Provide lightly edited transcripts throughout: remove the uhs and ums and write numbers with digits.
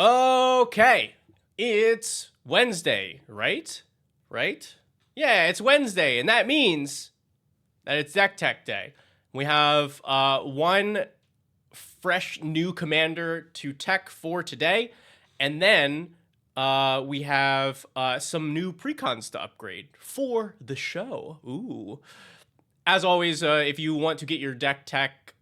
Okay, it's Wednesday, right? Right? Yeah, it's Wednesday, and that means that it's Deck Tech Day. We have one fresh new commander to tech for today, and then we have some new precons to upgrade for the show. Ooh. As always, if you want to get your deck tech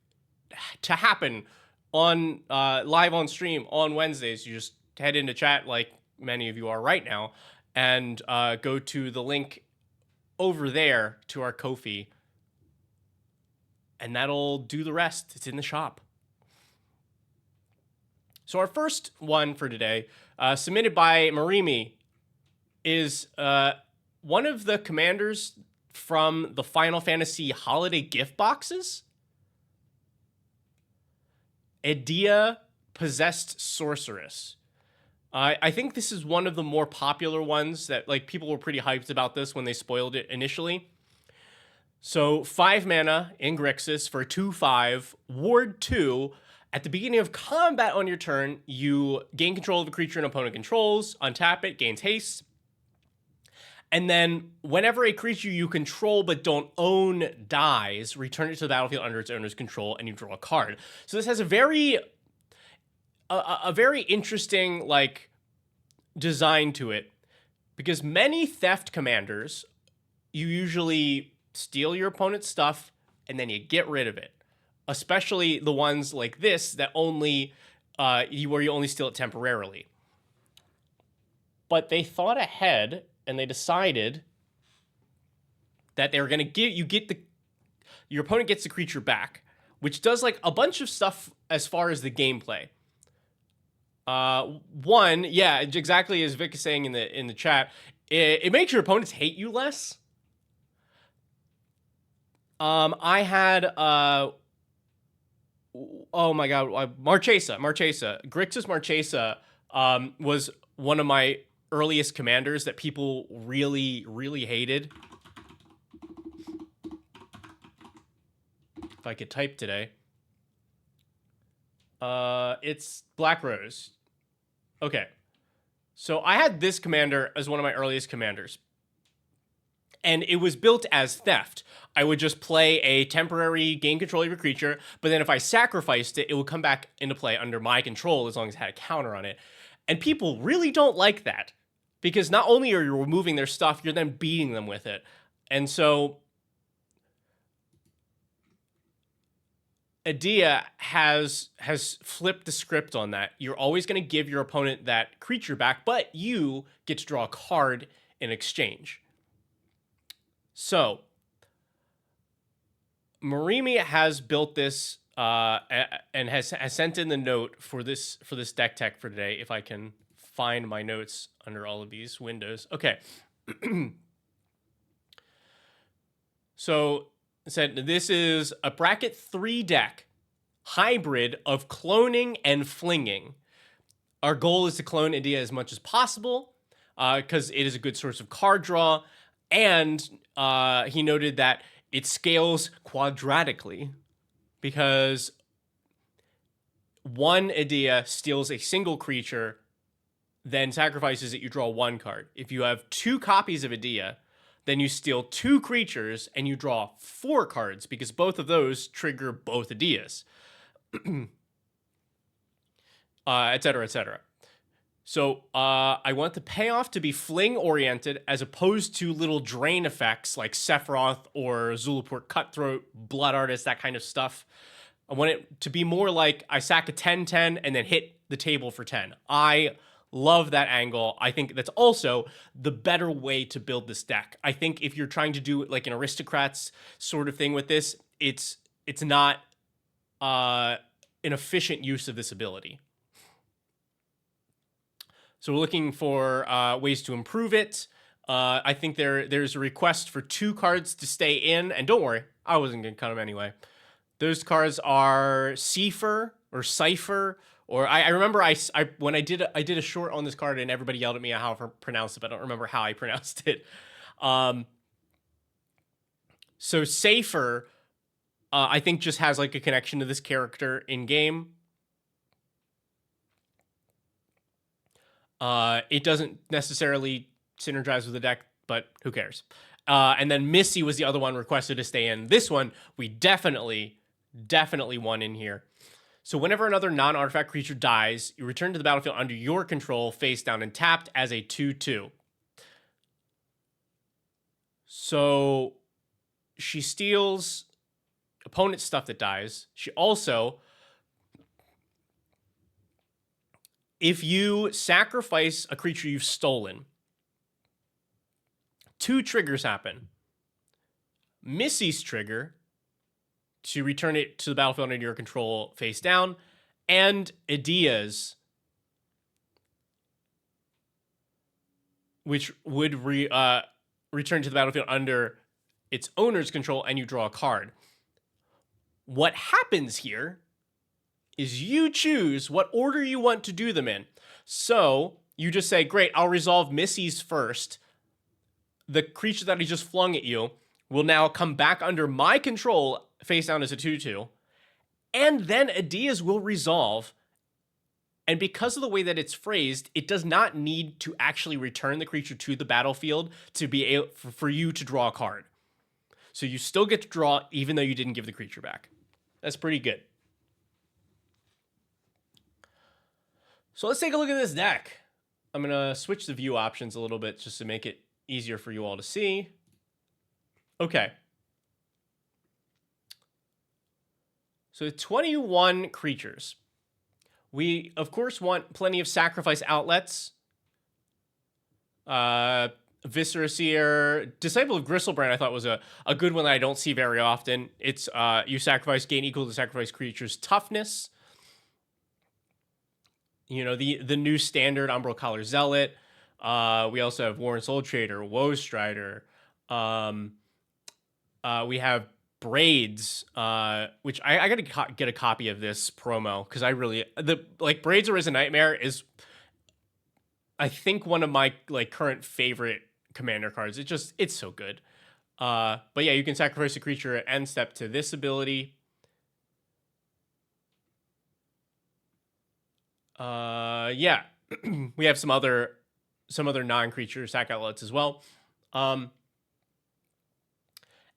to happen on live on stream on Wednesdays, you just head into chat like many of you are right now, and go to the link over there to our Ko-fi, and that'll do the rest. It's in the shop. So our first one for today, submitted by Marimi, is one of the commanders from the Final Fantasy holiday gift boxes. Edea, Possessed Sorceress. I think this is one of the more popular ones that, like, people were pretty hyped about this when they spoiled it initially. So 5 mana in Grixis for 2/5, Ward 2. At the beginning of combat on your turn, you gain control of a creature an opponent controls, untap it, gains haste. And then whenever a creature you control but don't own dies, return it to the battlefield under its owner's control and you draw a card. So this has a very interesting like design to it, because many theft commanders, you usually steal your opponent's stuff and then you get rid of it. Especially the ones like this that only where you only steal it temporarily. But they thought ahead and they decided that they were going to your opponent gets the creature back, which does like a bunch of stuff as far as the gameplay. One, yeah, exactly as Vic is saying in the chat, it makes your opponents hate you less. I had oh my god, Marchesa. Grixis Marchesa was one of my earliest commanders that people really, really hated. If I could type today. It's Black Rose. Okay. So I had this commander as one of my earliest commanders. And it was built as theft. I would just play a temporary gain control of your creature, but then if I sacrificed it, it would come back into play under my control as long as it had a counter on it. And people really don't like that, because not only are you removing their stuff, you're then beating them with it. And so Edea has flipped the script on that. You're always going to give your opponent that creature back, but you get to draw a card in exchange. So Marimi has built this and has sent in the note for this deck tech for today. If I can find my notes under all of these windows. Okay. So it said this is a bracket 3 deck hybrid of cloning and flinging. Our goal is to clone Edea as much as possible because it is a good source of card draw. And he noted that it scales quadratically because one Edea steals a single creature, then sacrifices it, you draw 1 card. If you have 2 copies of Edea, then you steal 2 creatures and you draw 4 cards because both of those trigger both Edeas, etc., etc. So I want the payoff to be fling-oriented as opposed to little drain effects like Sephiroth or Zulaport Cutthroat, Blood Artist, that kind of stuff. I want it to be more like I sack a 10-10 and then hit the table for 10. I love that angle. I think that's also the better way to build this deck. I think if you're trying to do like an Aristocrats sort of thing with this, it's not an efficient use of this ability. So we're looking for ways to improve it. I think there's a request for 2 cards to stay in, and don't worry, I wasn't gonna cut them anyway. Those cards are Cipher or Cipher, or I remember when I did a short on this card and everybody yelled at me at how I pronounced it, but I don't remember how I pronounced it. So Safer, I think just has like a connection to this character in game. It doesn't necessarily synergize with the deck, but who cares? And then Missy was the other one requested to stay in. This one, we definitely won in here. So whenever another non-artifact creature dies, you return to the battlefield under your control, face down and tapped as a 2/2. So she steals opponent's stuff that dies. She also, if you sacrifice a creature you've stolen, 2 triggers happen. Missy's trigger, to return it to the battlefield under your control face down, and Idia's, which would return to the battlefield under its owner's control, and you draw a card. What happens here is you choose what order you want to do them in. So you just say, great, I'll resolve Missy's first. The creature that he just flung at you will now come back under my control, face down as a 2/2, and then Idia's will resolve. And because of the way that it's phrased, it does not need to actually return the creature to the battlefield to be able for you to draw a card. So you still get to draw even though you didn't give the creature back. That's pretty good. So let's take a look at this deck. I'm going to switch the view options a little bit just to make it easier for you all to see. Okay. So 21 creatures. We, of course, want plenty of sacrifice outlets. Viscera Seer, Disciple of Gristlebrand, I thought was a good one that I don't see very often. It's you sacrifice, gain equal to sacrifice creature's toughness. You know, the new standard Umbral Collar Zealot. We also have Warren Soul Trader, Woe Strider. We have Braids, which I gotta get a copy of this promo because I really Braids Arisen Nightmare is, I think, one of my current favorite commander cards. It's so good. But yeah, you can sacrifice a creature at end step to this ability. Yeah, we have some other non-creature sack outlets as well. And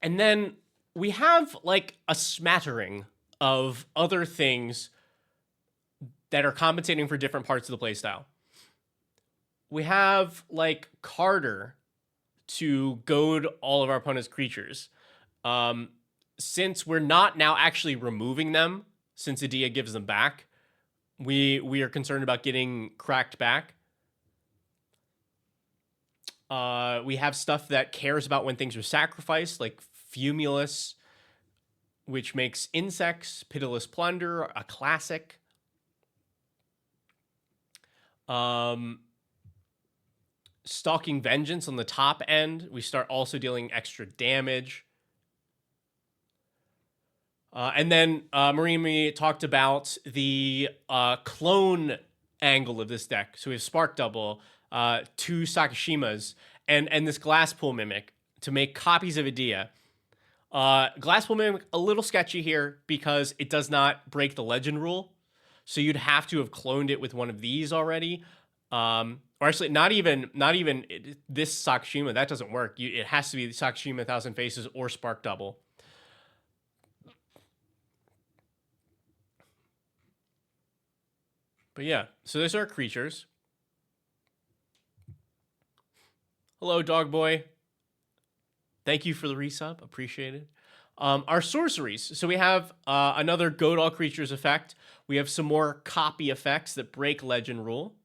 then we have a smattering of other things that are compensating for different parts of the playstyle. We have Carter to goad all of our opponent's creatures. Since we're not now actually removing them, since Idia gives them back, we are concerned about getting cracked back. We have stuff that cares about when things are sacrificed, like Fumulus, which makes Insects, Pitiless Plunder a classic. Stalking Vengeance on the top end. We start also dealing extra damage. And then Marimi talked about the clone angle of this deck. So we have Spark Double, 2 Sakashimas, and this Glasspool Mimic to make copies of Idia. Glasspool Mimic, a little sketchy here because it does not break the legend rule. So you'd have to have cloned it with one of these already. Or actually, not even this Sakashima. That doesn't work. It has to be the Sakashima Thousand Faces or Spark Double. But yeah, so those are our creatures. Hello, Dog Boy. Thank you for the resub. Appreciate it. Our sorceries. So we have another Goad All Creatures effect. We have some more copy effects that break legend rule.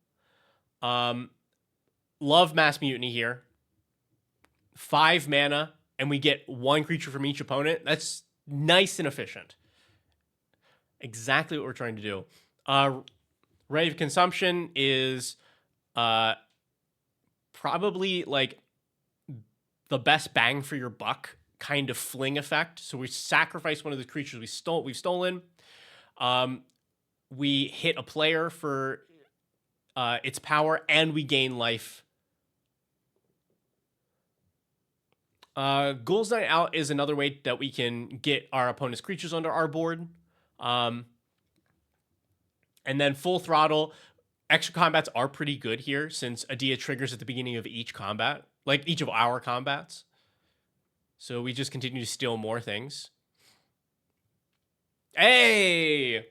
Love Mass Mutiny here. 5 mana, and we get 1 creature from each opponent. That's nice and efficient. Exactly what we're trying to do. Rite of Consumption is probably the best bang for your buck kind of fling effect. So we sacrifice one of the creatures we've stolen. We hit a player for its power, and we gain life. Ghoul's Night Out is another way that we can get our opponent's creatures onto our board. And then Full Throttle, extra combats are pretty good here since Adia triggers at the beginning of each combat, like each of our combats. So we just continue to steal more things. Hey!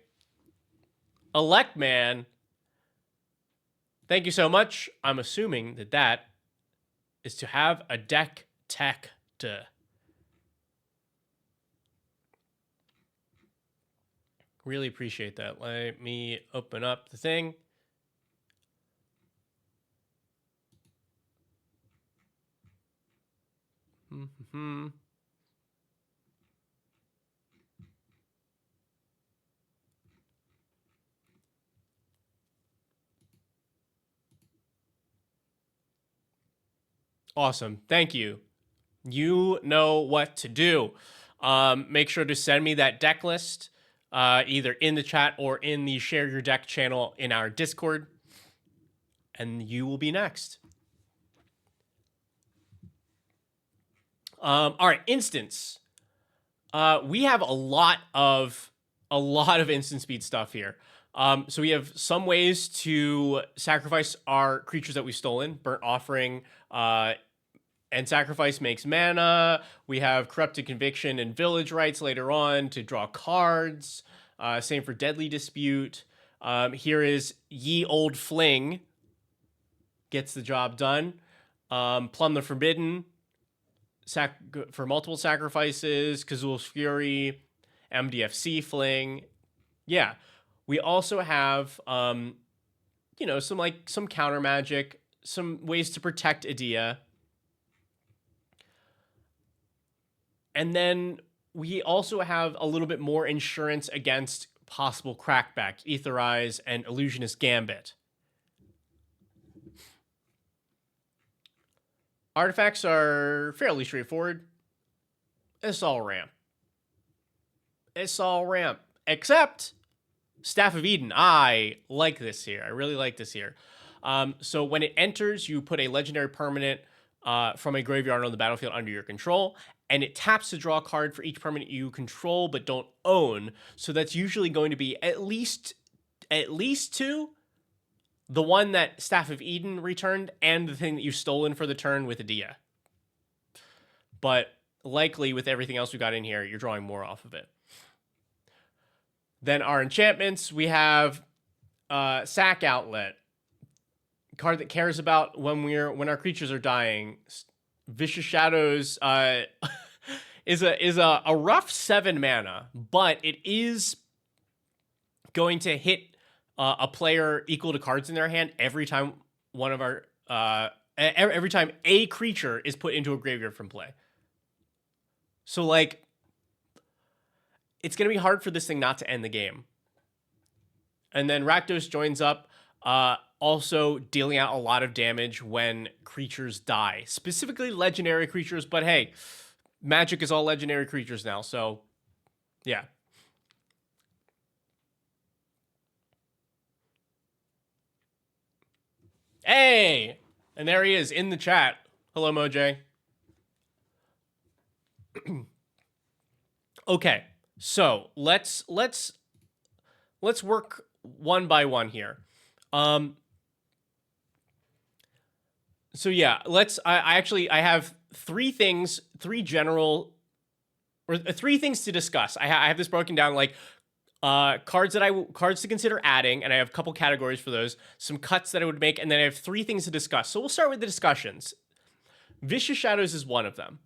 Elect Man. Thank you so much. I'm assuming that that is to have a deck tech to. Really appreciate that. Let me open up the thing. Awesome. Thank you. You know what to do. Make sure to send me that deck list either in the chat or in the Share Your Deck channel in our Discord. And you will be next. All right, instance. We have a lot of instant speed stuff here. So we have some ways to sacrifice our creatures that we've stolen. Burnt Offering and Sacrifice makes mana. We have Corrupted Conviction and Village Rites later on to draw cards. Same for Deadly Dispute. Here is Ye Old Fling. Gets the job done. Plumb the Forbidden. For multiple sacrifices. Kazul's Fury. MDFC Fling. Yeah. We also have, some counter magic. Some ways to protect Adia. And then we also have a little bit more insurance against possible crackback, Aetherize, and Illusionist Gambit. Artifacts are fairly straightforward. It's all ramp. Except Staff of Eden. I like this here. I really like this here. So when it enters, you put a legendary permanent from a graveyard on the battlefield under your control, and it taps to draw a card for each permanent you control but don't own. So that's usually going to be at least two. The one that Staff of Eden returned, and the thing that you've stolen for the turn with Adia. But likely with everything else we got in here, you're drawing more off of it. Then our enchantments, we have Sack Outlet. Card that cares about when our creatures are dying. Vicious Shadows is a rough 7 mana, but it is going to hit a player equal to cards in their hand every time every time a creature is put into a graveyard from play. So like, it's gonna be hard for this thing not to end the game. And then Rakdos joins up, also dealing out a lot of damage when creatures die, specifically legendary creatures. But hey, Magic is all legendary creatures now, so yeah. Hey, and there he is in the chat. Hello, Moj. Okay, so let's work one by one here. So yeah, I have three things to discuss. I have this broken down like cards to consider adding, and I have a couple categories for those, some cuts that I would make, and then I have 3 things to discuss. So we'll start with the discussions. Vicious Shadows is one of them.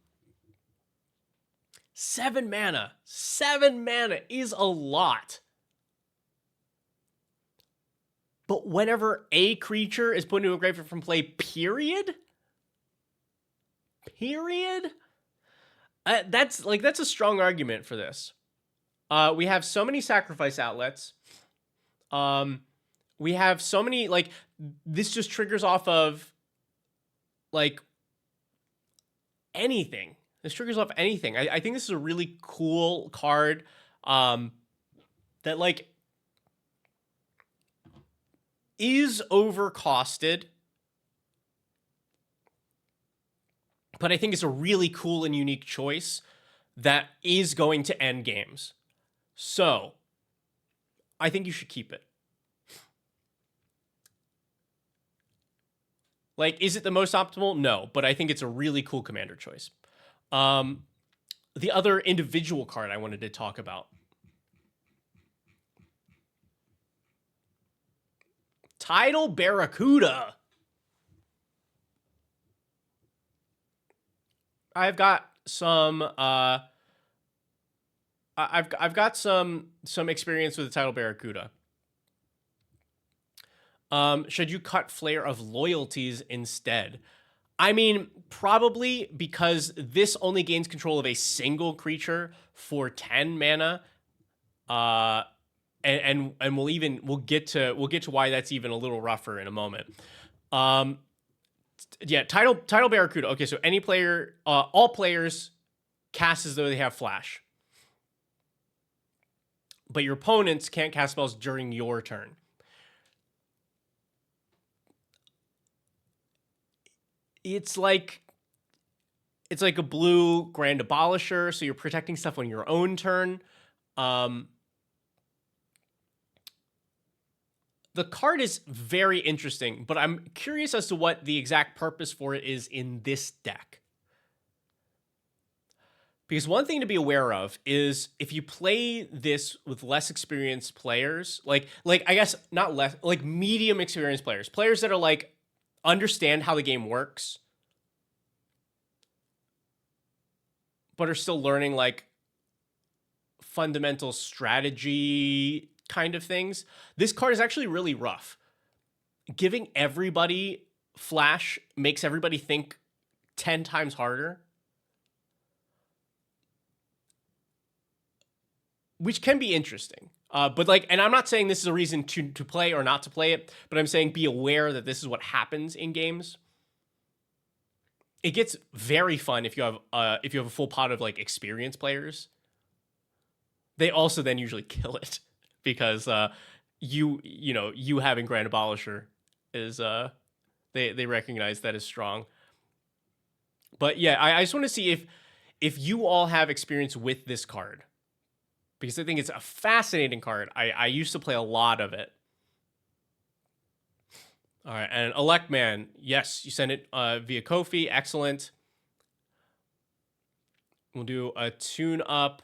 7 mana. 7 mana is a lot. But whenever a creature is put into a graveyard from play, period? That's a strong argument for this. We have so many sacrifice outlets. We have so many, like, this just triggers off of, like, anything. This triggers off anything. I think this is a really cool card that, like, is overcosted, but I think it's a really cool and unique choice that is going to end games. So, I think you should keep it. Like, is it the most optimal? No, but I think it's a really cool commander choice. The other individual card I wanted to talk about. Tidal Barracuda. I've got some I've got some experience with the Tidal Barracuda. Should you cut Flare of Loyalties instead? I mean, probably, because this only gains control of a single creature for 10 mana. And we'll get to why that's even a little rougher in a moment. Yeah, Tidal Barracuda. Okay, so any player, all players cast as though they have flash. But your opponents can't cast spells during your turn. It's like a blue Grand Abolisher, so you're protecting stuff on your own turn. The card is very interesting, but I'm curious as to what the exact purpose for it is in this deck. Because one thing to be aware of is if you play this with less experienced players, like I guess not less, like medium experienced players that are like understand how the game works, but are still learning like fundamental strategy kind of things. This card is actually really rough. Giving everybody flash makes everybody think 10 times harder, which can be interesting. But like, and I'm not saying this is a reason to play or not to play it, but I'm saying be aware that this is what happens in games. It gets very fun if you have a full pot of like experienced players. They also then usually kill it because you having Grand Abolisher is they recognize that as strong. But yeah, I just want to see if you all have experience with this card, because I think it's a fascinating card. I used to play a lot of it. All right, and Elect Man, yes, you sent it via Ko-fi, excellent. We'll do a tune up.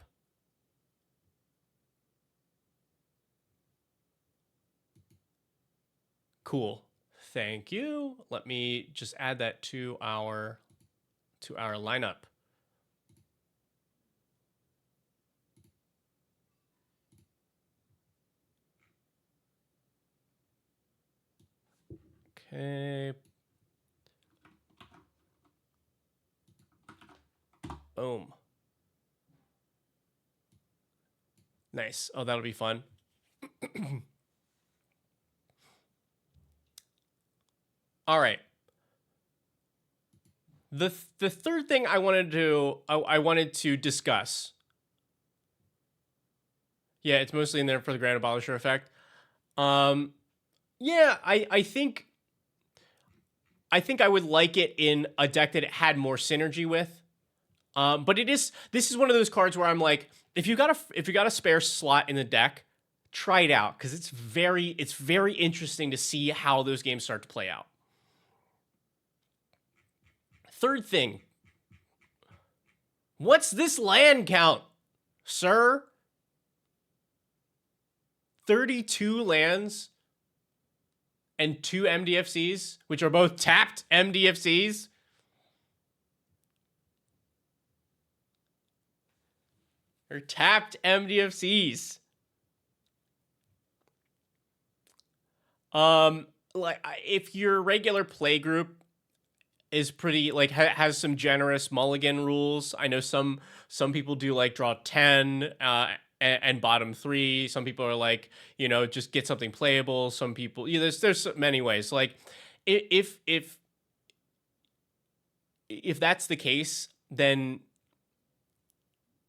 Cool, thank you. Let me just add that to our lineup. Okay. Boom. Nice. Oh, that'll be fun. All right. The third thing I wanted to discuss. Yeah, it's mostly in there for the Grand Abolisher effect. Yeah, I think I would like it in a deck that it had more synergy with. But this is one of those cards where I'm like, if you got a spare slot in the deck, try it out, because it's very interesting to see how those games start to play out. Third thing, what's this land count, sir? 32 lands and 2 MDFCs, which are both tapped MDFCs. They're tapped MDFCs. Like, if your regular play group is pretty, like, has some generous mulligan rules. I know some people do like draw 10 and bottom 3. Some people are like, just get something playable. Some people, there's many ways. Like, if that's the case, then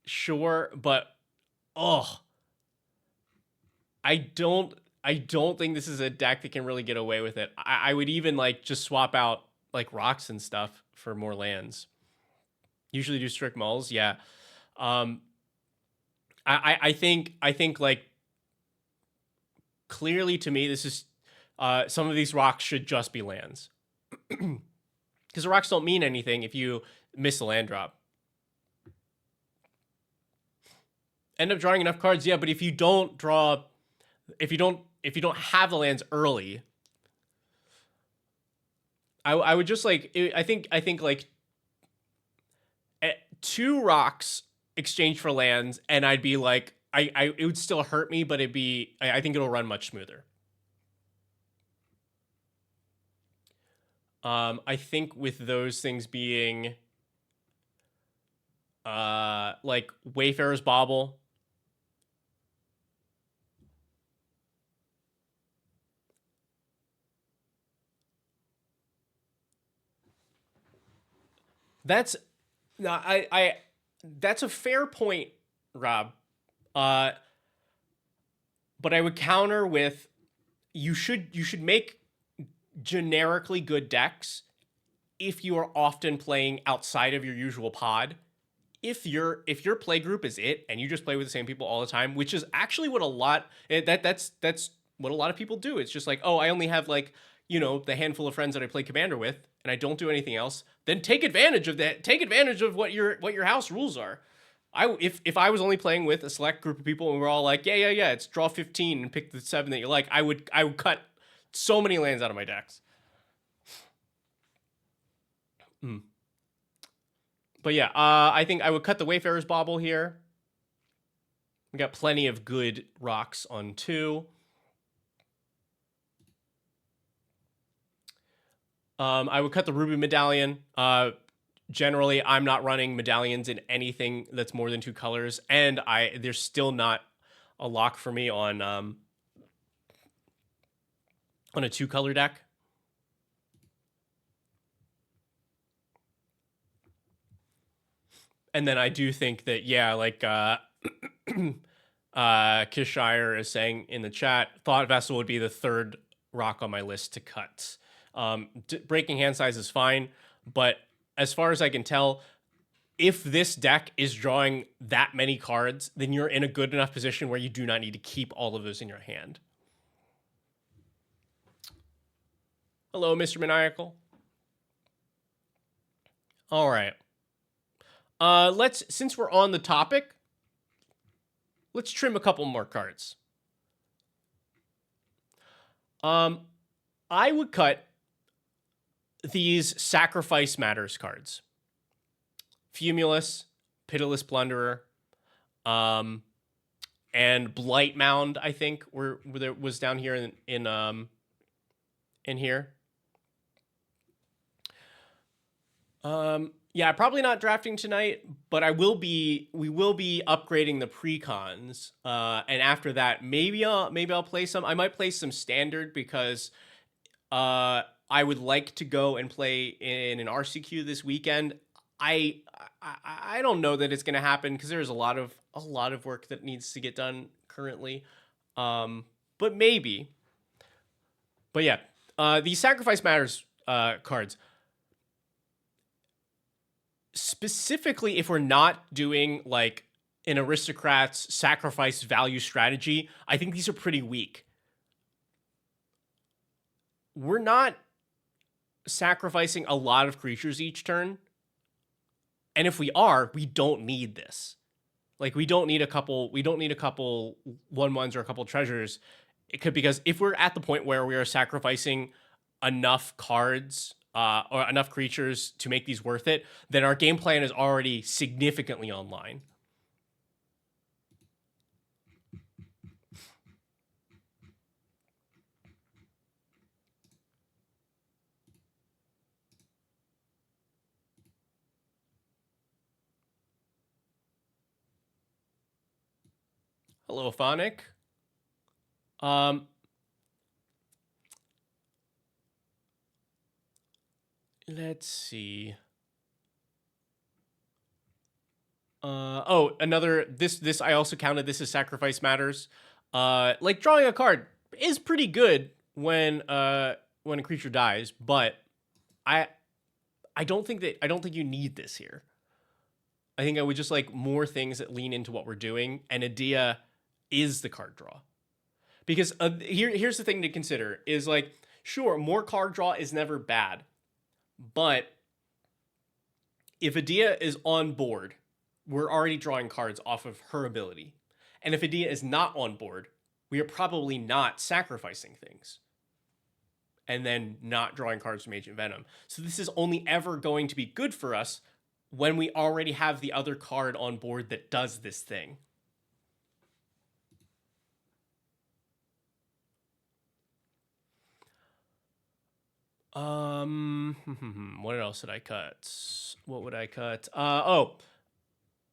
sure. But I don't think this is a deck that can really get away with it. I would even like just swap out like rocks and stuff for more lands. Usually do strict mulls, yeah. I think like, clearly to me, this is some of these rocks should just be lands. Because the rocks don't mean anything if you miss a land drop. End up drawing enough cards, yeah, but if you don't draw, if you don't have the lands early, I would just like, I think like 2 rocks exchanged for lands, and I'd be like, it would still hurt me, but I think it'll run much smoother. I think with those things being like Wayfarer's Bauble, that's that's a fair point, Rob. But I would counter with you should make generically good decks if you are often playing outside of your usual pod. If your play group is it and you just play with the same people all the time, which is actually what that's what a lot of people do. It's just like, oh, I only have like, the handful of friends that I play Commander with and I don't do anything else, then take advantage of that. Take advantage of what your house rules are. If I was only playing with a select group of people and we're all like, yeah, it's draw 15 and pick the 7 that you like, I would cut so many lands out of my decks. But yeah, I think I would cut the Wayfarer's Bauble here. We got plenty of good rocks on 2. I would cut the Ruby Medallion. Generally, I'm not running medallions in anything that's more than 2 colors, and there's still not a lock for me on a 2-color deck. And then I do think that, yeah, like Kishire is saying in the chat, Thought Vessel would be the 3rd rock on my list to cut. Breaking hand size is fine, but as far as I can tell, if this deck is drawing that many cards, then you're in a good enough position where you do not need to keep all of those in your hand. Hello, Mr. Maniacal. All right. Since we're on the topic, let's trim a couple more cards. I would cut these Sacrifice Matters cards. Fumulus, Pitiless Plunderer, and Blight Mound, I think, was down here in here. Yeah, probably not drafting tonight, but we will be upgrading the precons. And after that, maybe I'll play some. I might play some standard because I would like to go and play in an RCQ this weekend. I don't know that it's going to happen because there's a lot of work that needs to get done currently. But maybe. But yeah, these Sacrifice Matters cards. Specifically, if we're not doing like an Aristocrats sacrifice value strategy, I think these are pretty weak. We're not sacrificing a lot of creatures each turn. And if we are, we don't need this. Like we don't need a couple 1/1s or a couple treasures. Because if we're at the point where we are sacrificing enough cards or enough creatures to make these worth it, then our game plan is already significantly online. Hello, Phonic. Let's see. This I also counted this as Sacrifice Matters. Like drawing a card is pretty good when a creature dies, but I don't think you need this here. I think I would just like more things that lean into what we're doing, and Adia is the card draw. Because here's the thing to consider is like, sure, more card draw is never bad. But if Adia is on board, we're already drawing cards off of her ability. And if Adia is not on board, we are probably not sacrificing things and then not drawing cards from Ancient Venom. So this is only ever going to be good for us when we already have the other card on board that does this thing. What else did I cut? What would I cut?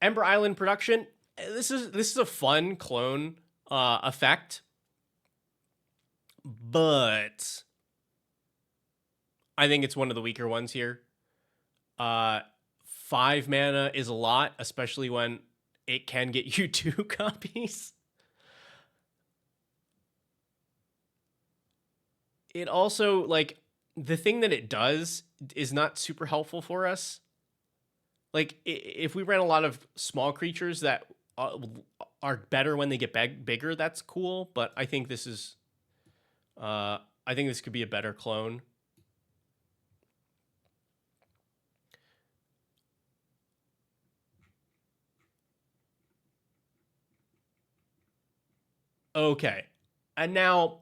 Ember Island production. This is a fun clone effect, but I think it's one of the weaker ones here. 5 mana is a lot, especially when it can get you 2 copies. It also, like, the thing that it does is not super helpful for us. Like, if we ran a lot of small creatures that are better when they get bigger, that's cool. But I think this is, I think this could be a better clone. Okay, and now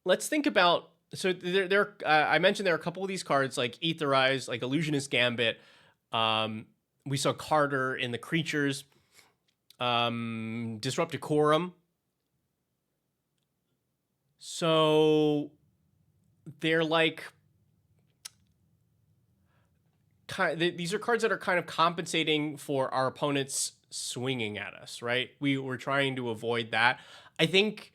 let's think about. So I mentioned there are a couple of these cards like Aetherize, like Illusionist Gambit. We saw Carter in the creatures. Disrupt Decorum. So they're like these are cards that are kind of compensating for our opponents swinging at us, right? We were trying to avoid that. I think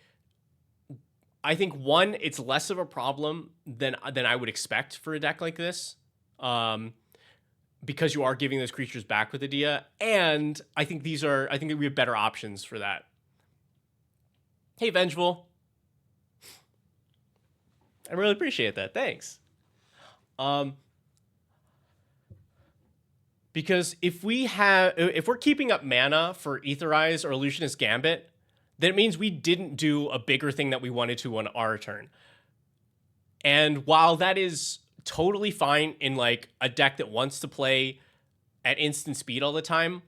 one, it's less of a problem than I would expect for a deck like this, because you are giving those creatures back with Adia, and I think we have better options for that. Hey, Vengeful, I really appreciate that. Thanks. Because if we're keeping up mana for Aetherize or Illusionist Gambit, then it means we didn't do a bigger thing that we wanted to on our turn. And while that is totally fine in like a deck that wants to play at instant speed all the time,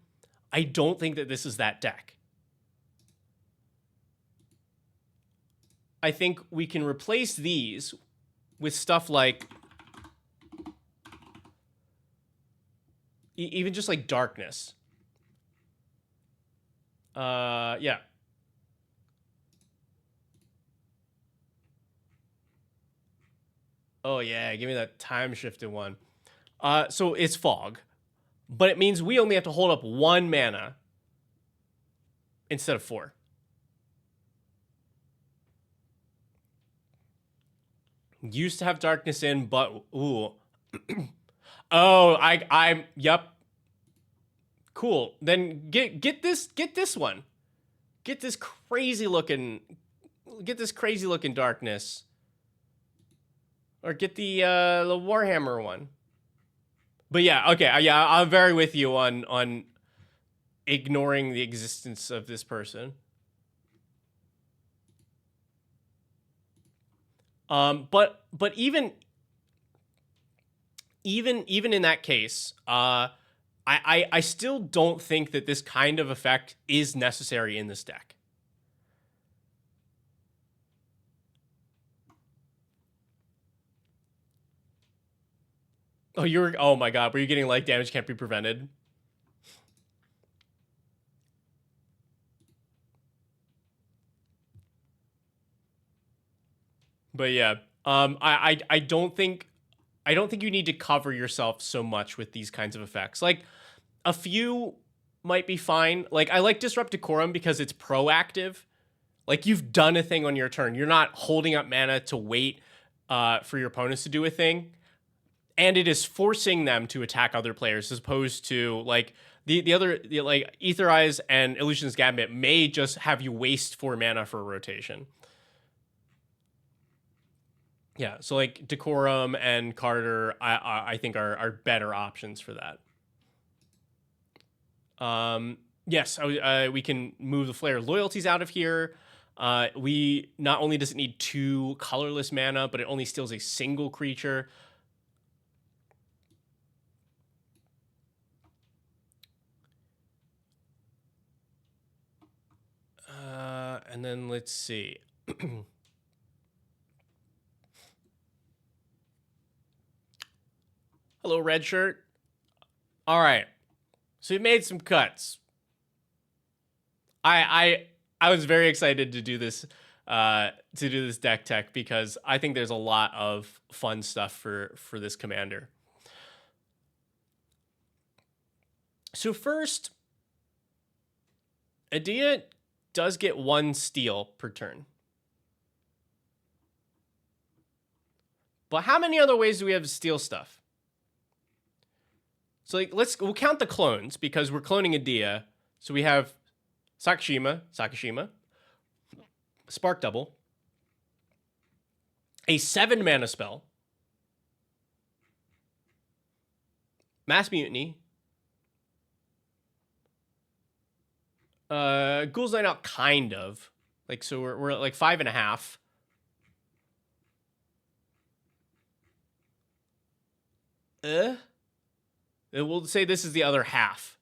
I don't think that this is that deck. I think we can replace these with stuff like even just like Darkness. Yeah. Oh yeah, give me that time shifted one. So it's Fog, but it means we only have to hold up 1 mana instead of 4. Used to have Darkness in, but ooh. Oh, I'm yep. Cool. Then get this one. Get this crazy looking Darkness. Or get the Warhammer one. But yeah, okay, yeah, I'm very with you on ignoring the existence of this person. But even in that case, I still don't think that this kind of effect is necessary in this deck. Oh my god, were you getting like damage can't be prevented? But yeah, I don't think you need to cover yourself so much with these kinds of effects. Like a few might be fine. Like I like Disrupt Decorum because it's proactive. Like you've done a thing on your turn. You're not holding up mana to wait for your opponents to do a thing. And it is forcing them to attack other players as opposed to like the other like Aetherize and Illusionist Gambit may just have you waste 4 mana for a rotation. Yeah, so like Decorum and Carter, I think are better options for that. Yes, we can move the Flare Loyalties out of here. We not only does it need 2 colorless mana, but it only steals a single creature. And then let's see. Hello, red shirt. All right. So we made some cuts. I was very excited to do this deck tech because I think there's a lot of fun stuff for this commander. So first, Adia does get 1 steal per turn. But how many other ways do we have to steal stuff? So like we'll count the clones because we're cloning Adia. So we have Sakashima, Spark Double, a 7 mana spell, Mass Mutiny, Ghoul's Night Out, kind of. Like, so we're at like 5.5. We'll say this is the other half.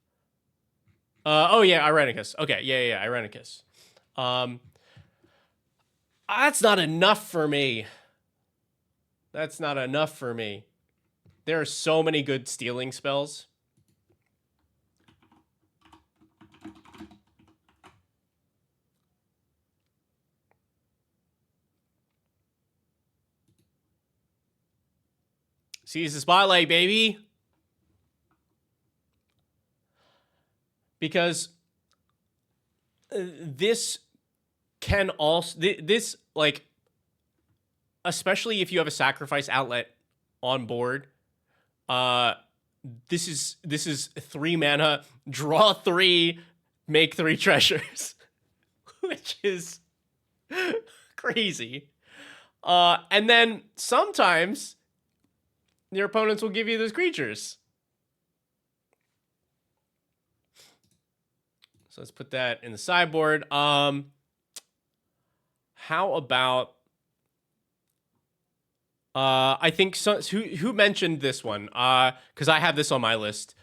Oh yeah, Irenicus. Okay, yeah, Irenicus. That's not enough for me. That's not enough for me. There are so many good stealing spells. Seize the spotlight, baby. Because this can also, this like, especially if you have a sacrifice outlet on board, this is 3 mana, draw 3, make 3 treasures, which is crazy. And then sometimes your opponents will give you those creatures. So let's put that in the sideboard. How about I think who mentioned this one? Because I have this on my list.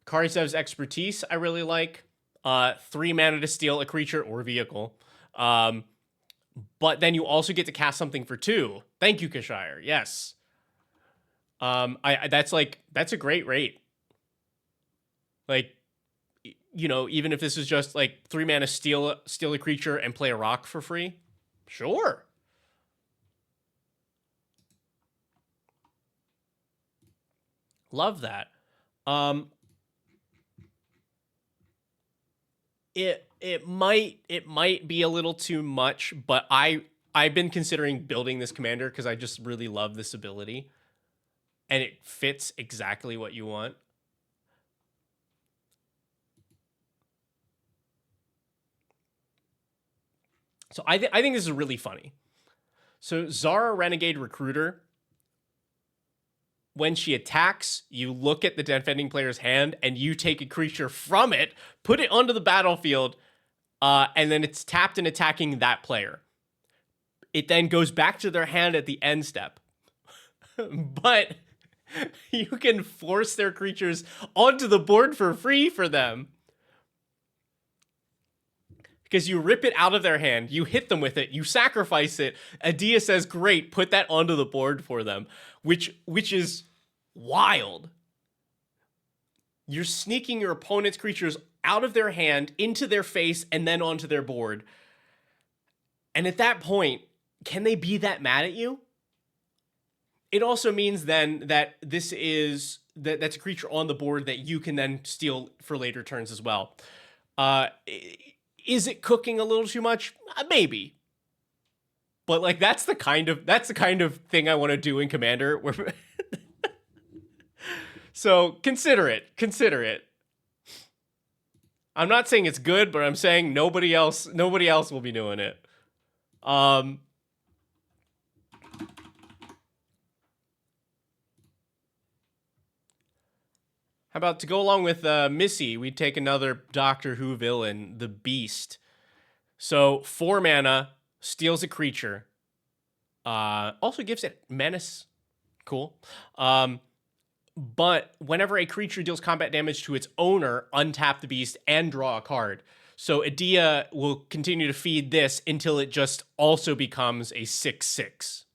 Karisev's Expertise, I really like. 3 mana to steal a creature or vehicle. But then you also get to cast something for 2. Thank you, Kashire. Yes. That's a great rate. Like, you know, even if this is just like 3 mana steal a creature and play a rock for free, sure. Love that. It might be a little too much, but I've been considering building this commander because I just really love this ability, and it fits exactly what you want. So I think this is really funny. So Zara Renegade Recruiter, when she attacks, you look at the defending player's hand and you take a creature from it, put it onto the battlefield, and then it's tapped and attacking that player. It then goes back to their hand at the end step. But you can force their creatures onto the board for free for them. Because you rip it out of their hand, you hit them with it, you sacrifice it. Adia says, great, put that onto the board for them, which is wild. You're sneaking your opponent's creatures out of their hand, into their face, and then onto their board. And at that point, can they be that mad at you? It also means then that that's a creature on the board that you can then steal for later turns as well. Is it cooking a little too much? Maybe. But like that's the kind of thing I want to do in Commander. So consider it. I'm not saying it's good, but I'm saying nobody else will be doing it. How about to go along with Missy, we take another Doctor Who villain, the Beast. So 4 mana, steals a creature. Also gives it menace. Cool. But whenever a creature deals combat damage to its owner, untap the Beast and draw a card. So Adia will continue to feed this until it just also becomes a 6/6.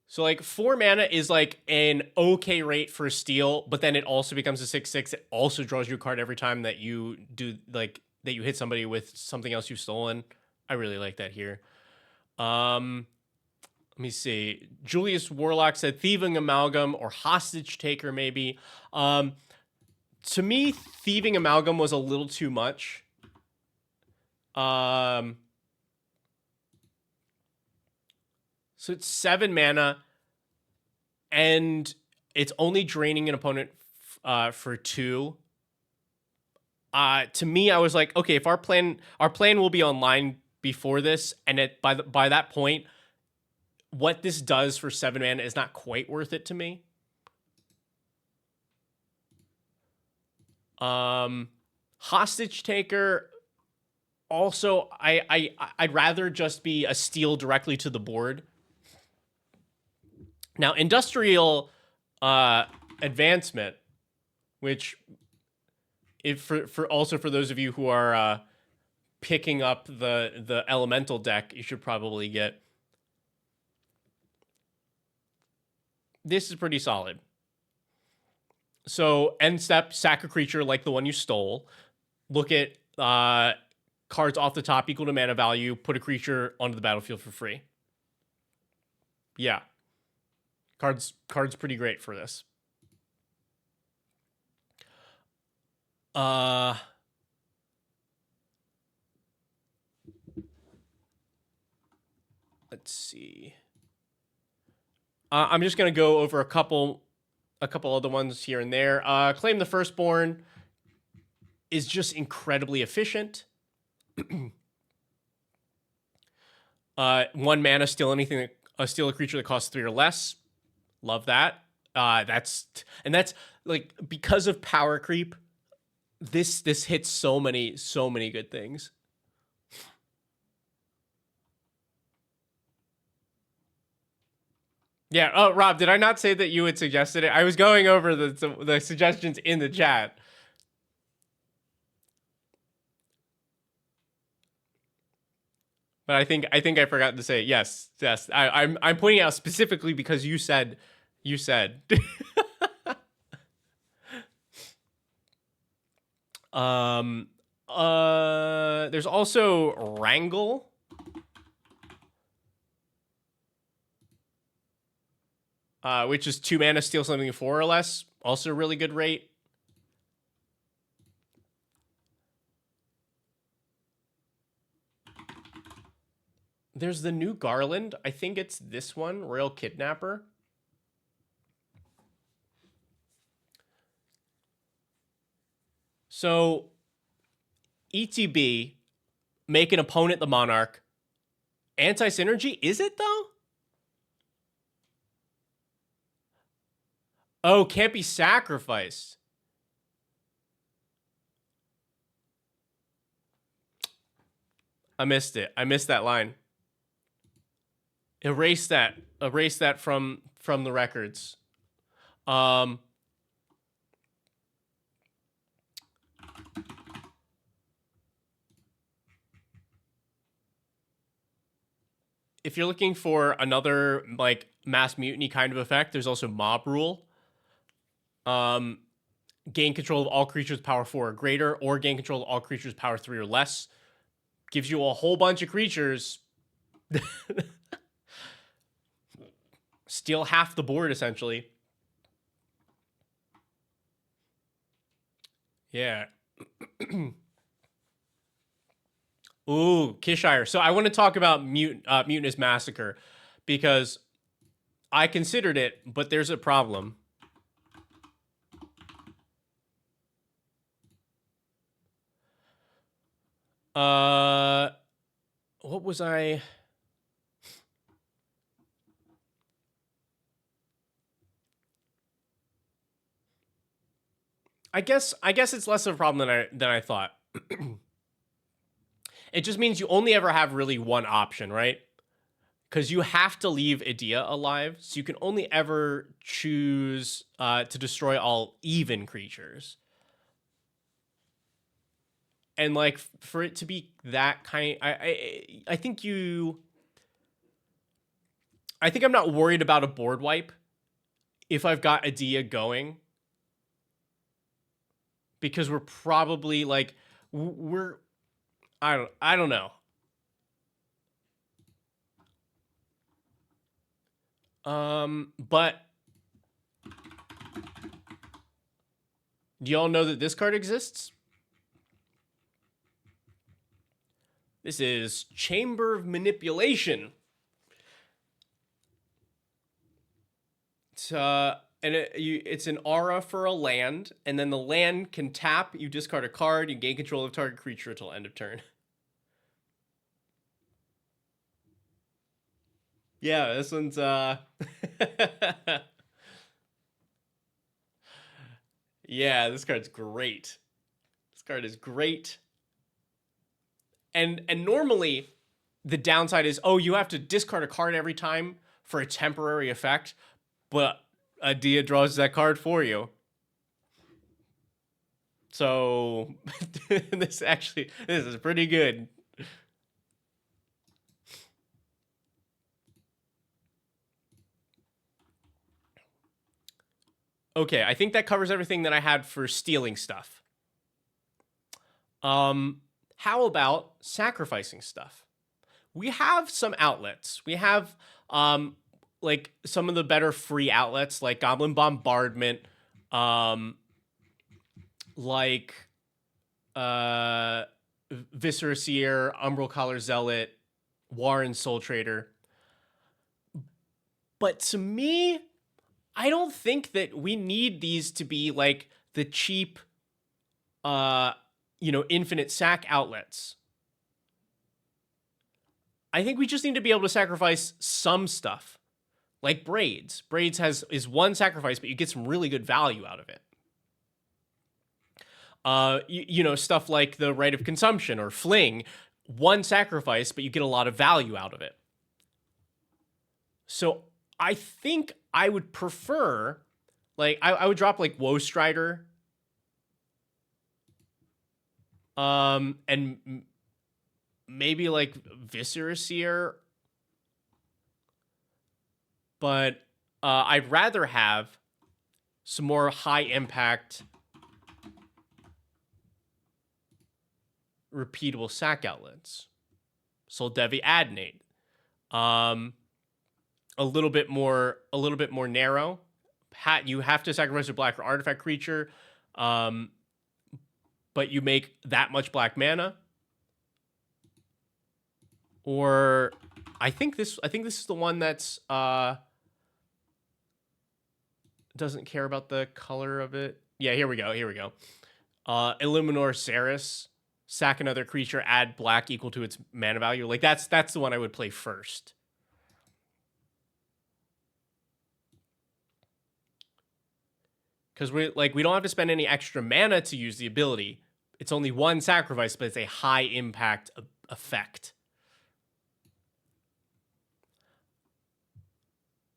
So like 4 mana is like an okay rate for steal, but then it also becomes a 6/6. It also draws you a card every time that you do like that you hit somebody with something else you've stolen. I really like that here. Let me see. Julius Warlock said Thieving Amalgam or Hostage Taker, maybe. To me, Thieving Amalgam was a little too much. So it's 7 mana, and it's only draining an opponent for 2. To me, I was like, okay, if our plan will be online before this, and by that point, what this does for 7 mana is not quite worth it to me. Hostage Taker. Also, I'd rather just be a steal directly to the board. Now, Industrial Advancement, which if for those of you who are picking up the Elemental deck, you should probably get. This is pretty solid. So end step, sack a creature like the one you stole. Look at cards off the top equal to mana value. Put a creature onto the battlefield for free. Yeah, cards pretty great for this. Let's see. I'm just gonna go over a couple other ones here and there. Claim the Firstborn is just incredibly efficient. 1 mana, steal anything. Steal a creature that costs 3 or less. Love that. That's like, because of power creep. This hits so many good things. Yeah. Oh, Rob, did I not say that you had suggested it? I was going over the suggestions in the chat. But I think I forgot to say yes. I'm pointing out specifically because you said. There's also Wrangle. Which is 2 mana, steal something 4 or less. Also a really good rate. There's the new Garland. I think it's this one, Royal Kidnapper. So, ETB, make an opponent the Monarch. Anti-synergy, is it though? Oh, can't be sacrificed. I missed it. I missed that line. Erase that. Erase that from the records. If you're looking for another like mass mutiny kind of effect, there's also Mob Rule. Gain control of all creatures with power 4 or greater, or gain control of all creatures power 3 or less. Gives you a whole bunch of creatures. Steal half the board, essentially. Yeah. Ooh, Kishire. So I want to talk about Mutinous Massacre, because I considered it, but there's a problem. What was I? I guess it's less of a problem than I thought. It just means you only ever have really one option, right? because you have to leave Idea alive, so you can only ever choose to destroy all even creatures. And like for it to be that kind, I think I'm not worried about a board wipe if I've got Idea going, because we're probably like we're I don't know. But do y'all know that this card exists? This is Chamber of Manipulation. It's an aura for a land, and then the land can tap. You discard a card. You gain control of target creature until end of turn. Yeah, this one's yeah, this card's great. This card is great. And normally the downside is, oh, you have to discard a card every time for a temporary effect, but Adia draws that card for you. So this is pretty good. Okay, I think that covers everything that I had for stealing stuff. How about sacrificing stuff? We have some outlets. We have like some of the better free outlets like Goblin Bombardment, like Viscera Seer, Umbral Collar Zealot, Warren Soul Trader. But to me, I don't think that we need these to be like the cheap infinite sack outlets. I think we just need to be able to sacrifice some stuff. Like Braids. Braids is one sacrifice, but you get some really good value out of it. Stuff like the Rite of Consumption or Fling, one sacrifice, but you get a lot of value out of it. So I think I would prefer, like, I would drop like Woe Strider, and maybe like Viscera Seer, but I'd rather have some more high impact repeatable sack outlets. Soldevi Adnate. A little bit more narrow. You have to sacrifice a black or artifact creature, but you make that much black mana. Or I think this is the one that's doesn't care about the color of it. Yeah, here we go. Illuminor Ceres. Sack another creature, add black equal to its mana value. Like that's the one I would play first. Because we don't have to spend any extra mana to use the ability. It's only one sacrifice, but it's a high impact effect.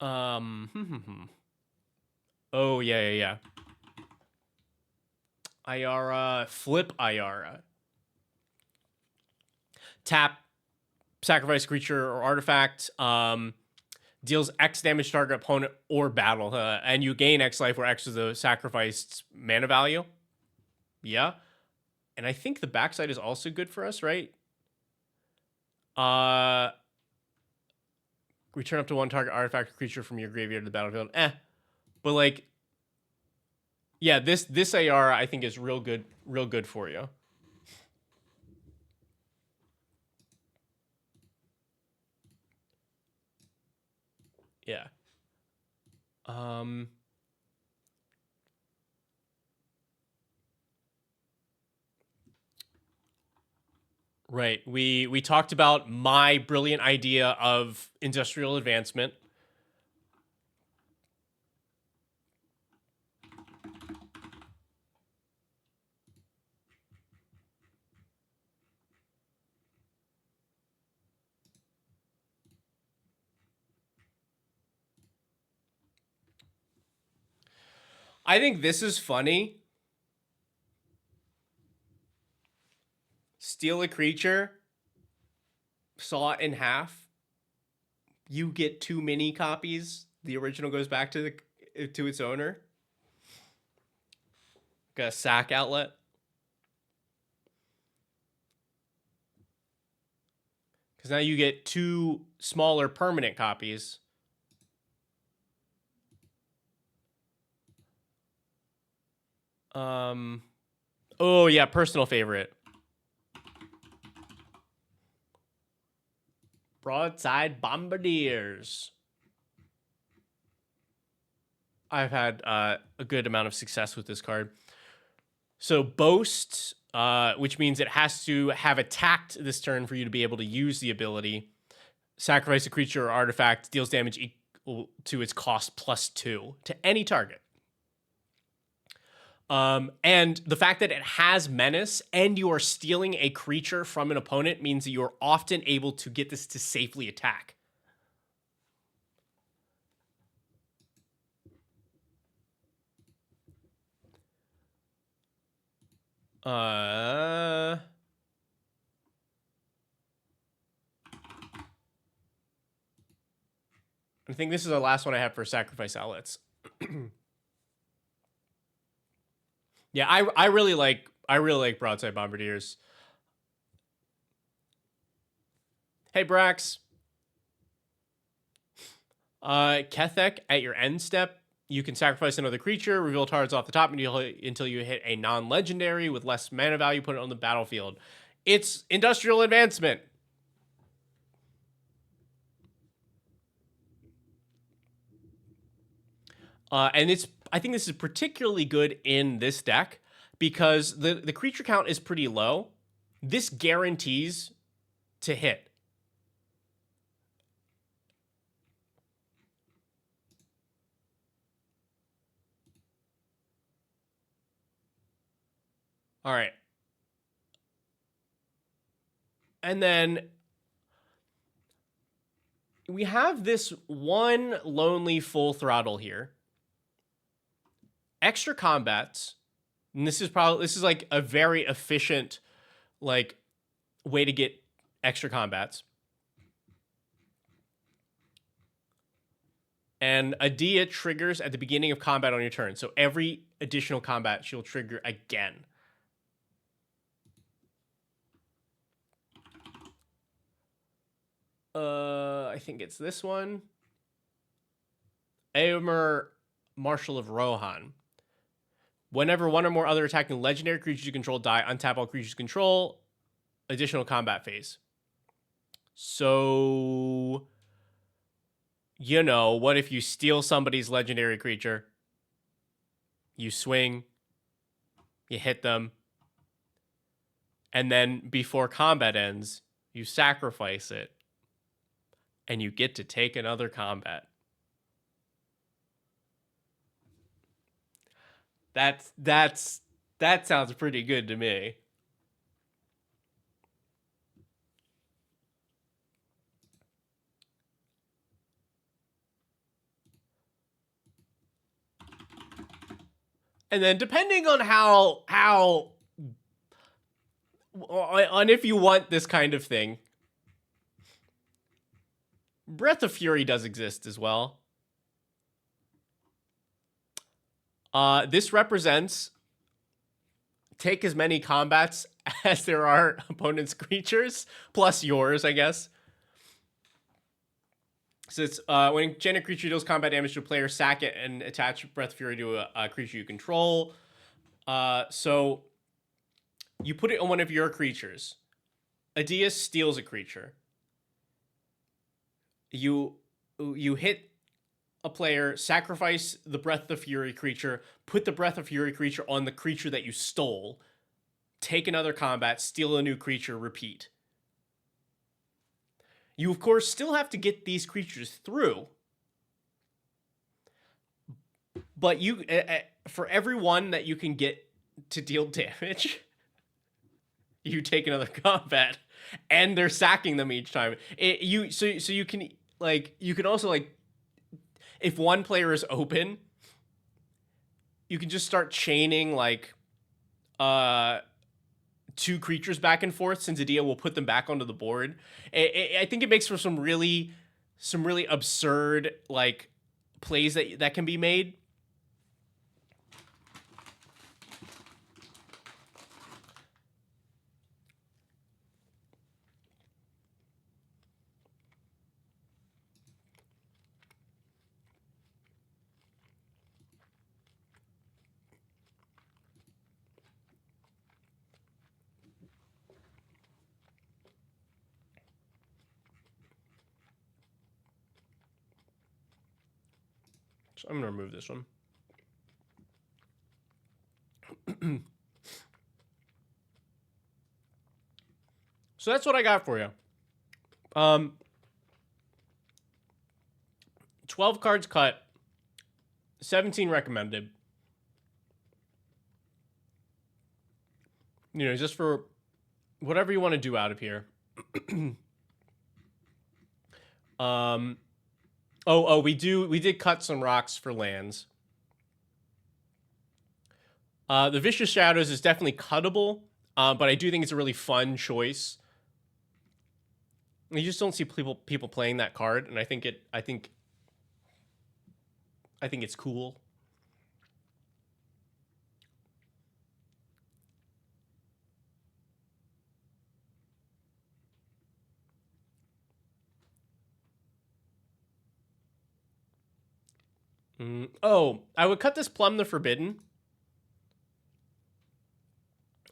Oh yeah. Ayara, flip Ayara. Tap, sacrifice creature or artifact, deals X damage to target opponent or battle, and you gain X life where X is the sacrificed mana value. Yeah. And I think the backside is also good for us, right? Return up to one target artifact or creature from your graveyard to the battlefield. But like, yeah, this AR I think is real good for you. Yeah. Right. We talked about my brilliant idea of industrial advancement. I think this is funny. Steal a creature, saw it in half. You get 2 mini copies. The original goes back to its owner. Got a sack outlet. Because now you get 2 smaller permanent copies. Oh yeah, personal favorite. Broadside Bombardiers. I've had a good amount of success with this card. So Boast, which means it has to have attacked this turn for you to be able to use the ability. Sacrifice a creature or artifact, deals damage equal to its cost +2 to any target. And the fact that it has menace and you are stealing a creature from an opponent means that you are often able to get this to safely attack. I think this is the last one I have for sacrifice outlets. Yeah, I really like Broadside Bombardiers. Hey Brax. Kethek, at your end step, you can sacrifice another creature, reveal targets off the top until you hit a non-legendary with less mana value, put it on the battlefield. It's Industrial Advancement. And I think this is particularly good in this deck because the creature count is pretty low. This guarantees to hit. All right. And then we have this one lonely full throttle here. Extra combats. And this is like a very efficient like way to get extra combats. And Adia triggers at the beginning of combat on your turn. So every additional combat she'll trigger again. I think it's this one. Aomer, Marshal of Rohan. Whenever one or more other attacking legendary creatures you control die, untap all creatures you control. Additional combat phase. So, you know, what if you steal somebody's legendary creature? You swing. You hit them. And then before combat ends, you sacrifice it. And you get to take another combat. That sounds pretty good to me. And then depending on on if you want this kind of thing, Breath of Fury does exist as well. This represents take as many combats as there are opponent's creatures, plus yours, I guess. So it's when a generic creature deals combat damage to a player, sack it and attach Breath of Fury to a creature you control. So you put it on one of your creatures. Adia steals a creature. You hit a player, sacrifice the Breath of Fury creature, put the Breath of Fury creature on the creature that you stole, take another combat, steal a new creature, repeat. You, of course, still have to get these creatures through. But you, for every one that you can get to deal damage, you take another combat. And they're sacking them each time. So you can, like, you can also, like, if one player is open, you can just start chaining like two creatures back and forth, since Adia will put them back onto the board. I think it makes for some really absurd like plays that can be made. So I'm gonna remove this one. So that's what I got for you. 12 cards cut, 17 recommended. You know, just for whatever you want to do out of here. We did cut some rocks for lands. The Vicious Shadows is definitely cuttable, but I do think it's a really fun choice. You just don't see people playing that card, and I think it's cool. Oh, I would cut this Plumb the Forbidden.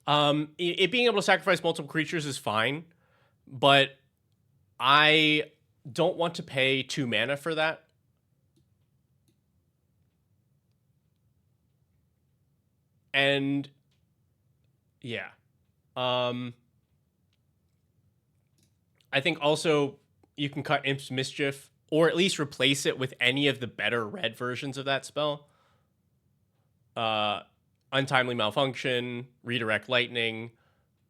It being able to sacrifice multiple creatures is fine, but I don't want to pay 2 mana for that. And yeah. I think also you can cut Imp's Mischief, or at least replace it with any of the better red versions of that spell. Untimely Malfunction, Redirect Lightning,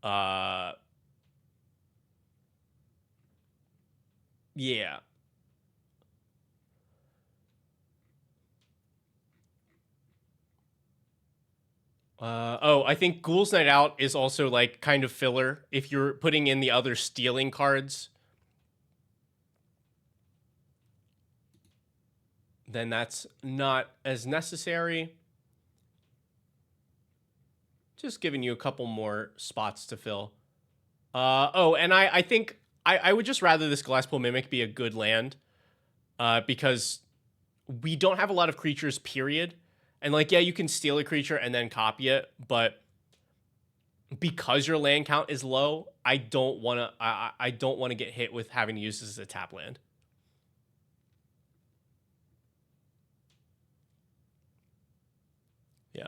yeah. I think Ghoul's Night Out is also like kind of filler if you're putting in the other stealing cards. Then that's not as necessary. Just giving you a couple more spots to fill. And I think I would just rather this Glasspool Mimic be a good land, because we don't have a lot of creatures, period. And like, yeah, you can steal a creature and then copy it, but because your land count is low, I don't want to get hit with having to use this as a tap land. Yeah.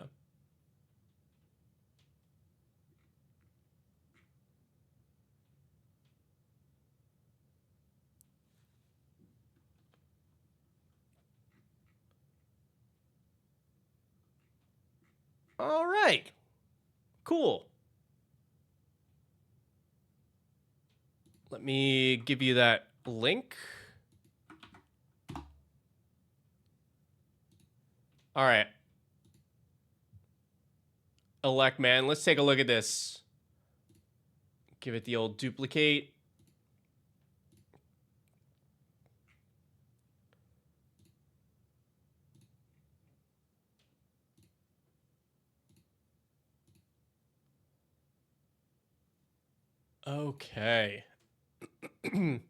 All right. Cool. Let me give you that link. All right. Elect Man, let's take a look at this. Give it the old duplicate. Okay. All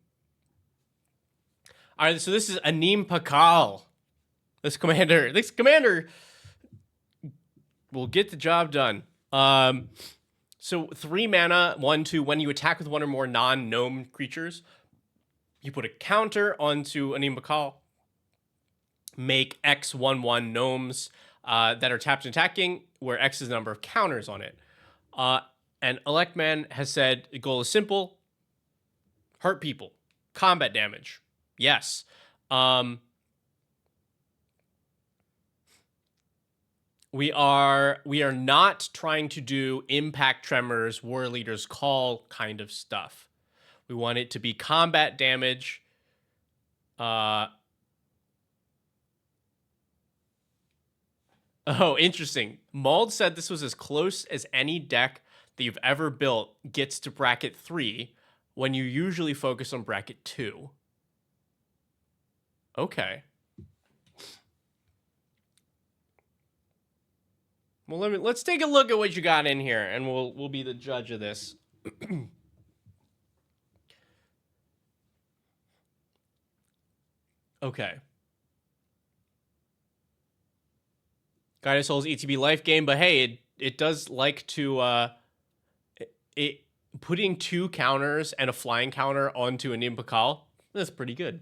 right, so this is Anim Pakal. This commander will get the job done. So 3 mana, 1/2. When you attack with one or more non-gnome creatures, you put a counter onto Anim Pakal. Make X 1/1 gnomes that are tapped and attacking, where X is the number of counters on it. And Electman has said the goal is simple: hurt people, combat damage. Yes. We are not trying to do impact tremors, war leaders call kind of stuff. We want it to be combat damage. Oh, interesting. Mauld said this was as close as any deck that you've ever built gets to bracket 3 when you usually focus on bracket 2. Okay. Well, let's take a look at what you got in here, and we'll be the judge of this. Okay. Guided Souls ETB life game, but hey, it does like to it putting 2 counters and a flying counter onto a Nimbakal. That's pretty good.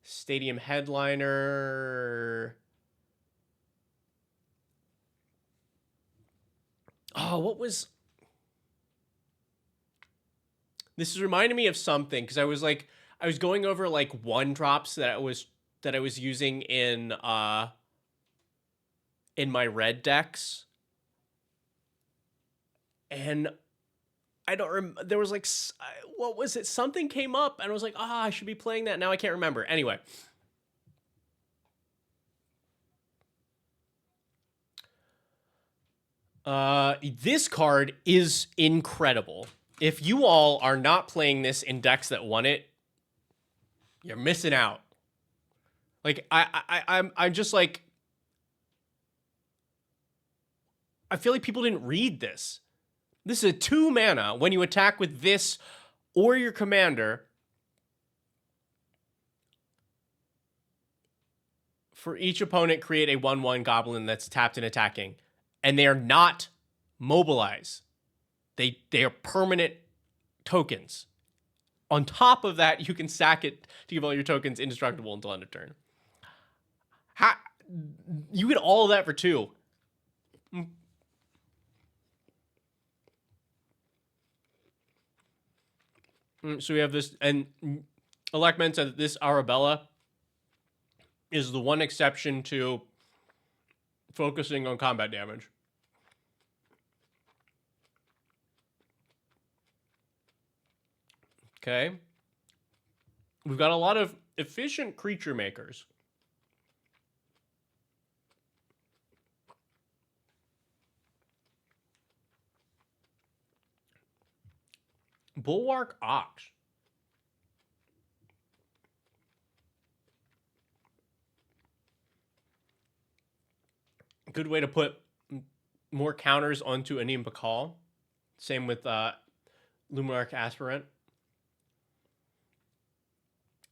Stadium Headliner. Oh, what was... This is reminding me of something, because I was going over like 1-drops that I was using in my red decks. And I don't remember. There was like, what was it? Something came up and I was like, I should be playing that. Now I can't remember. Anyway. This card is incredible. If you all are not playing this in decks that won it, you're missing out. Like, I'm just like, I feel like people didn't read this. This is a 2 mana. When you attack with this or your commander, for each opponent, create a 1/1 goblin that's tapped and attacking. And they are not mobilized. They are permanent tokens. On top of that, you can sack it to give all your tokens indestructible until end of turn. You get all of that for 2. So we have this, and Electman said that this Arabella is the one exception to focusing on combat damage. Okay. We've got a lot of efficient creature makers. Bulwark Ox. Good way to put more counters onto Anim Bakal. Same with Luminarch Aspirant.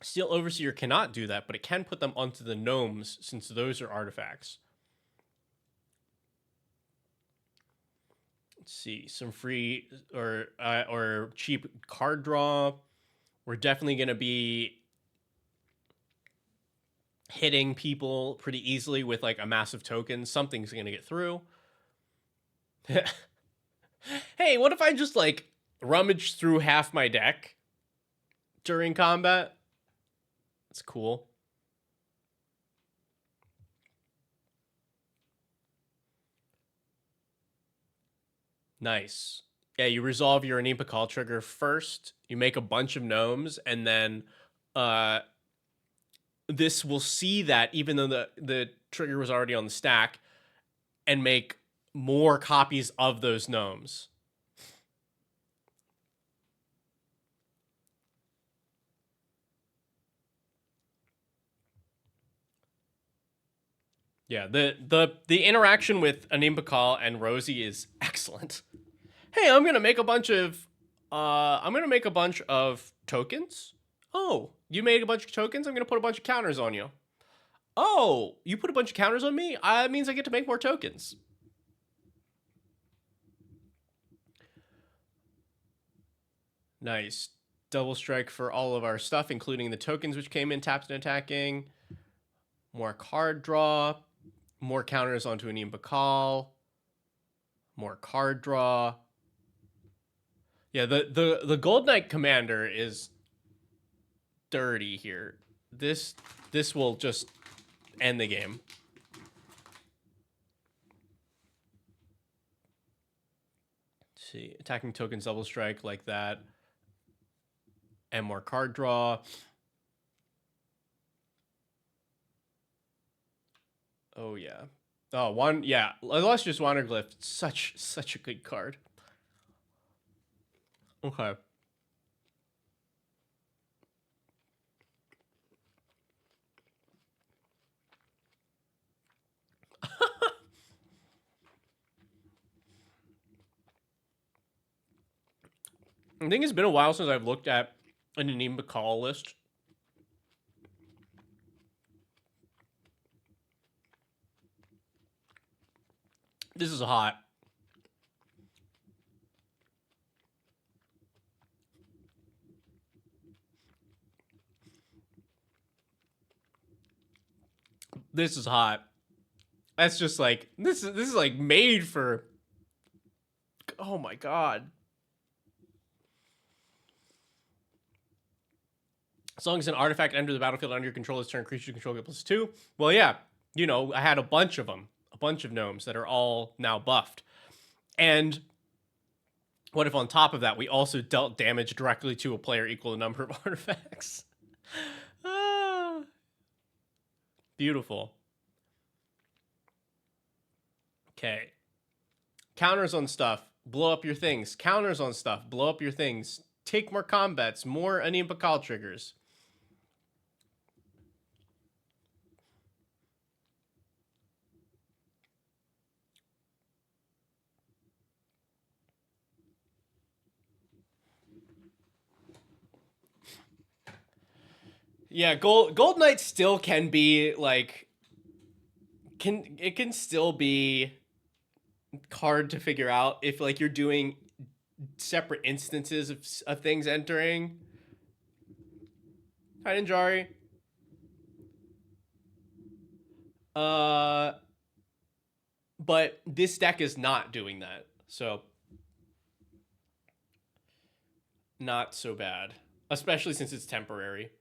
Steel Overseer cannot do that, but it can put them onto the gnomes since those are artifacts. Let's see, some free or cheap card draw. We're definitely going to be hitting people pretty easily with like a massive token. Something's going to get through. Hey, what if I just like rummage through half my deck during combat? It's cool. Nice. Yeah, you resolve your Anim Bakal trigger first. You make a bunch of gnomes, and then this will see that even though the trigger was already on the stack, and make more copies of those gnomes. Yeah, the interaction with Anim Bakal and Rosie is excellent. Hey, I'm gonna make a bunch of tokens. Oh, you made a bunch of tokens? I'm gonna put a bunch of counters on you. Oh, you put a bunch of counters on me? That means I get to make more tokens. Nice. Double strike for all of our stuff, including the tokens which came in tapped and attacking. More card draw. More counters onto Anim Bakal. More card draw. Yeah, the Gold Knight Commander is dirty here. This will just end the game. Let's see, attacking tokens double strike like that. And more card draw. Oh yeah. Oh, one, yeah. Illustrious Wanderglyph, such a good card. Okay. I think it's been a while since I've looked at an Anim Bakal list. This is hot. This is hot. That's just like this is like made for. Oh my god. As long as an artifact enters the battlefield under your controller's turn, creature you control get +2. Well, yeah, you know, I had a bunch of them, a bunch of gnomes that are all now buffed. And what if on top of that we also dealt damage directly to a player equal to the number of artifacts? Ah, beautiful. Okay. Counters on stuff, blow up your things. Counters on stuff, blow up your things. Take more combats, more Anim Bakal triggers. Yeah, Gold Knight still can be like can still be hard to figure out if like you're doing separate instances of things entering. Hi, Ninjari. But this deck is not doing that, so not so bad, especially since it's temporary.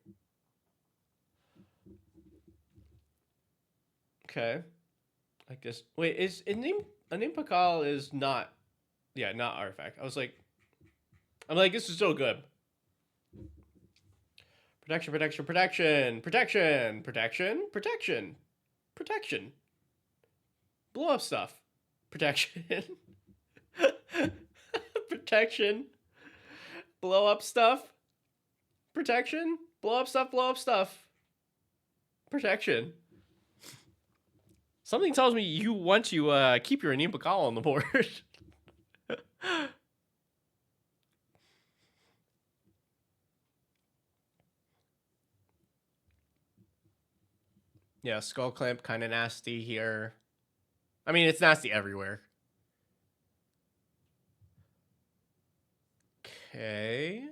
Okay, I guess. Wait, is Anim Bakal is not? Yeah, not artifact. I'm like, this is so good. Protection, protection, protection, protection, protection, protection, protection. Blow up stuff. Protection. Protection. Blow up stuff. Protection. Blow up stuff, blow up stuff. Protection. Something tells me you want to keep your Anim Bakal on the board. Yeah, Skull Clamp kind of nasty here. I mean, it's nasty everywhere. Okay.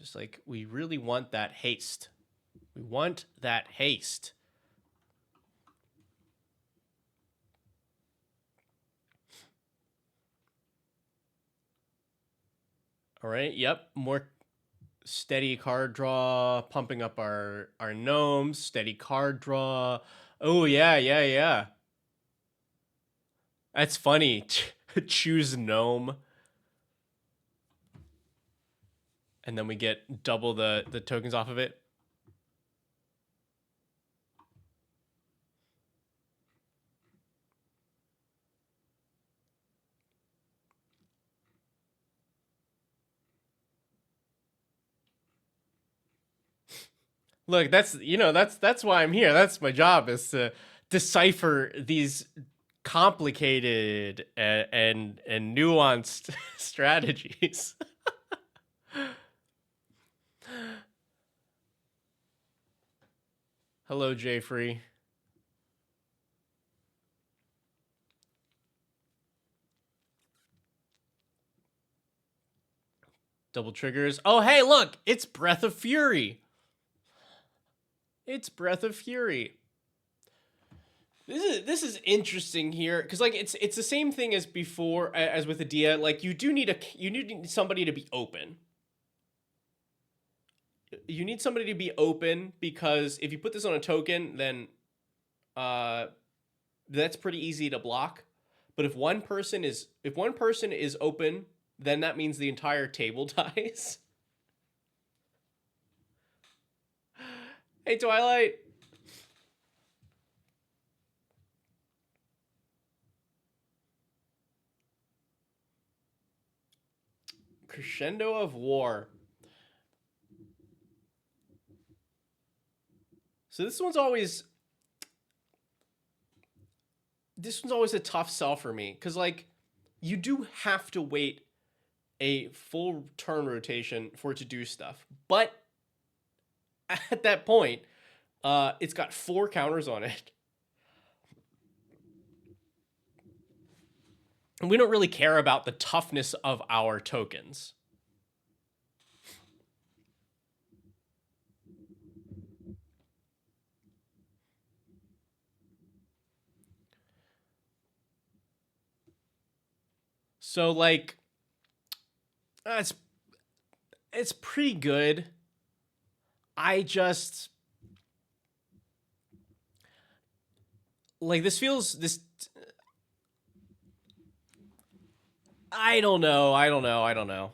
Just like, we really want that haste. We want that haste. All right, yep, more steady card draw, pumping up our gnomes, steady card draw. Oh, yeah. That's funny. Choose gnome. And then we get double the tokens off of it. Look, that's why I'm here. That's my job, is to decipher these complicated and nuanced strategies. Hello, Jay Free. Double triggers. Oh, hey, look, it's Breath of Fury. It's Breath of Fury. This is interesting here, because like it's the same thing as before, as with Adia. Like you need somebody to be open. You need somebody to be open, because if you put this on a token, then that's pretty easy to block. But if one person is open, then that means the entire table dies. Hey, Twilight. Crescendo of War. So this one's always a tough sell for me because like you do have to wait a full turn rotation for it to do stuff, but at that point, it's got 4 counters on it, and we don't really care about the toughness of our tokens. So like, it's pretty good. I just like this feels this. I don't know.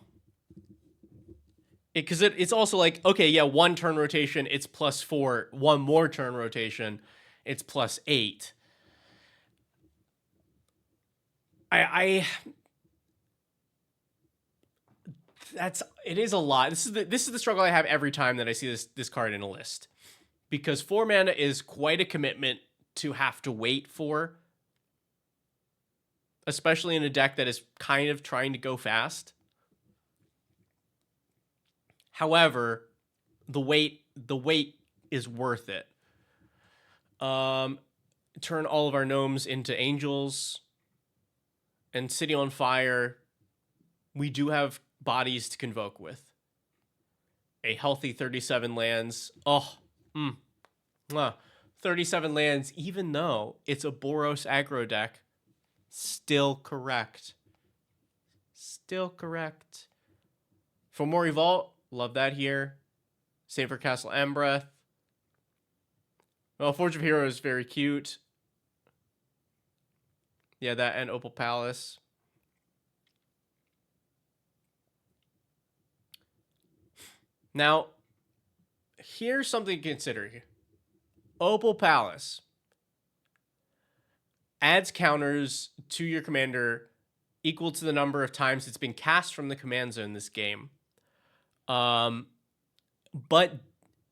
Because it's also like, okay, yeah, 1 turn rotation, it's +4. 1 more turn rotation, it's +8. It is a lot. This is the struggle I have every time that I see this card in a list, because 4 mana is quite a commitment to have to wait for, especially in a deck that is kind of trying to go fast. However, the wait is worth it. Turn all of our gnomes into angels, and City on Fire. We do have bodies to convoke with. A healthy 37 lands. 37 lands, even though it's a Boros aggro deck. Still correct. Fomori Vault, love that here. Same for Castle Ambreth. Well, Forge of Heroes is very cute. Yeah, that and Opal Palace. Now, here's something to consider here. Opal Palace adds counters to your commander equal to the number of times it's been cast from the command zone this game. But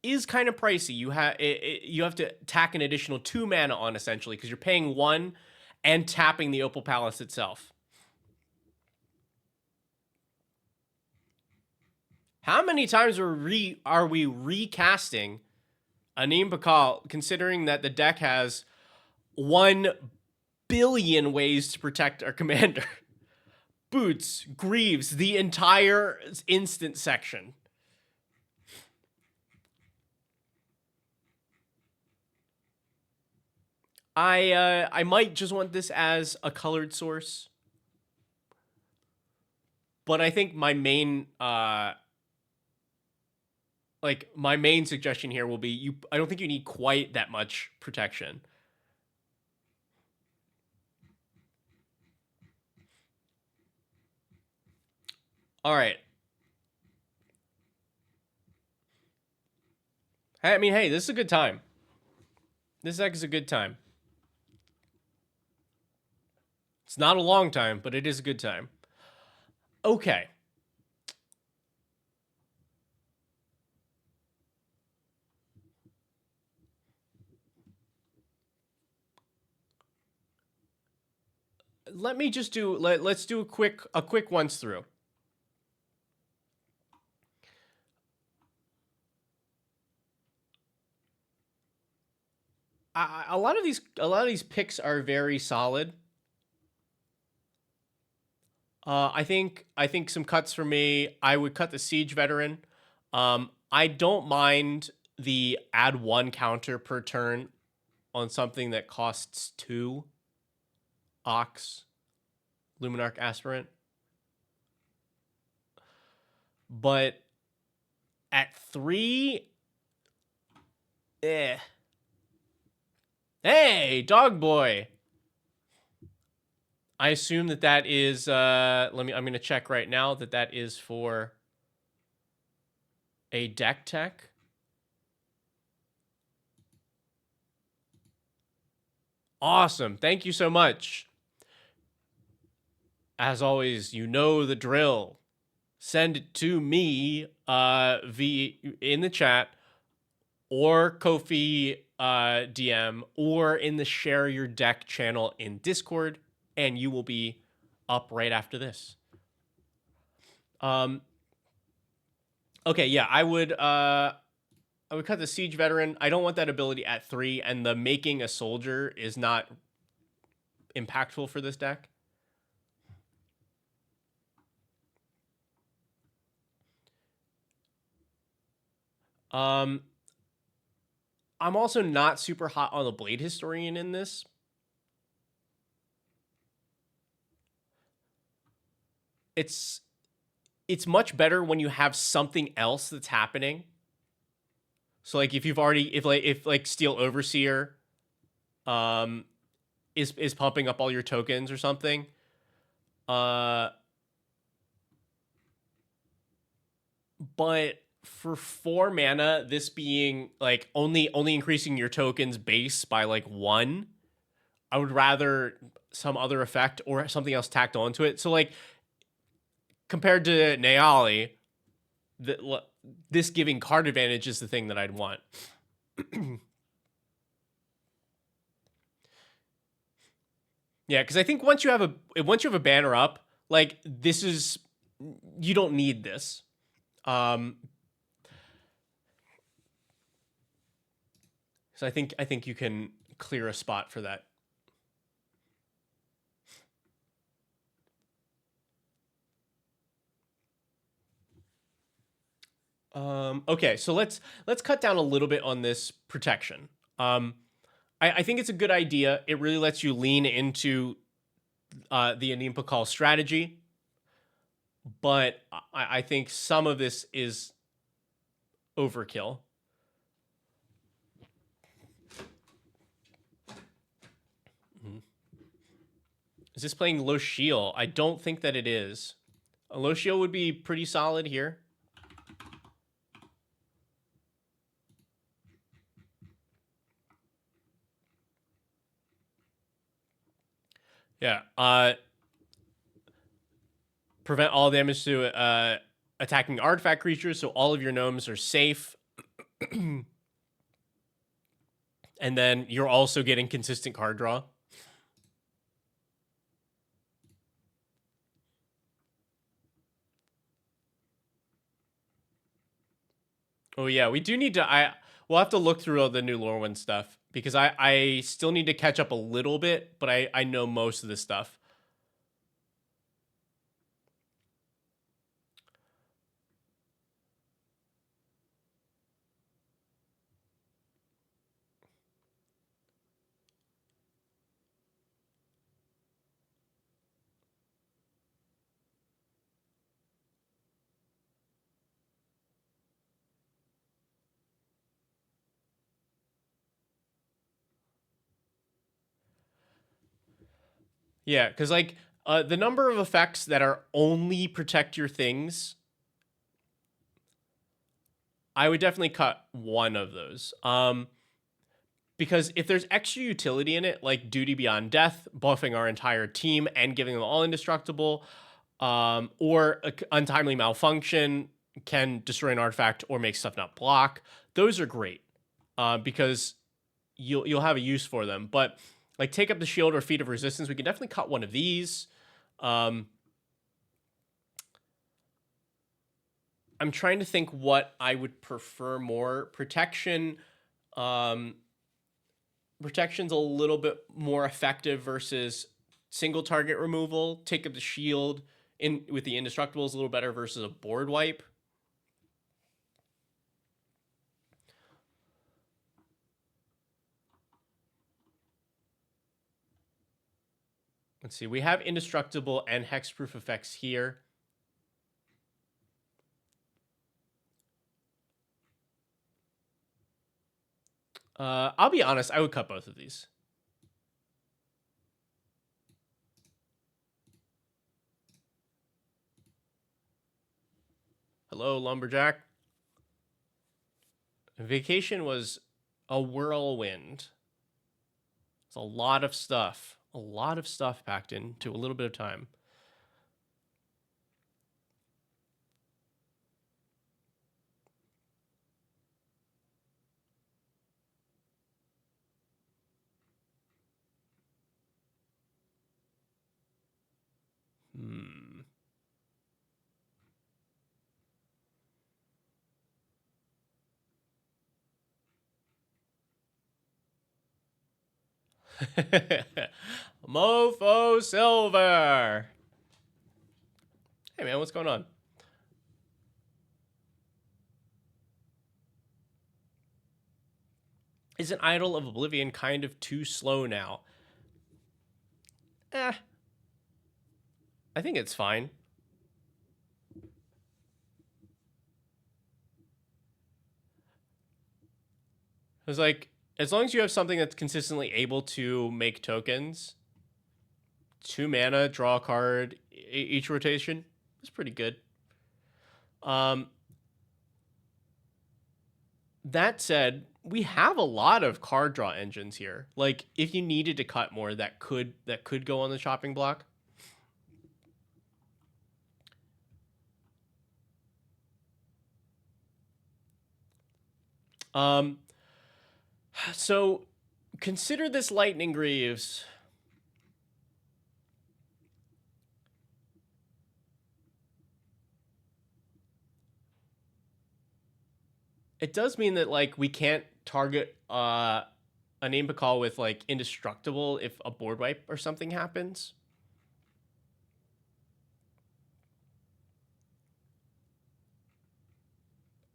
is kind of pricey. You have to tack an additional 2 mana on, essentially, because you're paying 1 and tapping the Opal Palace itself. How many times are we recasting Anim Bakal, considering that the deck has 1 billion ways to protect our commander? Boots, Greaves, the entire instant section. I might just want this as a colored source, but I think my main suggestion here will be I don't think you need quite that much protection. All right. I mean, hey, this is a good time. This deck is a good time. It's not a long time, but it is a good time. Okay. Let me just do let's do a quick once through. A lot of these picks are very solid. I think some cuts for me. I would cut the Siege Veteran. I don't mind the add 1 counter per turn on something that costs 2. Ox, Luminarch Aspirant. But at 3, Hey, Dog Boy. I assume that is I'm going to check right now that is for a deck tech. Awesome. Thank you so much. As always, you know the drill. Send it to me in the chat or Kofi DM or in the share your deck channel in Discord, and you will be up right after this. Okay, yeah, I would cut the Siege Veteran. I don't want that ability at 3, and the making a soldier is not impactful for this deck. I'm also not super hot on the Blade Historian in this. It's much better when you have something else that's happening. So like if Steel Overseer is pumping up all your tokens or something. But for 4 mana, this being like only increasing your tokens base by like 1, I would rather some other effect or something else tacked onto it. So like compared to Neali, this giving card advantage is the thing that I'd want. Yeah, because I think once you have a banner up, like this is, you don't need this. So I think you can clear a spot for that. Okay, so let's cut down a little bit on this protection. I think it's a good idea. It really lets you lean into the Anim Pakal strategy, but I think some of this is overkill. Is this playing Lochiel? I don't think that it is. A Lochiel would be pretty solid here. Yeah. Prevent all damage to attacking artifact creatures, so all of your gnomes are safe. And then you're also getting consistent card draw. Oh yeah, we do need to. We'll have to look through all the new Lorwyn stuff because I still need to catch up a little bit, but I know most of this stuff. Yeah, because like the number of effects that are only protect your things, I would definitely cut one of those. Because if there's extra utility in it, like Duty Beyond Death, buffing our entire team and giving them all indestructible, or Untimely Malfunction can destroy an artifact or make stuff not block, those are great because you'll have a use for them. But like Take Up the Shield or Feat of Resistance, we can definitely cut one of these. I'm trying to think what I would prefer more. Protection. Protection's a little bit more effective versus single target removal. Take Up the Shield in with the indestructible is a little better versus a board wipe. Let's see. We have indestructible and hexproof effects here. I'll be honest. I would cut both of these. Hello, Lumberjack. Vacation was a whirlwind. It's a lot of stuff. A lot of stuff packed into a little bit of time. Mofo Silver. Hey man, what's going on? Is an Idol of Oblivion kind of too slow now? I think it's fine. It's like, as long as you have something that's consistently able to make tokens, 2 mana, draw a card each rotation, it's pretty good. That said, we have a lot of card draw engines here. Like, if you needed to cut more, that could go on the chopping block. So consider this Lightning Greaves. It does mean that, like, we can't target a name call with, like, indestructible if a board wipe or something happens.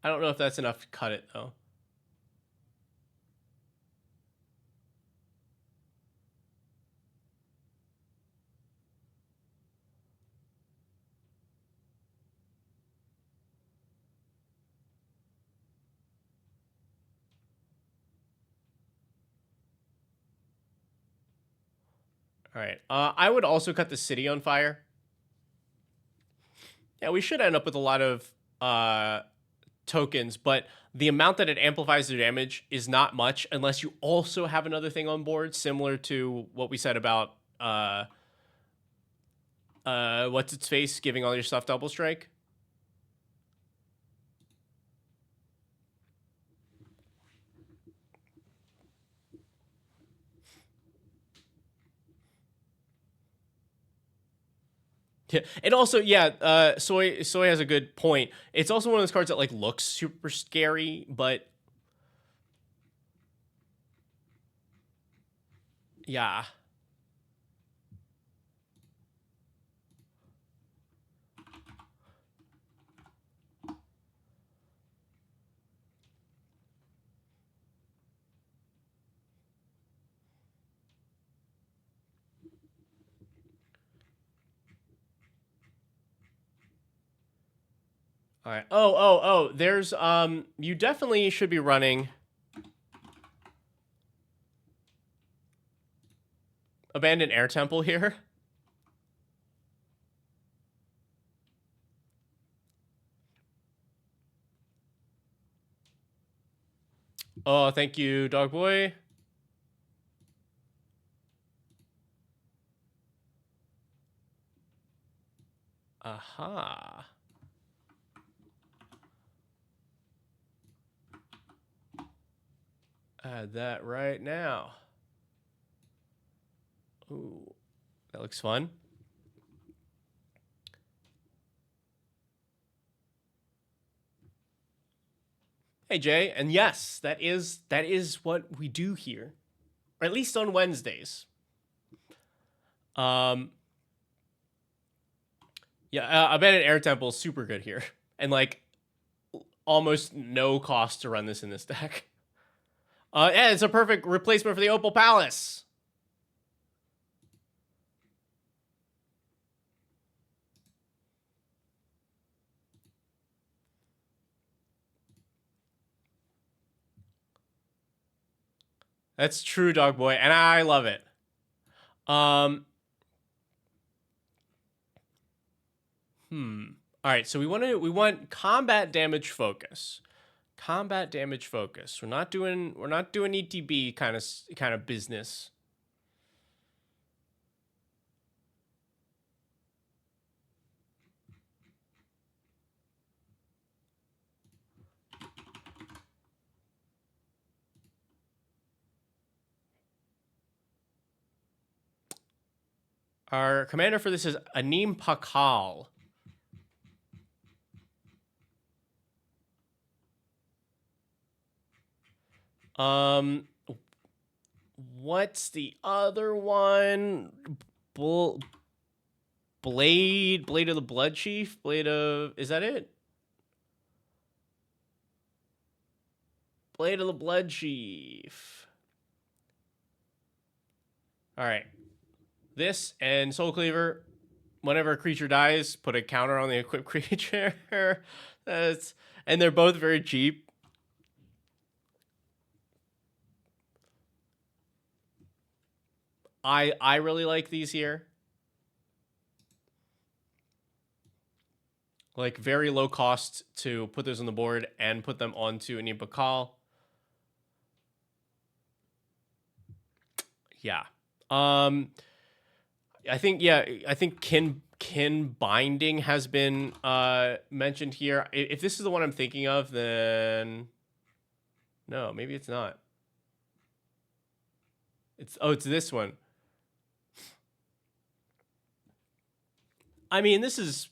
I don't know if that's enough to cut it, though. All right. I would also cut the city on fire. Yeah, we should end up with a lot of tokens, but the amount that it amplifies the damage is not much unless you also have another thing on board, similar to what we said about what's its face giving all your stuff double strike. Yeah, and also, yeah, soy has a good point. It's also one of those cards that, like, looks super scary, but yeah. All right. Oh. There's you definitely should be running Abandoned Air Temple here. Oh, thank you, dog boy. Aha. Add that right now. Ooh, that looks fun. Hey Jay, and yes, that is what we do here, or at least on Wednesdays. Yeah, Abandoned Air Temple is super good here, and, like, almost no cost to run this in this deck. Yeah, it's a perfect replacement for the Opal Palace. That's true, dog boy, and I love it. All right, so we want combat damage focus. Combat damage focus. We're not doing ETB kind of business. Our commander for this is Anim Pakal. What's the other one? Blade of the Blood Chief? Is that it? Blade of the Blood Chief. All right. This and Soul Cleaver. Whenever a creature dies, put a counter on the equipped creature. And they're both very cheap. I really like these here. Like very low cost to put those on the board and put them onto Anim Pakal. Yeah. I think kin binding has been mentioned here. If this is the one I'm thinking of, then no, maybe it's not. It's this one. I mean, this is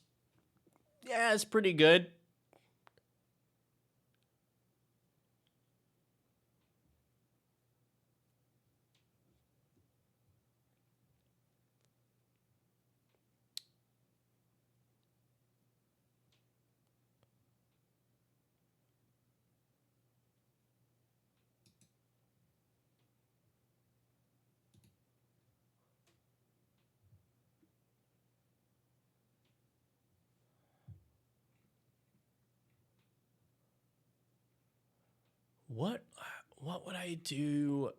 it's pretty good. What would I do?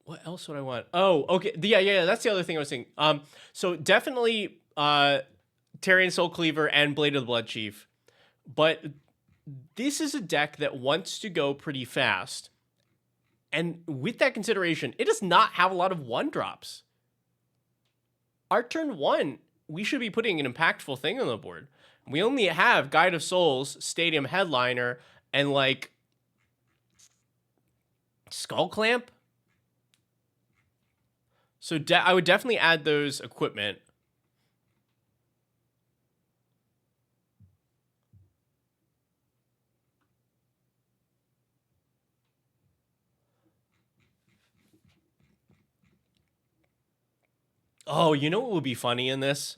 What else would I want? Oh, okay. Yeah. That's the other thing I was saying. So definitely Tarian Soul Cleaver and Blade of the Blood Chief. But this is a deck that wants to go pretty fast. And with that consideration, it does not have a lot of 1-drops. Our turn 1, we should be putting an impactful thing on the board. We only have Guide of Souls, Stadium Headliner, and like Skull Clamp. So I would definitely add those equipment. Oh, you know what would be funny in this?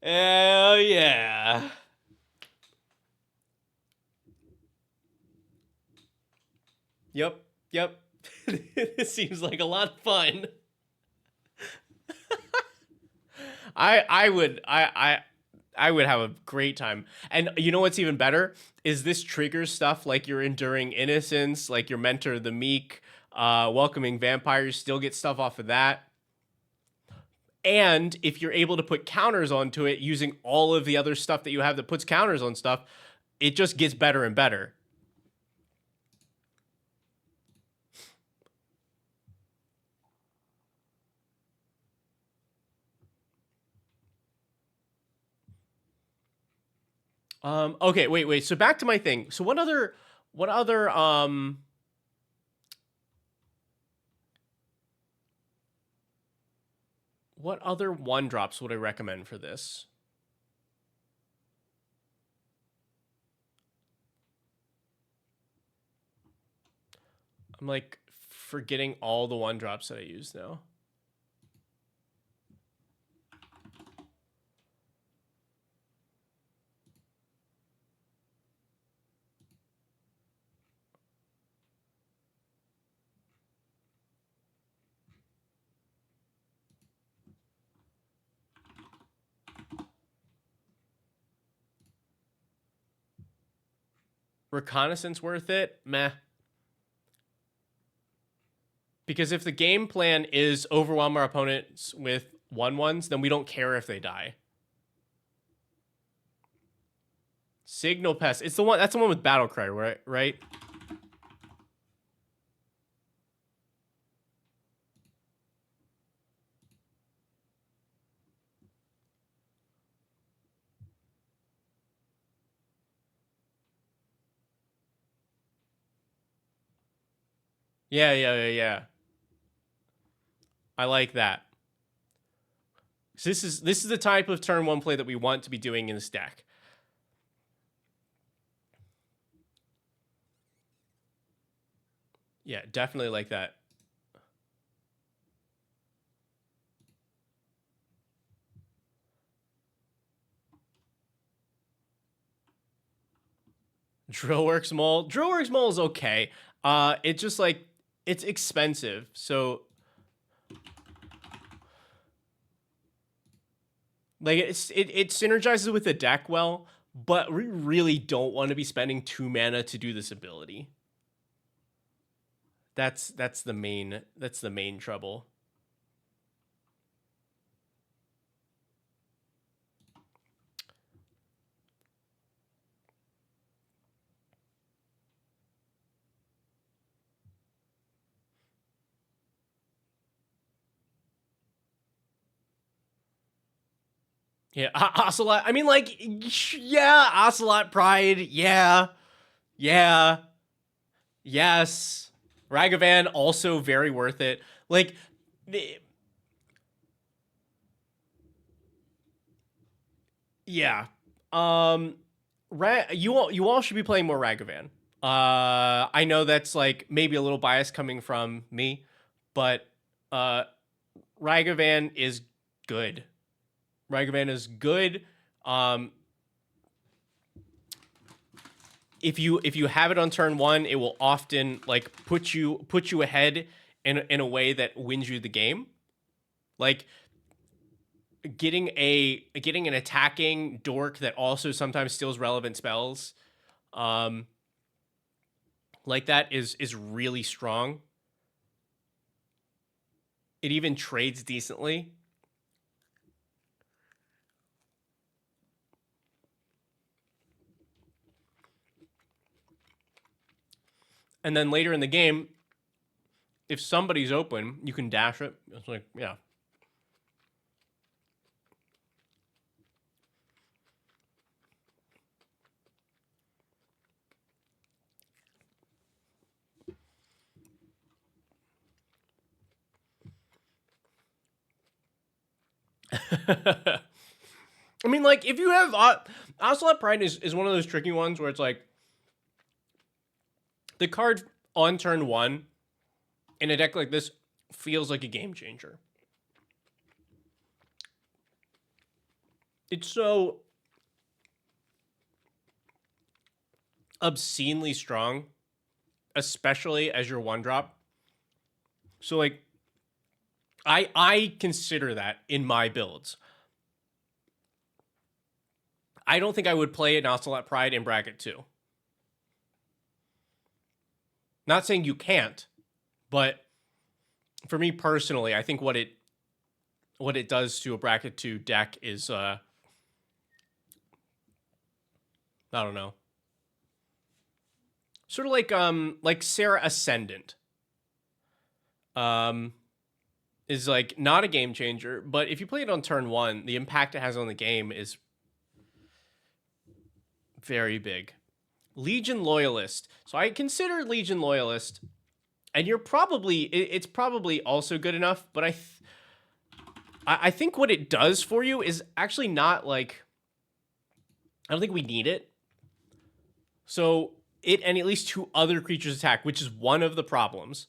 Hell yeah. Yep. This seems like a lot of fun. I would have a great time. And you know what's even better is this triggers stuff like your Enduring Innocence, like your Mentor the Meek, Welcoming Vampires, still get stuff off of that. And if you're able to put counters onto it using all of the other stuff that you have that puts counters on stuff, it just gets better and better. Okay, wait. So back to my thing. So what other what other 1-drops would I recommend for this? I'm like forgetting all the 1-drops that I use now. Reconnaissance worth it? Meh. Because if the game plan is overwhelm our opponents with 1/1s, then we don't care if they die. Signal Pest. It's the one that's the one with Battlecry, right? Yeah. I like that. So this is the type of turn one play that we want to be doing in this deck. Yeah, definitely like that. Drillworks Mall. Drillworks Mall is okay. It's just like it's expensive, so like it synergizes with the deck well, but we really don't want to be spending 2 mana to do this ability. That's the main trouble. Yeah, Ocelot. I mean, like, yeah, Ocelot Pride. Yeah, yeah, yes. Ragavan also very worth it. Like, yeah. You all should be playing more Ragavan. I know that's like maybe a little bias coming from me, but uh, Ragavan is good. Ragavan is good. Um, if you have it on turn one, it will often like put you ahead in a way that wins you the game. Like getting an attacking dork that also sometimes steals relevant spells, um, like that is really strong. It even trades decently. And then later in the game, if somebody's open, you can dash it. It's like, yeah. I mean, like, if you have Ocelot Pride is one of those tricky ones where it's like the card on turn one in a deck like this feels like a game changer. It's so obscenely strong, especially as your one drop. So like I consider that in my builds. I don't think I would play an Ocelot Pride in bracket 2. Not saying you can't, but for me personally, I think what it does to a bracket 2 deck is I don't know. Sort of like Sarah Ascendant. Um is like not a game changer, but if you play it on turn 1, the impact it has on the game is very big. Legion Loyalist. So I consider Legion Loyalist, and it's probably also good enough, but I think what it does for you is actually not like, I don't think we need it. So it and at least 2 other creatures attack, which is one of the problems.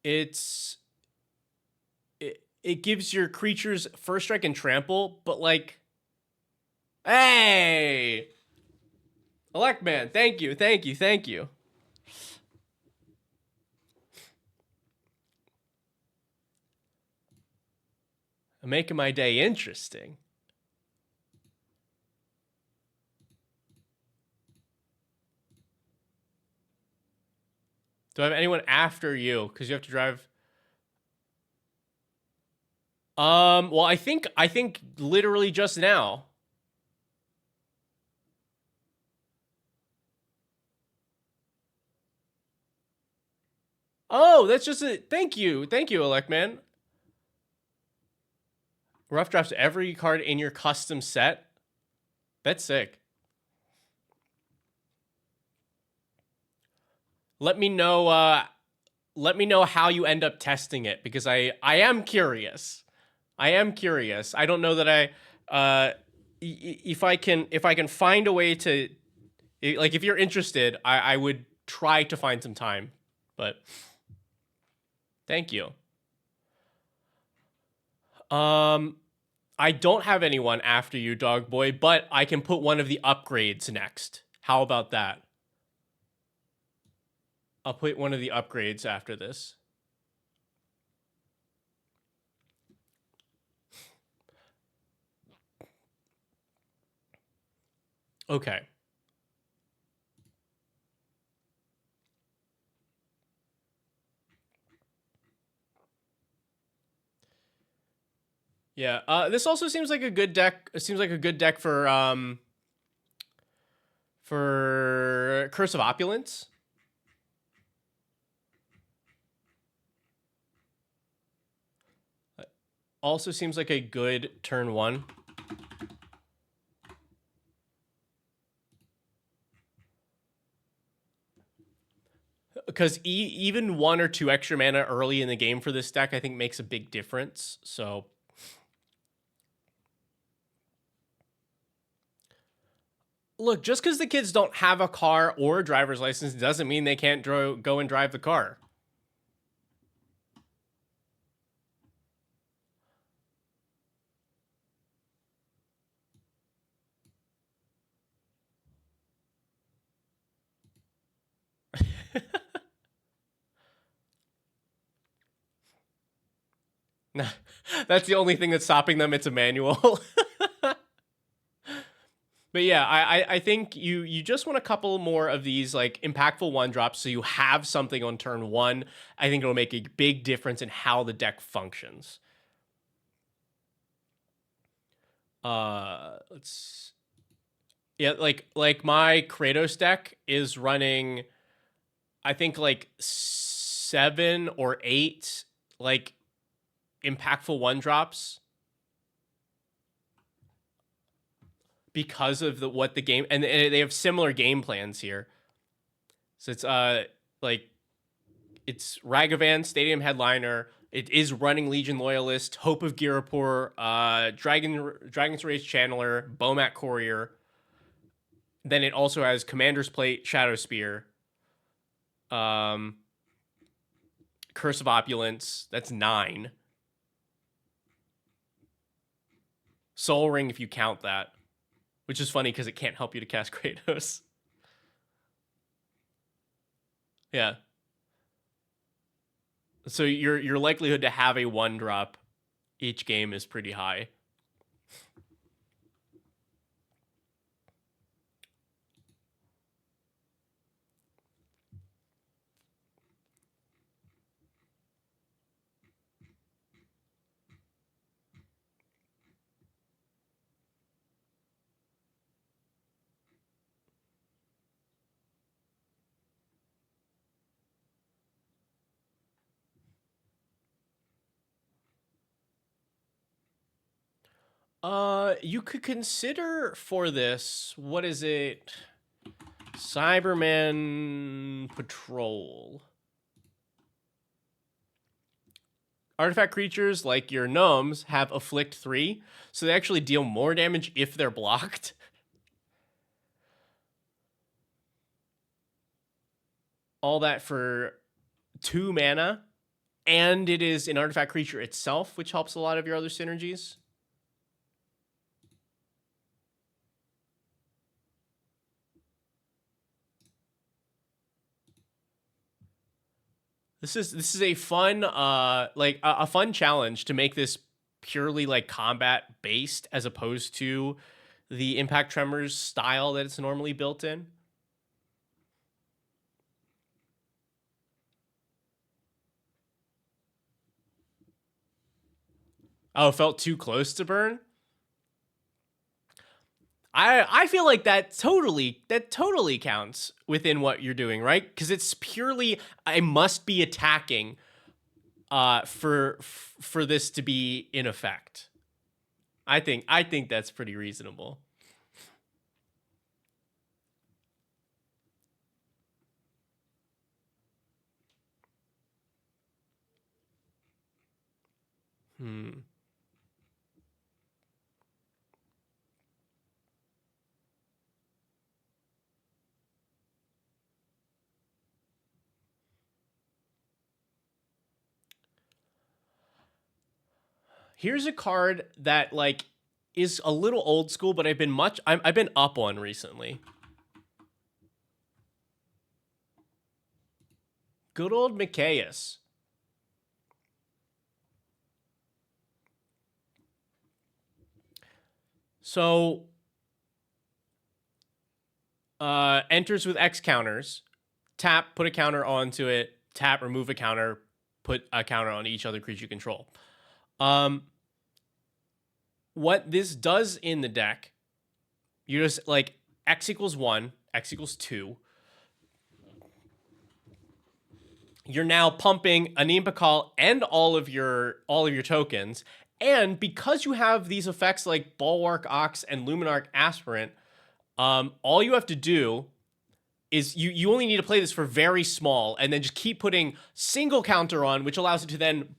It's it gives your creatures first strike and trample, but like, hey, Elect Man, thank you. I'm making my day interesting. Do I have anyone after you? Because you have to drive. Well, I think literally just now. Oh, that's just it. Thank you, Elect Man. Rough drafts every card in your custom set. That's sick. Let me know. Let me know how you end up testing it, because I am curious. I am curious. I don't know that if I can find a way to, like, if you're interested, I would try to find some time. But thank you. I don't have anyone after you, Dog Boy, but I can put one of the upgrades next. How about that? I'll put one of the upgrades after this. Okay. Yeah. This also seems like a good deck. It seems like a good deck for Curse of Opulence. Also seems like a good turn one. Because even 1 or 2 extra mana early in the game for this deck, I think, makes a big difference. So, look, just because the kids don't have a car or a driver's license doesn't mean they can't go and drive the car. That's the only thing that's stopping them. It's a manual. But yeah, I think you just want a couple more of these, like, impactful 1-drops, so you have something on turn 1. I think it'll make a big difference in how the deck functions. Let's... Yeah, like my Kratos deck is running, I think, like 7 or 8, like, impactful 1-drops. Because of what the game, and they have similar game plans here. So it's like, it's Ragavan, Stadium Headliner. It is running Legion Loyalist, Hope of Girapur, Dragon's Rage Channeler, Bomat Courier. Then it also has Commander's Plate, Shadow Spear, Curse of Opulence. That's 9. Soul Ring, if you count that. Which is funny because it can't help you to cast Kratos. Yeah. So your likelihood to have a 1-drop each game is pretty high. You could consider for this, what is it? Cyberman Patrol. Artifact creatures, like your gnomes, have Afflict 3, so they actually deal more damage if they're blocked. All that for 2 mana, and it is an artifact creature itself, which helps a lot of your other synergies. This is a fun, like a fun challenge to make this purely, like, combat based, as opposed to the Impact Tremors style that it's normally built in. Oh, felt too close to burn? I feel like that totally counts within what you're doing, right? Because it's purely, I must be attacking for this to be in effect. I think that's pretty reasonable. Hmm. Here's a card that like is a little old school, but I've been up on recently. Good old Micaeus. So enters with X counters. Tap, put a counter onto it. Tap, remove a counter. Put a counter on each other creature you control. What this does in the deck, you just like X equals 1, X equals 2. You're now pumping Anim Pakal and all of your tokens. And because you have these effects like Bulwark Ox and Luminarch Aspirant, all you have to do is you only need to play this for very small, and then just keep putting single counter on, which allows it to then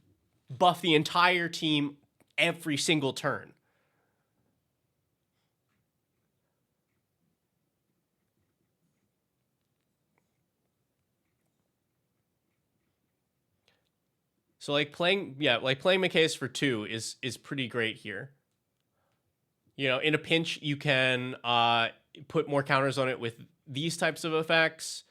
buff the entire team every single turn. So like playing Micaeus for 2 is pretty great here. You know, in a pinch, you can put more counters on it with these types of effects.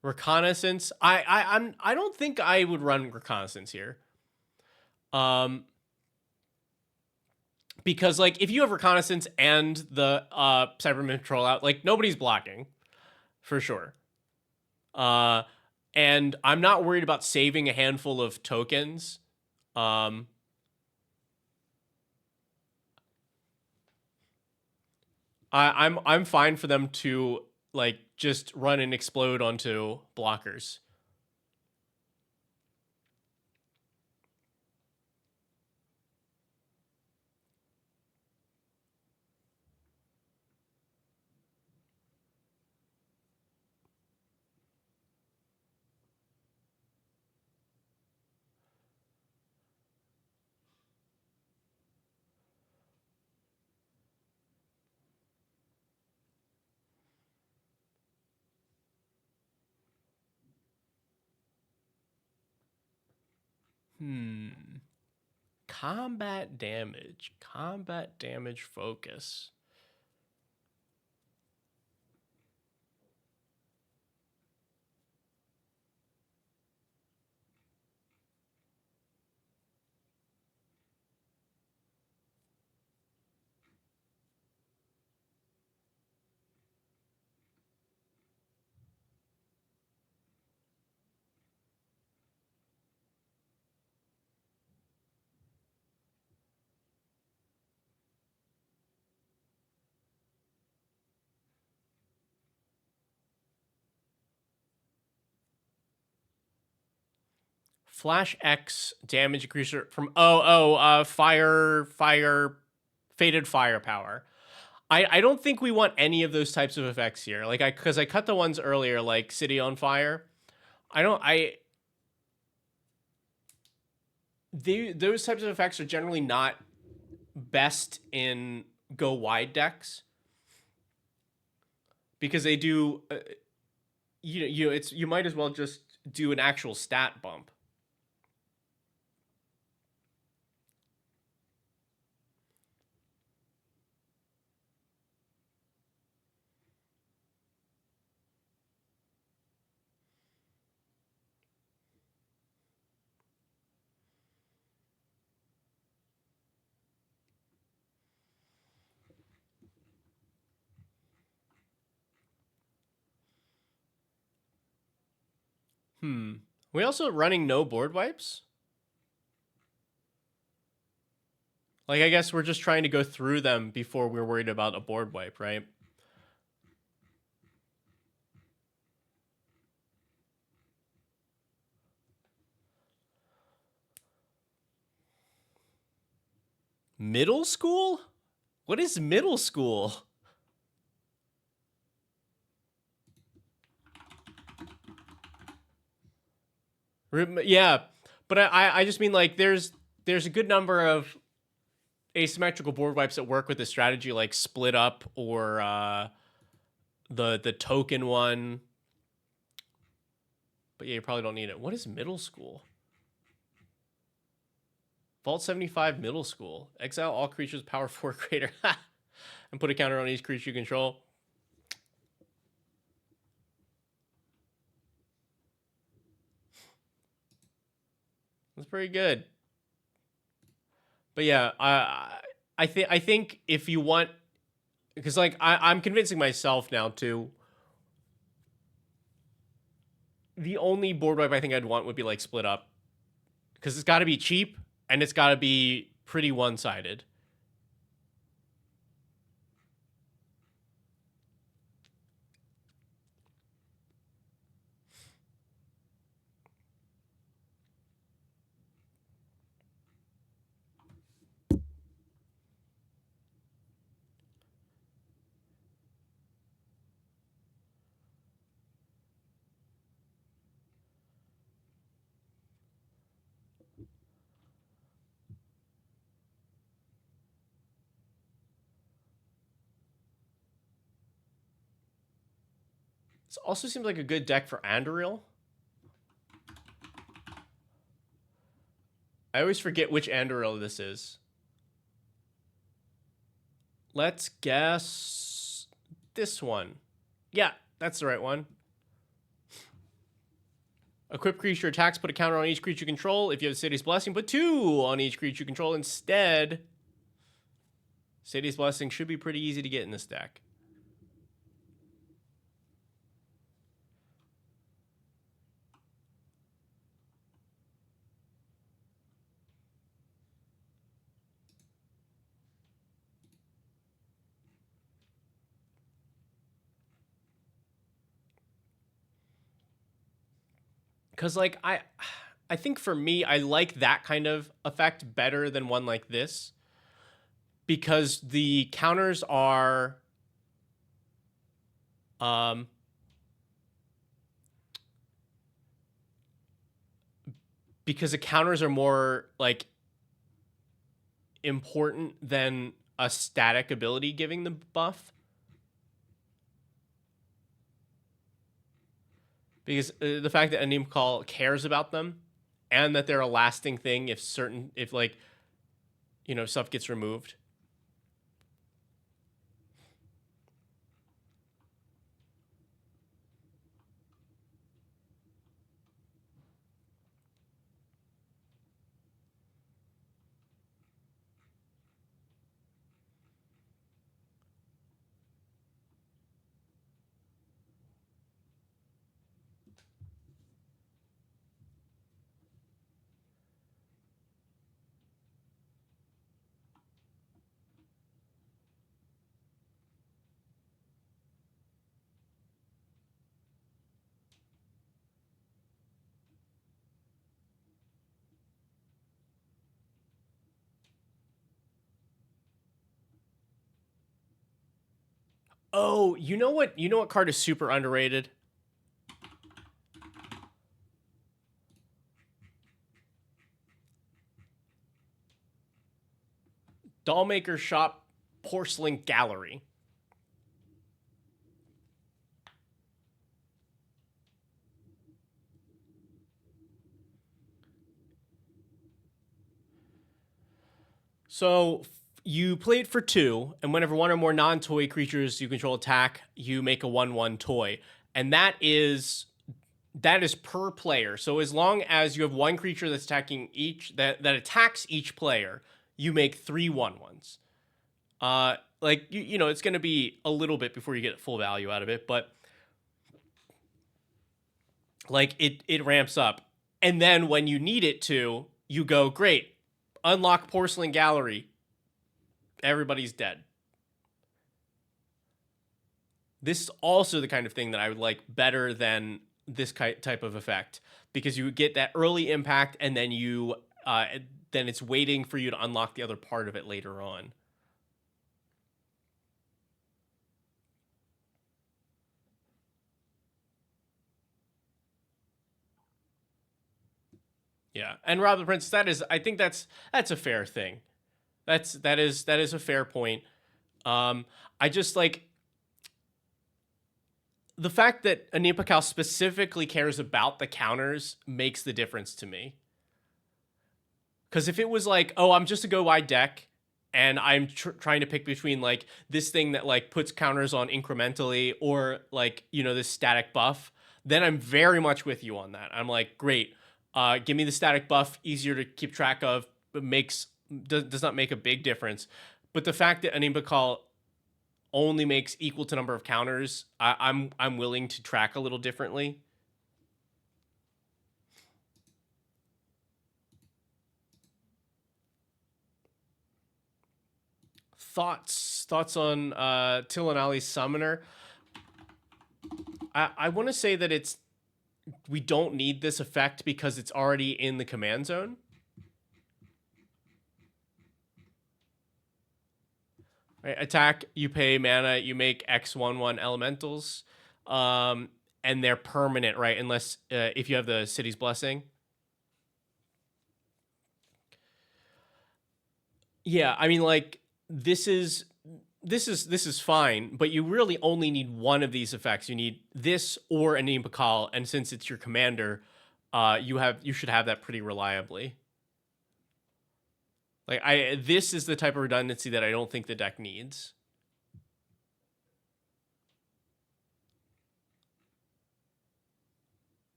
Reconnaissance. I don't think I would run reconnaissance here. Because like if you have reconnaissance and the Cyberman Patrol out, like nobody's blocking for sure. And I'm not worried about saving a handful of tokens. I'm fine for them to like just run and explode onto blockers. Combat damage. Combat damage focus. Flash X damage a creature from fire fated firepower. I don't think we want any of those types of effects here. Like because I cut the ones earlier like City on Fire. Those types of effects are generally not best in go wide decks because they do you might as well just do an actual stat bump. We also running no board wipes. Like, I guess we're just trying to go through them before we're worried about a board wipe, right? Middle school? What is middle school? Yeah, but I just mean like there's a good number of asymmetrical board wipes that work with this strategy, like split up or the token one. But yeah, you probably don't need it. What is middle school? Vault 75 middle school. Exile all creatures power 4 greater. And put a counter on each creature you control. That's pretty good. But yeah, I think if you want, because like I'm convincing myself now too. The only board wipe I think I'd want would be like split up, because it's got to be cheap and it's got to be pretty one-sided. This also seems like a good deck for Anduril. I always forget which Anduril this is. Let's guess this one. Yeah, that's the right one. Equip creature attacks, put a counter on each creature you control. If you have Sadie's Blessing, put 2 on each creature you control instead. Sadie's Blessing should be pretty easy to get in this deck. Because like I think for me, I like that kind of effect better than one like this, because the counters are because the counters are more like important than a static ability giving the buff. Because the fact that Anim Call cares about them, and that they're a lasting thing if like, you know, stuff gets removed. Oh, you know what? You know what card is super underrated? Dollmaker Shop Porcelain Gallery. So you play it for 2, and whenever one or more non-toy creatures you control attack, you make a 1/1 toy, and that is per player. So as long as you have one creature that's attacking that attacks each player, you make 3 1/1s. Like you know, it's going to be a little bit before you get full value out of it, but like it ramps up, and then when you need it to, you go great, unlock Porcelain Gallery, everybody's dead. This is also the kind of thing that I would like better than this type of effect, because you get that early impact and then then it's waiting for you to unlock the other part of it later on. Yeah, and Rob the Princess, I think that's a fair thing. That is a fair point. I just like the fact that Anim Pakal specifically cares about the counters makes the difference to me. Because if it was like, oh, I'm just a go wide deck, and I'm trying to pick between like this thing that like puts counters on incrementally, or like, you know, this static buff, then I'm very much with you on that. I'm like, great, give me the static buff, easier to keep track of, but does not make a big difference. But the fact that Anim Pakal only makes equal to number of counters, I'm willing to track a little differently. Thoughts on Tilanali's Summoner? I want to say that we don't need this effect because it's already in the command zone. Right, attack, you pay mana, you make X/1/1 elementals, and they're permanent, right? Unless if you have the City's Blessing. Yeah, I mean, like, this is fine, but you really only need one of these effects. You need this or Anim Pakal, and since it's your commander, you should have that pretty reliably. Like, this is the type of redundancy that I don't think the deck needs.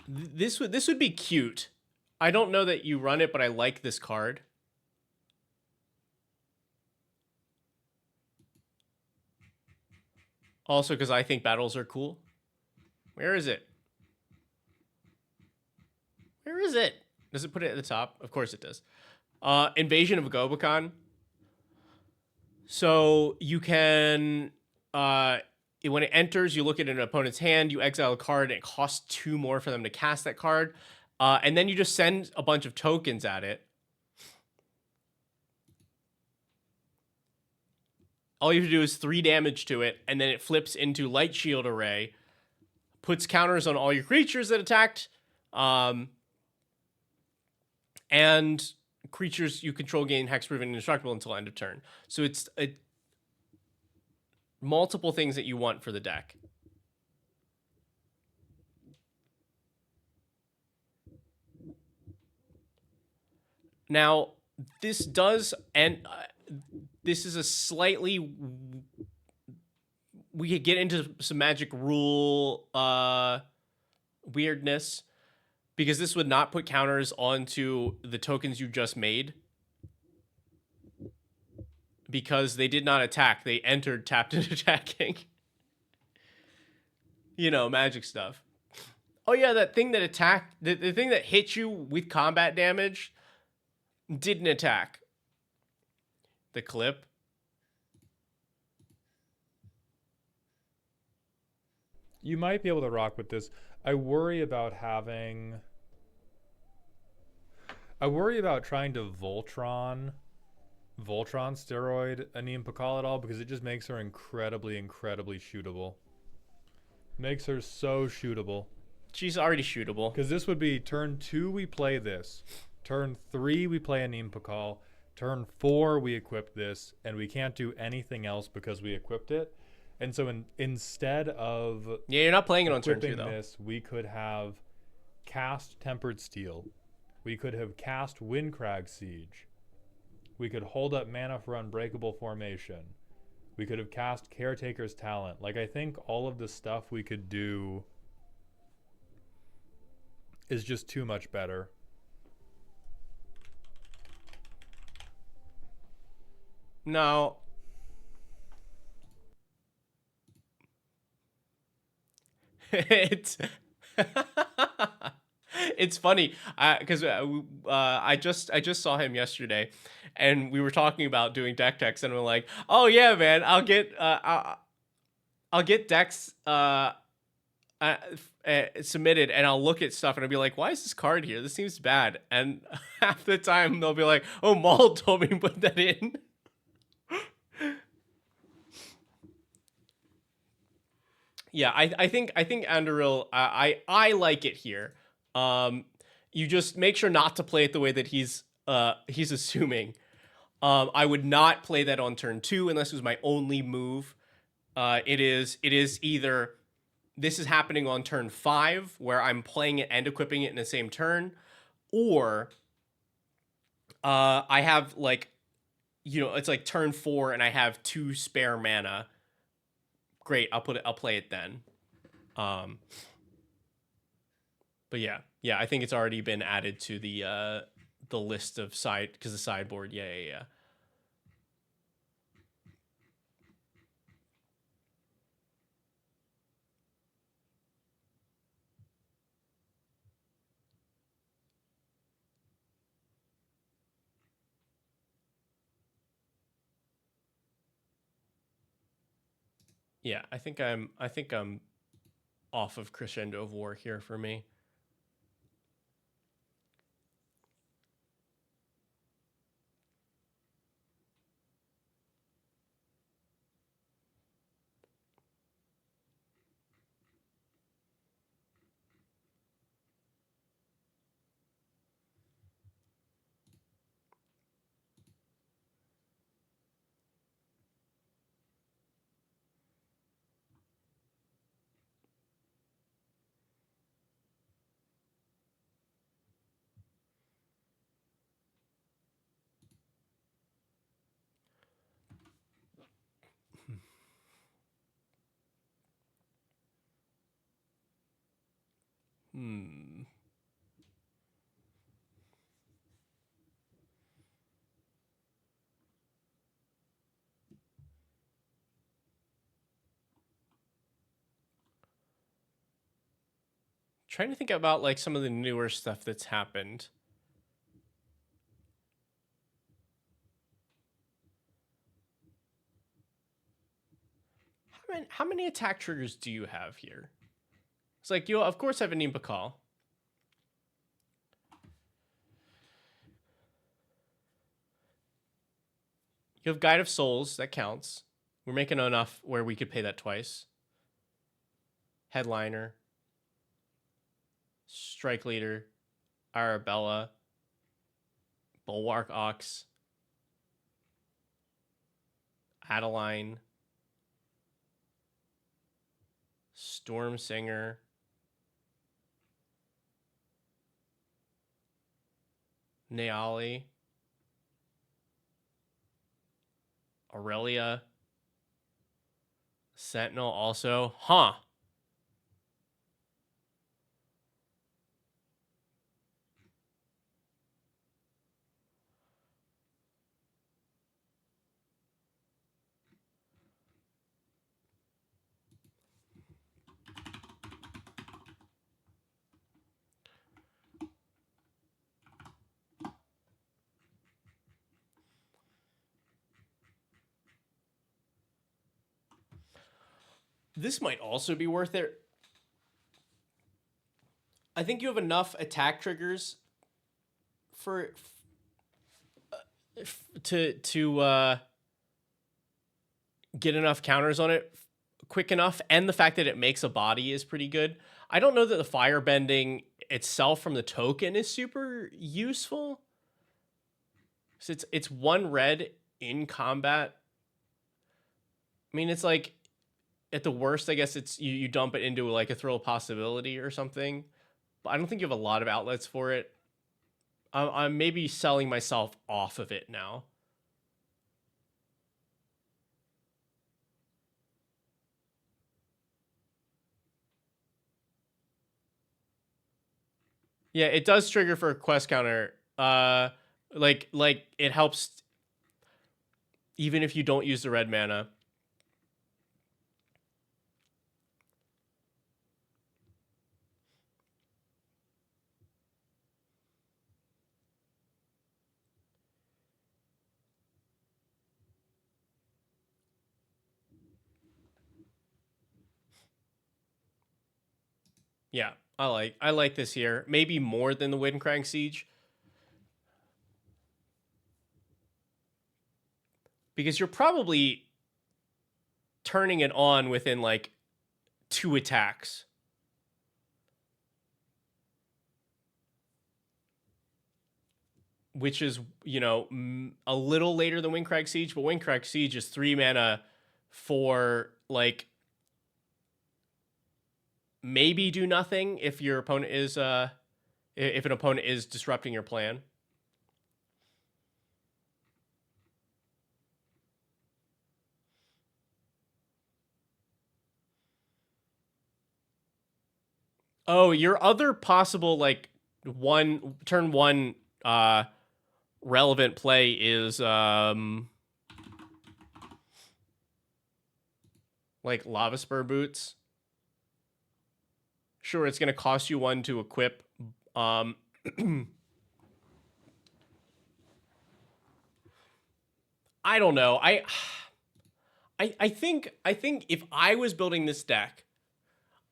This would be cute. I don't know that you run it, but I like this card. Also, because I think battles are cool. Where is it? Where is it? Does it put it at the top? Of course it does. Invasion of Gobokan. So you can, when it enters, you look at an opponent's hand, you exile a card, and it costs 2 more for them to cast that card. And then you just send a bunch of tokens at it. All you have to do is 3 damage to it, and then it flips into Light Shield Array, puts counters on all your creatures that attacked, and creatures you control gain hexproof and indestructible until end of turn. So it's multiple things that you want for the deck. Now, this does, and this is a slightly, we could get into some Magic rule weirdness, because this would not put counters onto the tokens you just made, because they did not attack. They entered tapped and attacking. You know, Magic stuff. Oh yeah, that thing that attacked, the thing that hit you with combat damage didn't attack. The clip. You might be able to rock with this. I worry about having I worry about trying to Voltron steroid Anim Pakal at all because it just makes her incredibly, incredibly shootable. Makes her so shootable. She's already shootable. Because this would be turn 2, we play this. Turn 3, we play Anim Pakal. Turn 4, we equip this, and we can't do anything else because we equipped it. And so instead of Yeah, you're not playing it on turn 2, though. this, we could have cast Tempered Steel. We could have cast Windcrag Siege. We could hold up mana for Unbreakable Formation. We could have cast Caretaker's Talent. Like, I think all of the stuff we could do is just too much better. No. It's it's funny because I just saw him yesterday, and we were talking about doing deck techs, and we're like, oh yeah, man, I'll get decks submitted, and I'll look at stuff, and I'll be like, why is this card here? This seems bad. And half the time they'll be like, oh, Maul told me to put that in. Yeah, I think Anduril, I like it here. You just make sure not to play it the way that he's assuming. I would not play that on turn 2 unless it was my only move. It is either this is happening on turn 5 where I'm playing it and equipping it in the same turn, or I have like, it's like turn 4 and I have 2 spare mana. Great, I'll play it then. But yeah, I think it's already been added to the list of because the sideboard. Yeah. Yeah, I think I'm off of Crescendo of War here for me. Trying to think about like some of the newer stuff that's happened. How many attack triggers do you have here? It's like, you of course have a Nimba Call. You have Guide of Souls, that counts. We're making enough where we could pay that twice. Headliner. Strike Leader. Arabella. Bulwark Ox. Adeline. Storm Singer. Neali. Aurelia. Sentinel also. Huh. This might also be worth it. I think you have enough attack triggers to get enough counters on it quick enough, and the fact that it makes a body is pretty good. I don't know that the firebending itself from the token is super useful. So it's 1 red in combat. I mean, it's like, at the worst, I guess it's you dump it into like a Thrill of Possibility or something. But I don't think you have a lot of outlets for it. I'm maybe selling myself off of it now. Yeah, it does trigger for a quest counter. Like it helps even if you don't use the red mana. Yeah, I like this here. Maybe more than the Windcrank Siege. Because you're probably turning it on within like 2 attacks. Which is, you know, a little later than Windcrag Siege, but Windcrag Siege is 3 mana for like maybe do nothing if your opponent is if an opponent is disrupting your plan. Oh, your other possible like turn 1 relevant play is like Lava Spur Boots. Sure, it's going to cost you 1 to equip. I don't know. I think if I was building this deck,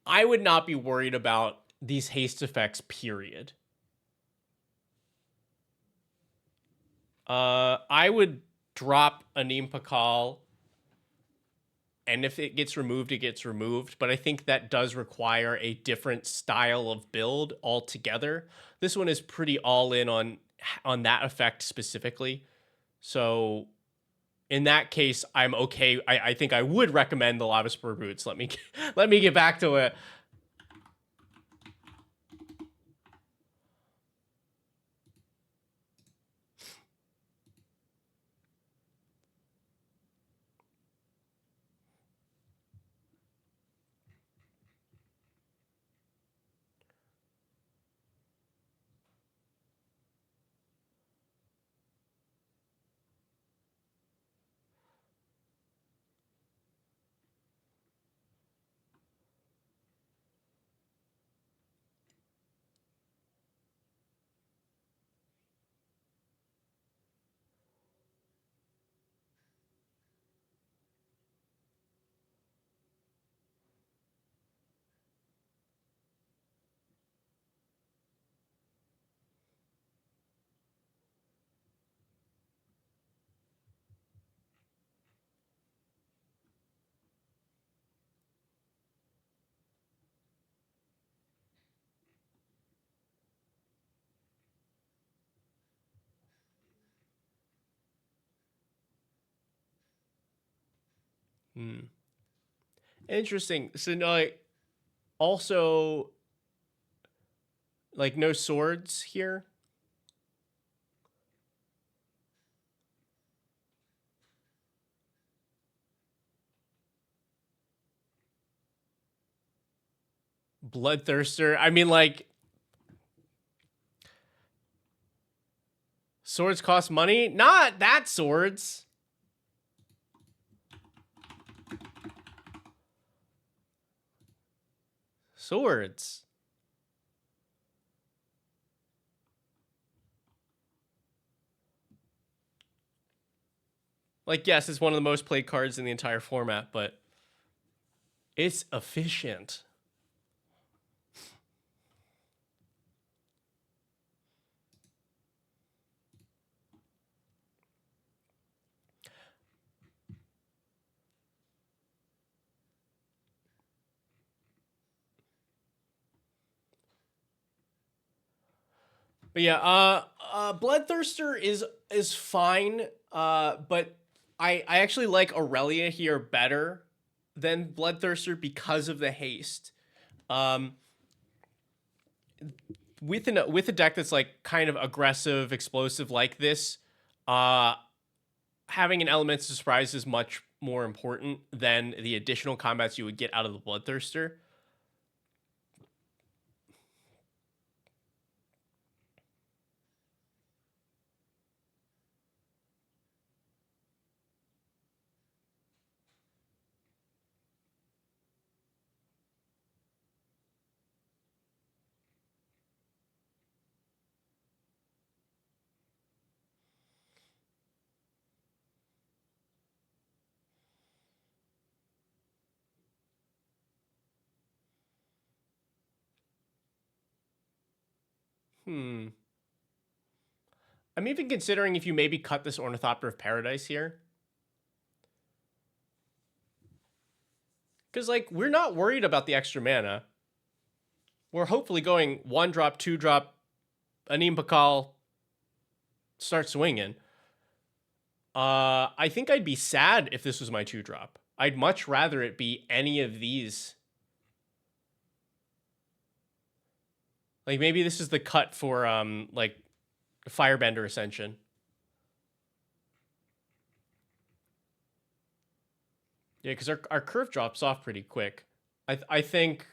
I would not be worried about these haste effects, period. I would drop Anim Pakal, and if it gets removed, it gets removed. But I think that does require a different style of build altogether. This one is pretty all in on that effect specifically. So in that case, I'm okay. I think I would recommend the Lava Spur Boots. Let me get back to it. Interesting. So no, like, also like no swords here. Bloodthirster. I mean, like, swords cost money. Not that swords. Swords. Like, yes, it's one of the most played cards in the entire format, but it's efficient. But yeah, Bloodthirster is fine. But I actually like Aurelia here better than Bloodthirster because of the haste. Um, with a deck that's like kind of aggressive, explosive like this, uh, having an Elements of Surprise is much more important than the additional combats you would get out of the Bloodthirster. Hmm. I'm even considering if you maybe cut this Ornithopter of Paradise here. Because, like, we're not worried about the extra mana. We're hopefully going 1-drop, 2-drop, Anim Pakal, start swinging. I think I'd be sad if this was my 2-drop. I'd much rather it be any of these. Like, maybe this is the cut for, like, Firebender Ascension. Yeah, because our curve drops off pretty quick. I think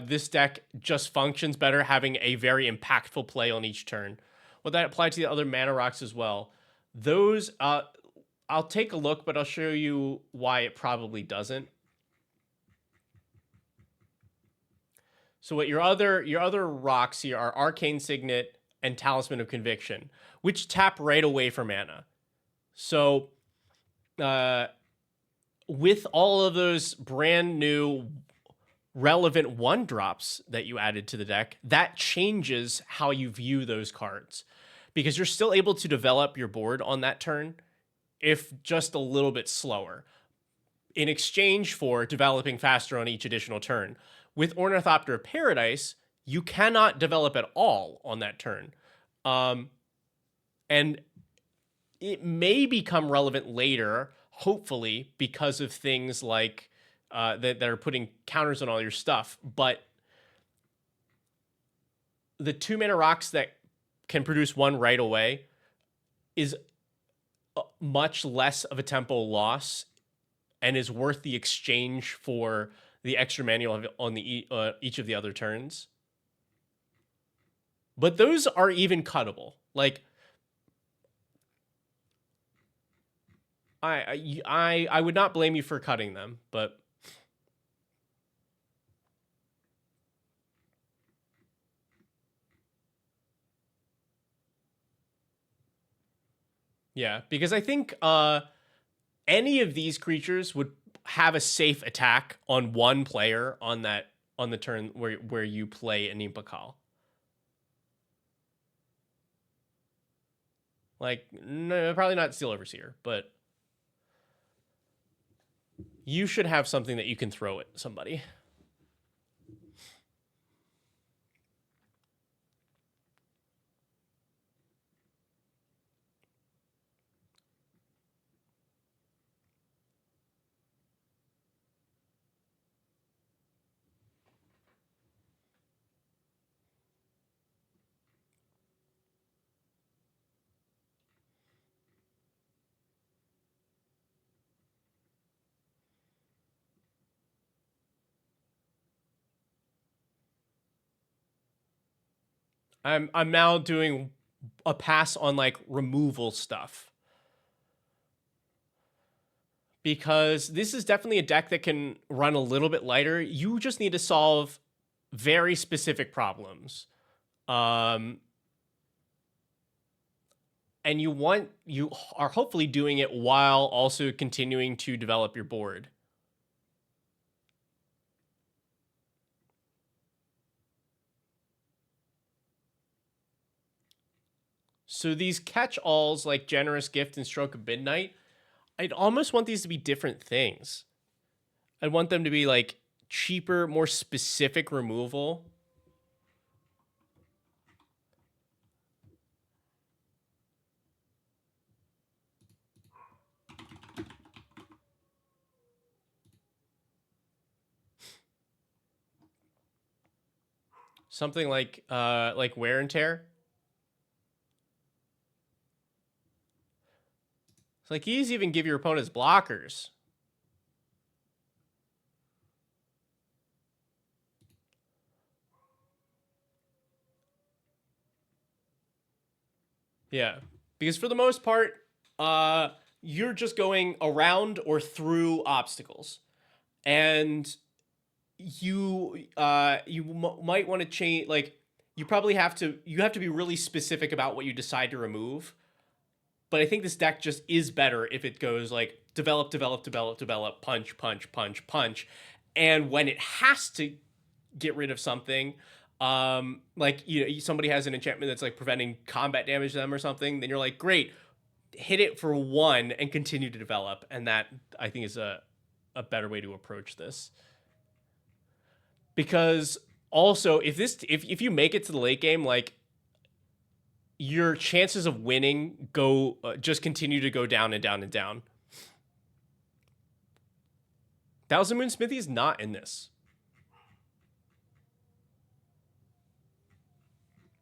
this deck just functions better having a very impactful play on each turn. Well, that applies to the other mana rocks as well. Those, I'll take a look, but I'll show you why it probably doesn't. So what your other rocks here are Arcane Signet and Talisman of Conviction, which tap right away for mana. So, with all of those brand new relevant 1-drops that you added to the deck, that changes how you view those cards, because you're still able to develop your board on that turn, if just a little bit slower, in exchange for developing faster on each additional turn. With Ornithopter of Paradise, you cannot develop at all on that turn. And it may become relevant later, hopefully, because of things like that are putting counters on all your stuff. But the 2-mana rocks that can produce 1 right away is much less of a tempo loss and is worth the exchange for the extra manual on the each of the other turns. But those are even cuttable. Like, I would not blame you for cutting them, but yeah, because I think any of these creatures would have a safe attack on one player on the turn where you play Anim Pakal. Like, no, probably not Steel Overseer, but you should have something that you can throw at somebody. I'm now doing a pass on like removal stuff, because this is definitely a deck that can run a little bit lighter. You just need to solve very specific problems. And you are hopefully doing it while also continuing to develop your board. So these catch-alls like Generous Gift and Stroke of Midnight, I'd almost want these to be different things. I'd want them to be like cheaper, more specific removal. Something like Wear and Tear. It's like these even give your opponents blockers. Yeah, because for the most part, you're just going around or through obstacles, and you might want to change. Like you probably have to be really specific about what you decide to remove. But I think this deck just is better if it goes like develop, develop, develop, develop, punch, punch, punch, punch, and when it has to get rid of something, like somebody has an enchantment that's like preventing combat damage to them or something, then you're like, great, hit it for one and continue to develop, and that I think is a better way to approach this. Because also, if you make it to the late game, like your chances of winning go just continue to go down and down and down. Thousand Moon Smithy is not in this,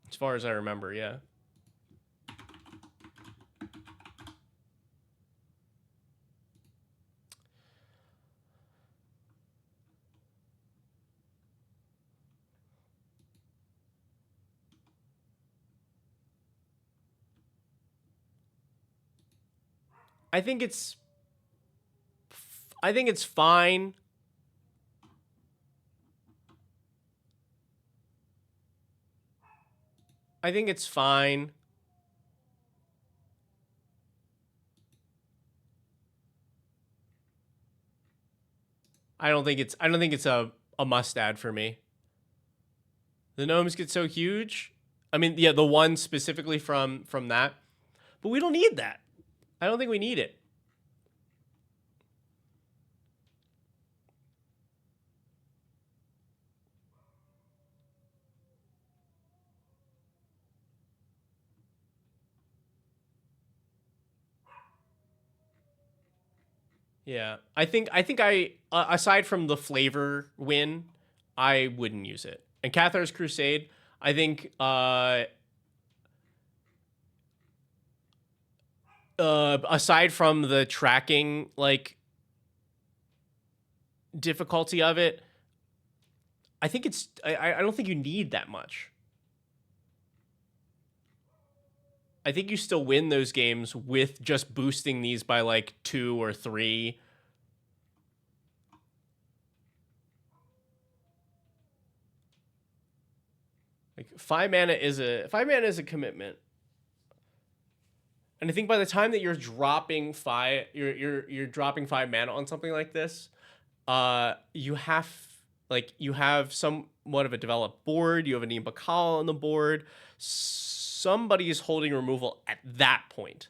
as far as I remember. Yeah. I think it's fine. I think it's fine. I don't think it's a must add for me. The gnomes get so huge. I mean, yeah, the one specifically from that. But we don't need that. I don't think we need it. Yeah, I think I aside from the flavor win, I wouldn't use it. And Cathar's Crusade, I think aside from the tracking like difficulty of it, I think it's I don't think you need that much. I think you still win those games with just boosting these by like 2 or 3. Like 5 mana is a commitment. And I think by the time that you're dropping 5 you're dropping 5 mana on something like this, you have somewhat of a developed board, you have a Neem Bakal on the board. Somebody is holding removal at that point.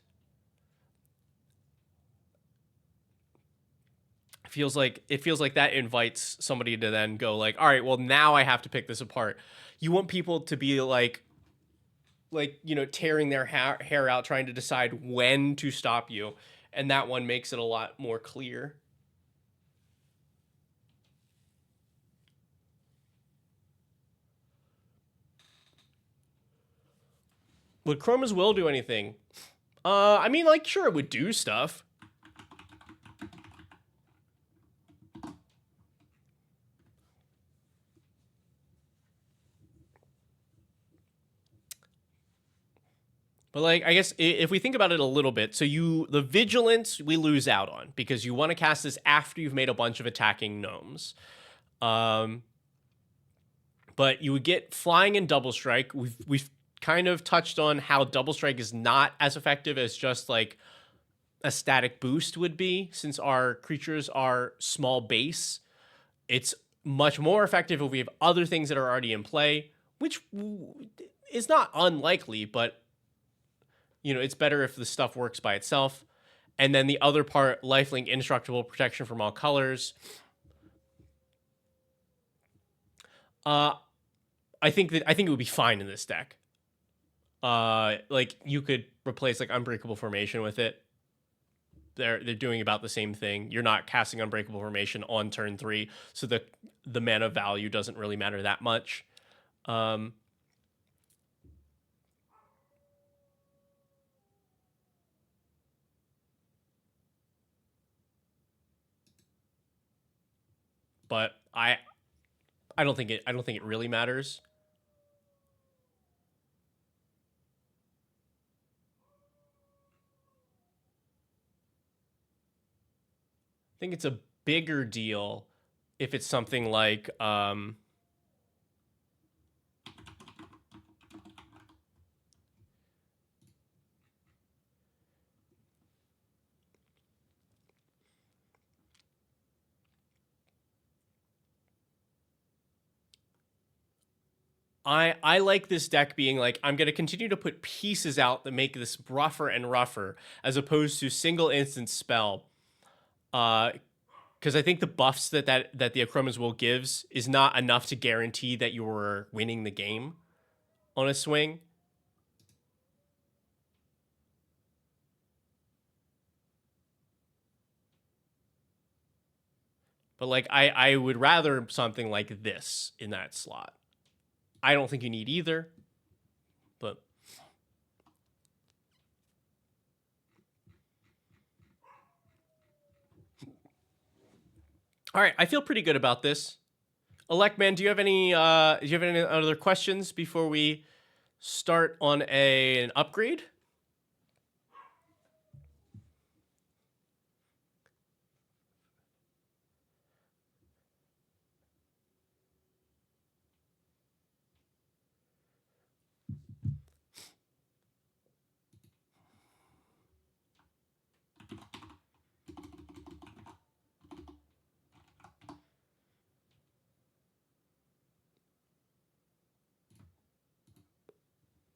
It feels like that invites somebody to then go like, all right, well now I have to pick this apart. You want people to be like tearing their hair out trying to decide when to stop you, and that one makes it a lot more clear. Would Chroma's Will do anything? I mean, like, sure, it would do stuff. But like, I guess if we think about it a little bit, so the vigilance we lose out on because you want to cast this after you've made a bunch of attacking gnomes. But you would get flying and double strike. We've kind of touched on how double strike is not as effective as just like a static boost would be, since our creatures are small base. It's much more effective if we have other things that are already in play, which is not unlikely, but it's better if the stuff works by itself. And then the other part, lifelink, indestructible, protection from all colors. I think it would be fine in this deck. Like you could replace like Unbreakable Formation with it. They're doing about the same thing. You're not casting Unbreakable Formation on turn 3, so the mana value doesn't really matter that much. Um, but I don't think it really matters. I think it's a bigger deal if it's something like I like this deck being like, I'm going to continue to put pieces out that make this rougher and rougher, as opposed to single instance spell. Because I think the buffs that the Achroma's Will gives is not enough to guarantee that you're winning the game on a swing. But like I would rather something like this in that slot. I don't think you need either, but all right, I feel pretty good about this. Electman, do you have any other questions before we start on an upgrade?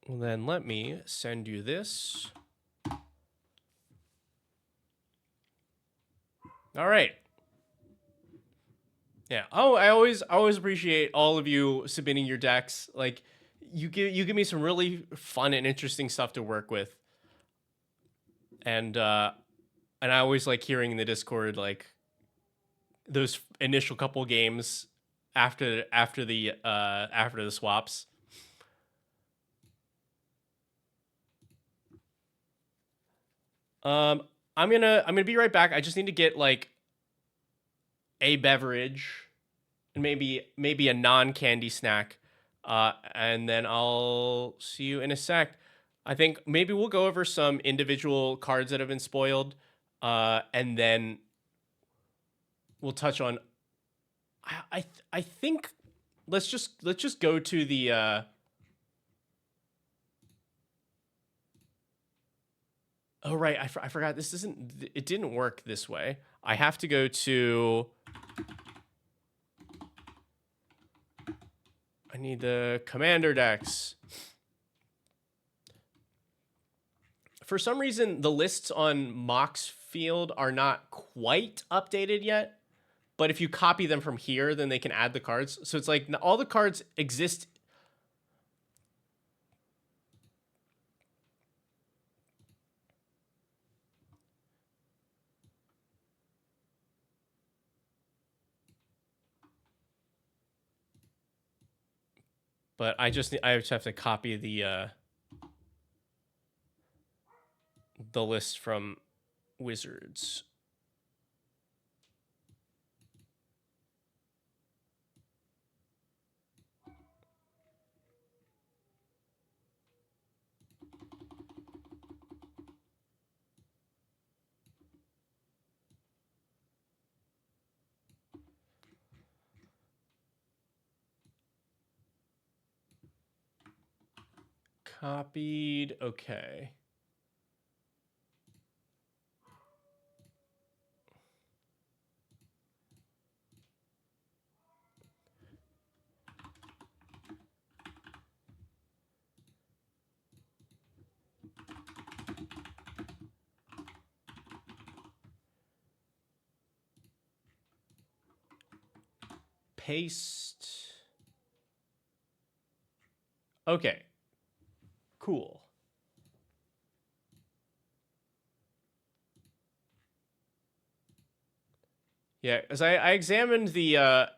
Well, then let me send you this. All right. Yeah. Oh, I always appreciate all of you submitting your decks. Like you give me some really fun and interesting stuff to work with. And I always like hearing in the Discord like those initial couple games after the swaps. I'm gonna be right back. I just need to get like a beverage and maybe a non-candy snack. And then I'll see you in a sec. I think maybe we'll go over some individual cards that have been spoiled, and then we'll touch on. I think let's just go to the. Oh right, I forgot. This isn't. It didn't work this way. I have to go to. I need the commander decks. For some reason, the lists on Mox Field are not quite updated yet. But if you copy them from here, then they can add the cards. So it's like all the cards exist. But I just have to copy the list from Wizards. Copied. Okay. Paste. Okay. Cool. Yeah, as I examined the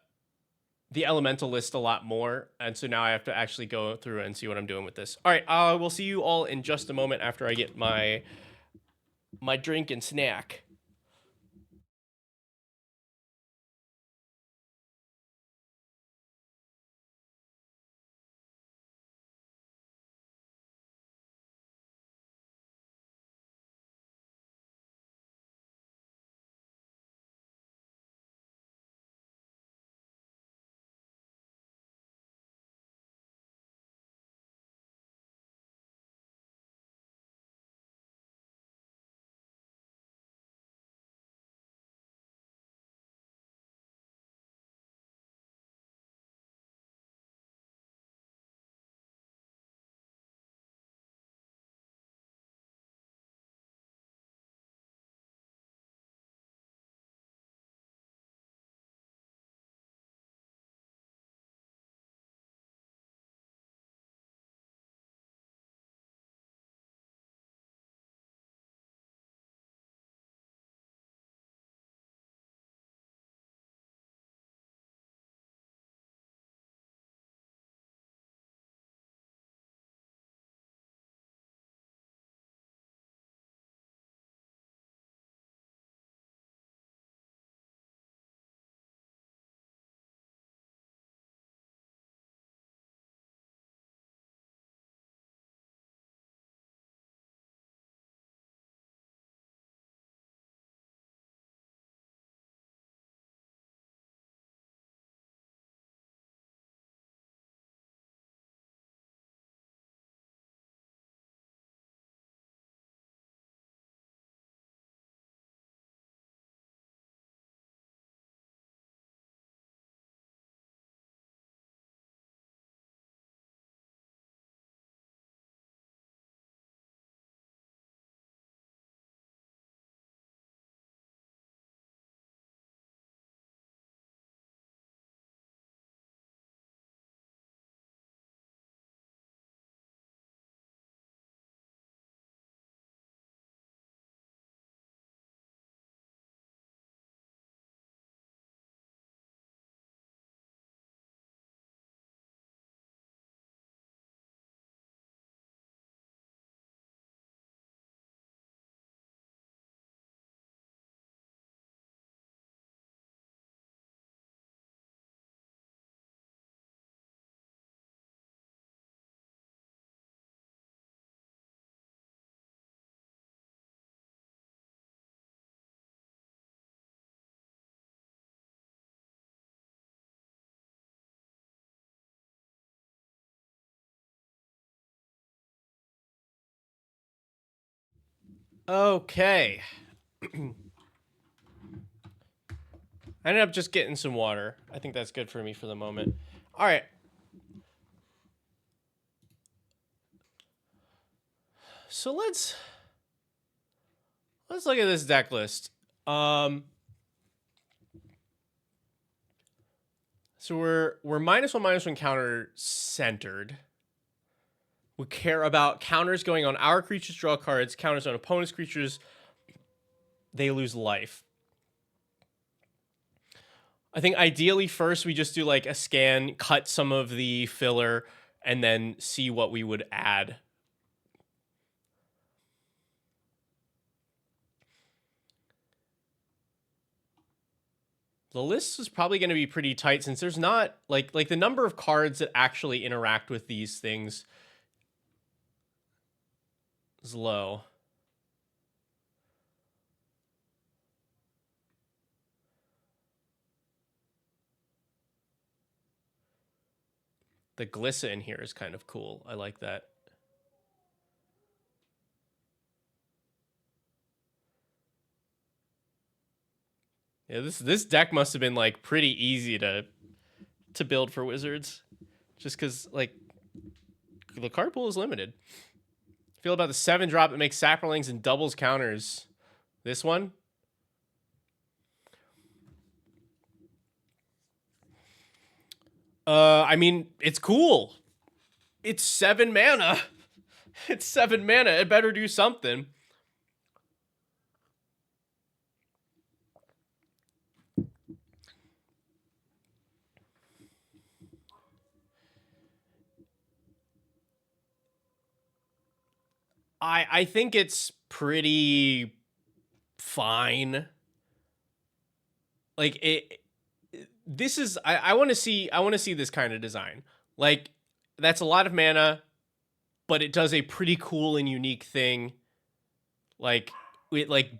the elemental list a lot more, and so now I have to actually go through and see what I'm doing with this. All right, we'll see you all in just a moment after I get my drink and snack. Okay. I ended up just getting some water. I think that's good for me for the moment. All right. So let's look at this deck list. So we're -1/-1 counter centered. We care about counters going on our creatures, draw cards, counters on opponent's creatures, they lose life. I think ideally first we just do like a scan, cut some of the filler, and then see what we would add. The list is probably going to be pretty tight since there's not like the number of cards that actually interact with these things is low. The Glissa in here is kind of cool. I like that. Yeah, this deck must have been like pretty easy to build for Wizards, just because like the card pool is limited. Feel about the 7-drop that makes Saprolings and doubles counters. This one. I mean, it's cool. It's 7 mana. It's 7 mana. It better do something. I think it's pretty fine. Like this is I want to see this kind of design. Like that's a lot of mana, but it does a pretty cool and unique thing. Like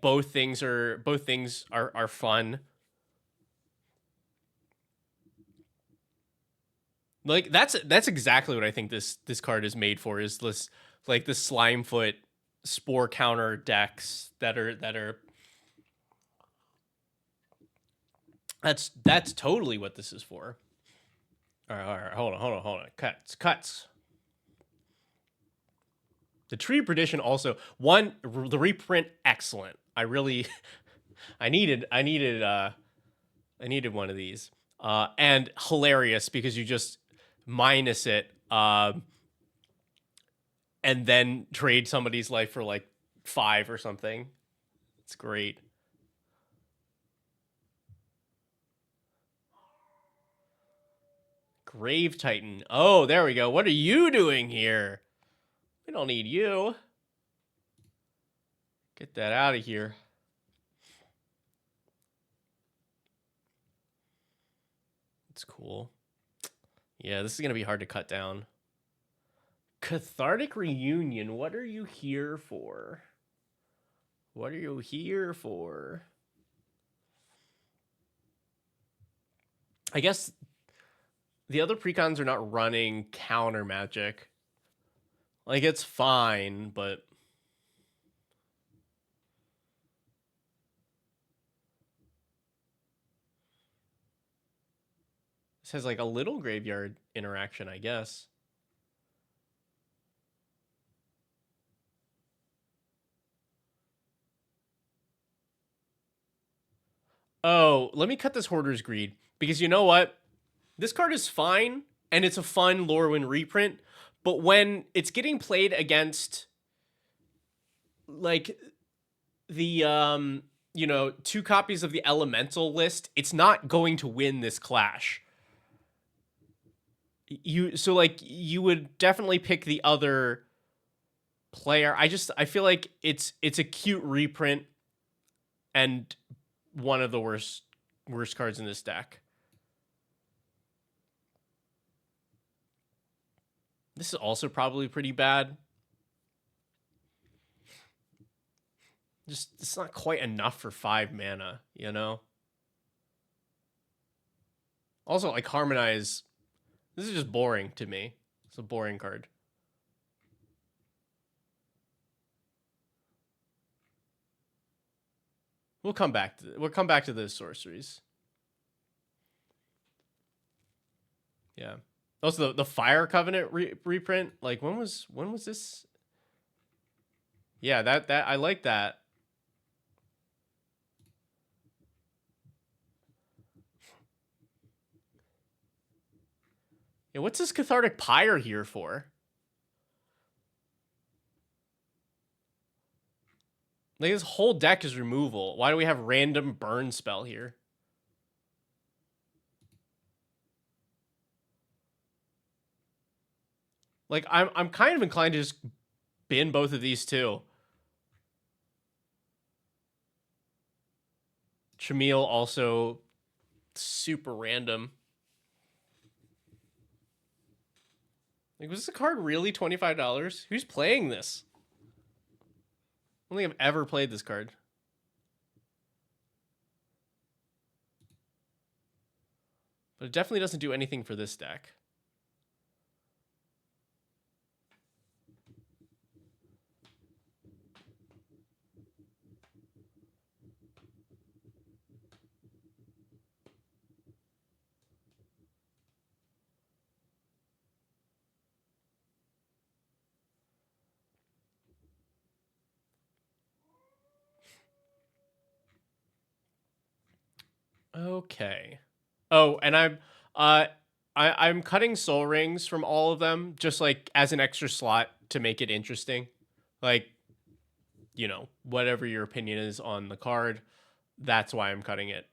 both things are fun. Like that's exactly what I think this card is made for, is this like the Slimefoot spore counter decks that are that's totally what this is for. All right, hold on. Cuts. The Tree of Perdition also the reprint excellent. I really I needed one of these. And hilarious because you just minus it and then trade somebody's life for like 5 or something. It's great. Grave Titan. Oh, there we go. What are you doing here? We don't need you. Get that out of here. It's cool. Yeah, this is going to be hard to cut down. Cathartic Reunion. What are you here for? What are you here for? I guess the other precons are not running counter magic. Like, it's fine, but this has like a little graveyard interaction, I guess. Oh, let me cut this Hoarder's Greed, because you know what? This card is fine, and it's a fun Lorwyn reprint, but when it's getting played against like the 2 copies of the Elemental list, it's not going to win this clash. You would definitely pick the other player. I feel like it's a cute reprint and one of the worst cards in this deck. This is also probably pretty bad. Just, it's not quite enough for 5 mana, you know? Also, like, Harmonize. This is just boring to me. It's a boring card. We'll come back to those sorceries. Yeah. Also, the Fire Covenant reprint. Like, when was this? Yeah, that I like that. Yeah, what's this Cathartic Pyre here for? Like, this whole deck is removal. Why do we have random burn spell here? Like, I'm kind of inclined to just bin both of these too. Chamil also super random. Like, was this card really $25? Who's playing this? I don't think I've ever played this card. But it definitely doesn't do anything for this deck. Okay. Oh, and I'm cutting soul rings from all of them just like as an extra slot to make it interesting. Like, whatever your opinion is on the card, that's why I'm cutting it.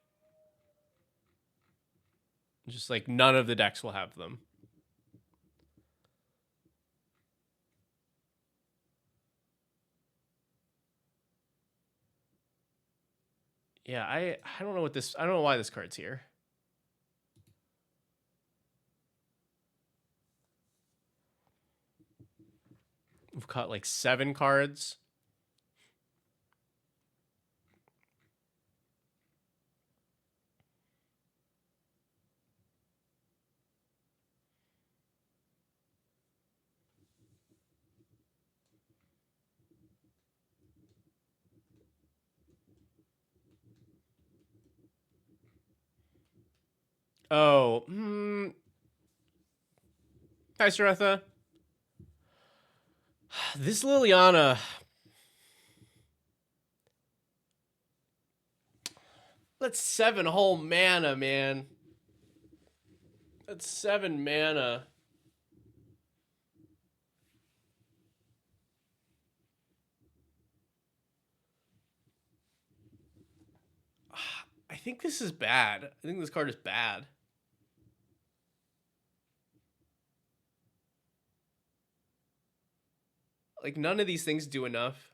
Just like none of the decks will have them. Yeah, I don't know what this. I don't know why this card's here. We've caught like 7 cards. Oh, hi, Saretha. This Liliana. That's 7 whole mana, man. That's 7 mana. I think this is bad. I think this card is bad. Like, none of these things do enough.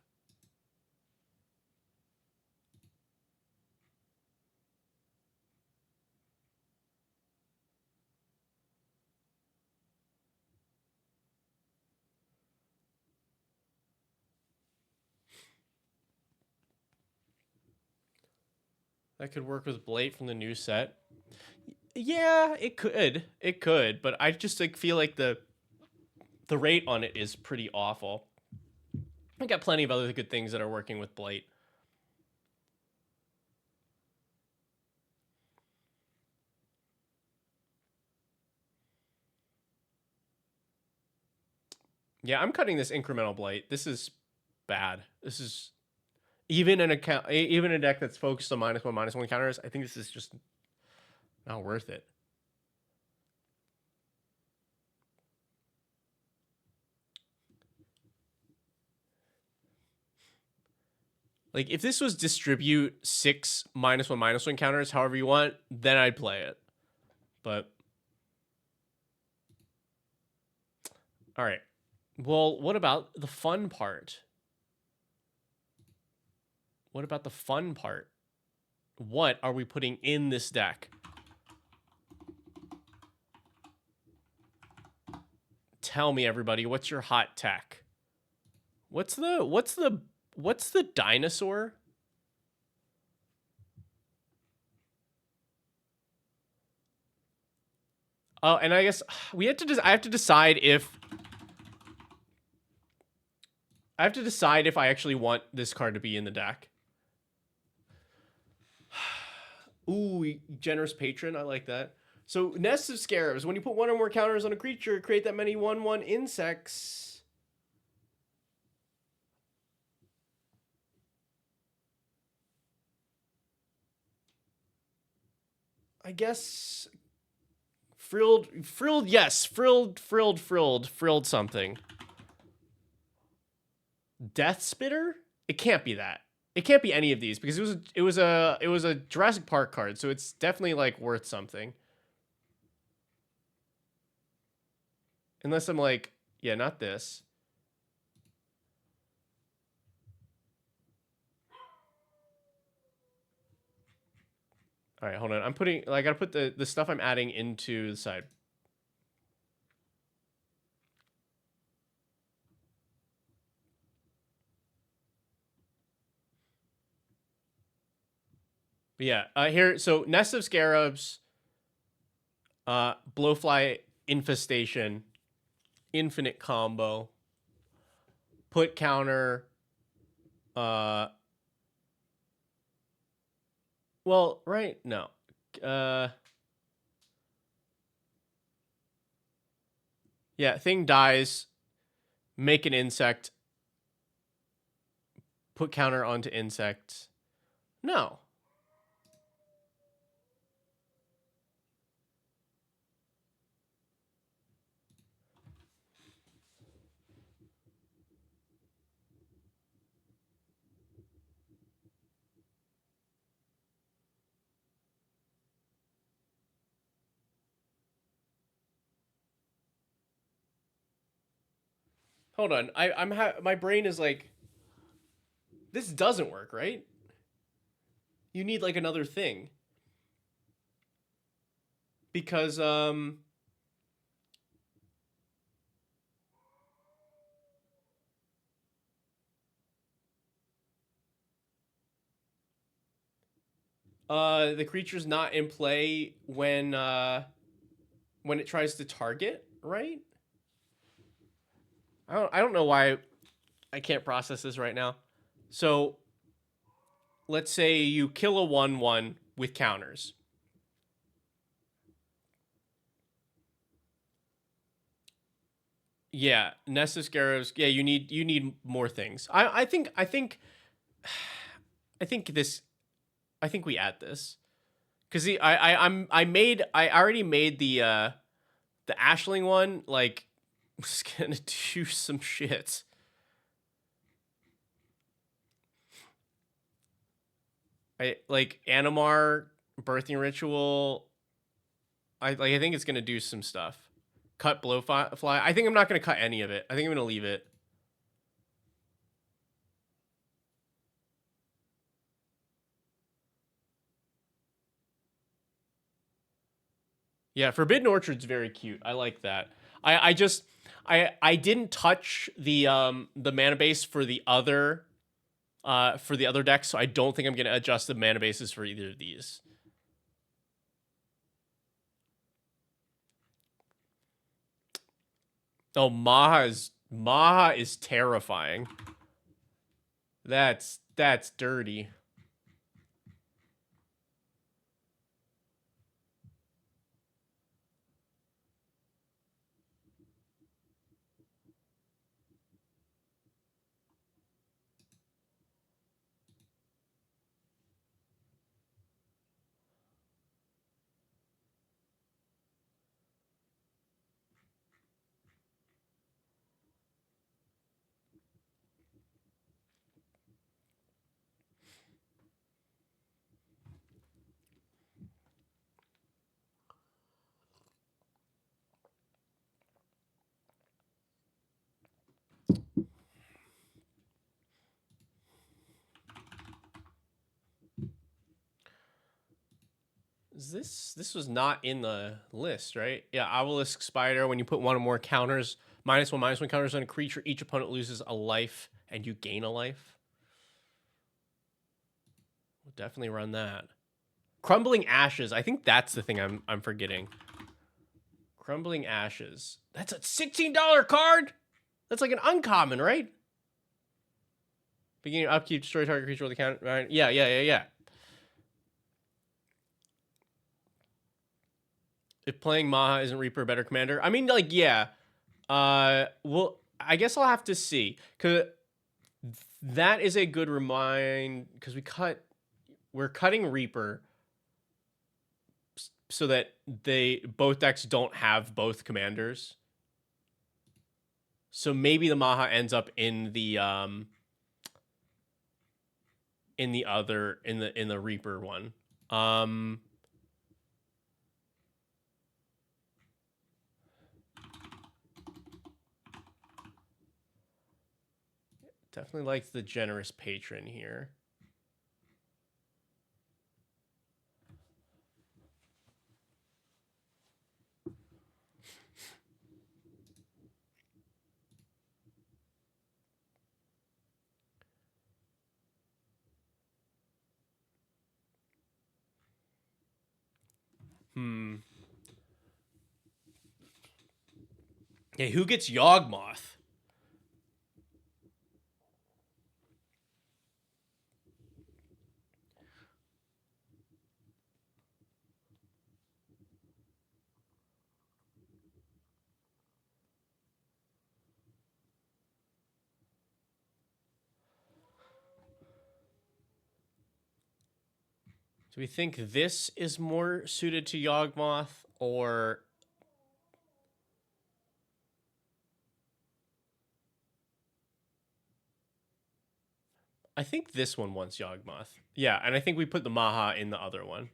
That could work with Blade from the new set. Yeah, it could. It could, but I just like feel like the rate on it is pretty awful. I got plenty of other good things that are working with Blight. Yeah, I'm cutting this incremental Blight. This is bad. This is even an account, even a deck that's focused on -1/-1 counters. I think this is just not worth it. Like, if this was distribute 6 -1/-1 counters however you want, then I'd play it. But all right. Well, what about the fun part? What about the fun part? What are we putting in this deck? Tell me, everybody, what's your hot tech? What's the dinosaur? Oh, and I guess we have to. I have to decide if I actually want this card to be in the deck. Ooh, generous patron. I like that. So, Nest of Scarabs. When you put 1 or more counters on a creature, create that many 1/1 insects. I guess frilled, yes, frilled something. Death Spitter? It can't be that. It can't be any of these because it was a Jurassic Park card, so it's definitely like worth something. Unless I'm like, yeah, not this. All right, hold on. I'm putting, like, I gotta put the stuff I'm adding into the side. But yeah, here, so Nest of Scarabs, Blowfly Infestation, Infinite Combo, put counter, well, right, no. Yeah, thing dies, make an insect, put counter onto insect. No. Hold on. My brain is like, this doesn't work, right? You need like another thing. Because the creature's not in play when it tries to target, right? I don't know why I can't process this right now. So let's say you kill a 1/1 with counters. Yeah, Nest of Scarabs. Yeah, you need more things. I think I think we add this because I already made the Ashling one. Like, was gonna do some shit. I like Animar Birthing Ritual. I think it's gonna do some stuff. Cut Blowfly. I think I'm not gonna cut any of it. I think I'm gonna leave it. Yeah, Forbidden Orchard's very cute. I like that. I didn't touch the mana base for the other decks, so I don't think I'm gonna adjust the mana bases for either of these. Oh, Maha is terrifying. That's dirty. This was not in the list, right? Yeah, Obelisk Spider. When you put one or more counters, -1/-1 counters on a creature, each opponent loses a life and you gain a life. We'll definitely run that. Crumbling Ashes. I think that's the thing I'm forgetting. Crumbling Ashes. That's a $16 card. That's like an uncommon, right? Beginning upkeep, destroy target creature with a count. Right? Yeah. If playing Maha isn't Reaper a better commander, I mean, like, yeah. Well, I guess I'll have to see, because that is a good remind, because we're cutting Reaper so that both decks don't have both commanders. So maybe the Maha ends up in the Reaper one. Definitely likes the generous patron here. Yeah, who gets Yawgmoth? Do we think this is more suited to Yawgmoth, or I think this one wants Yawgmoth. Yeah, and I think we put the Maha in the other one.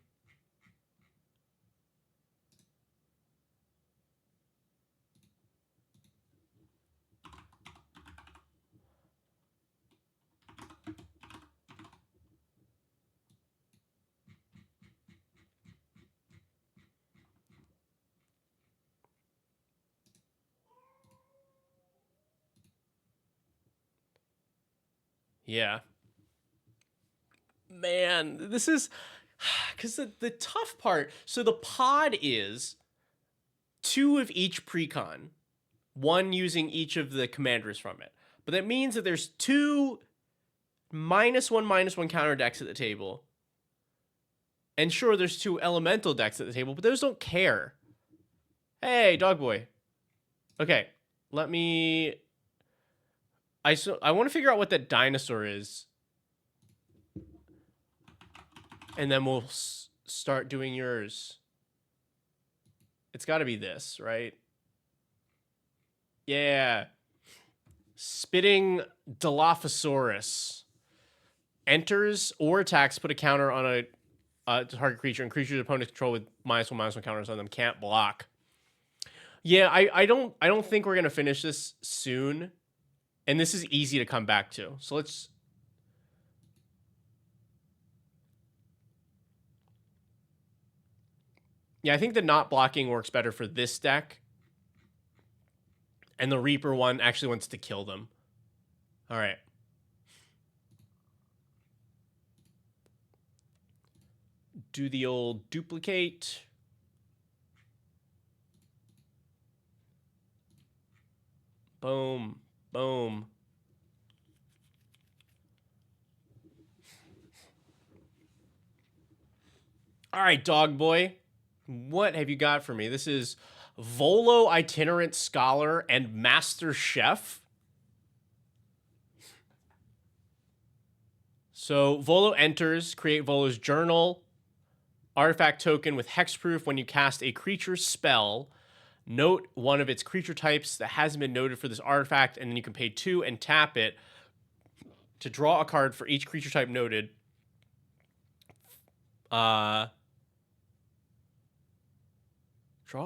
Yeah. Man, this is... Because the tough part... So the pod is 2 of each precon. 1 using each of the commanders from it. But that means that there's 2 -1/-1 counter decks at the table. And sure, there's 2 elemental decks at the table, but those don't care. Hey, dog boy. Okay, let me... I want to figure out what that dinosaur is. And then we'll start doing yours. It's got to be this, right? Yeah. Spitting Dilophosaurus. Enters or attacks, put a counter on a target creature, and creatures opponents control with -1/-1 counters on them can't block. Yeah, I don't think we're gonna finish this soon. And this is easy to come back to. So let's... Yeah, I think the not blocking works better for this deck. And the Reaper one actually wants to kill them. All right. Do the old duplicate. Boom. Boom. All right, dog boy. What have you got for me? This is Volo, Itinerant Scholar, and Master Chef. So Volo enters, create Volo's journal, artifact token with hexproof. When you cast a creature spell, note one of its creature types that hasn't been noted for this artifact, and then you can pay 2 and tap it to draw a card for each creature type noted. Draw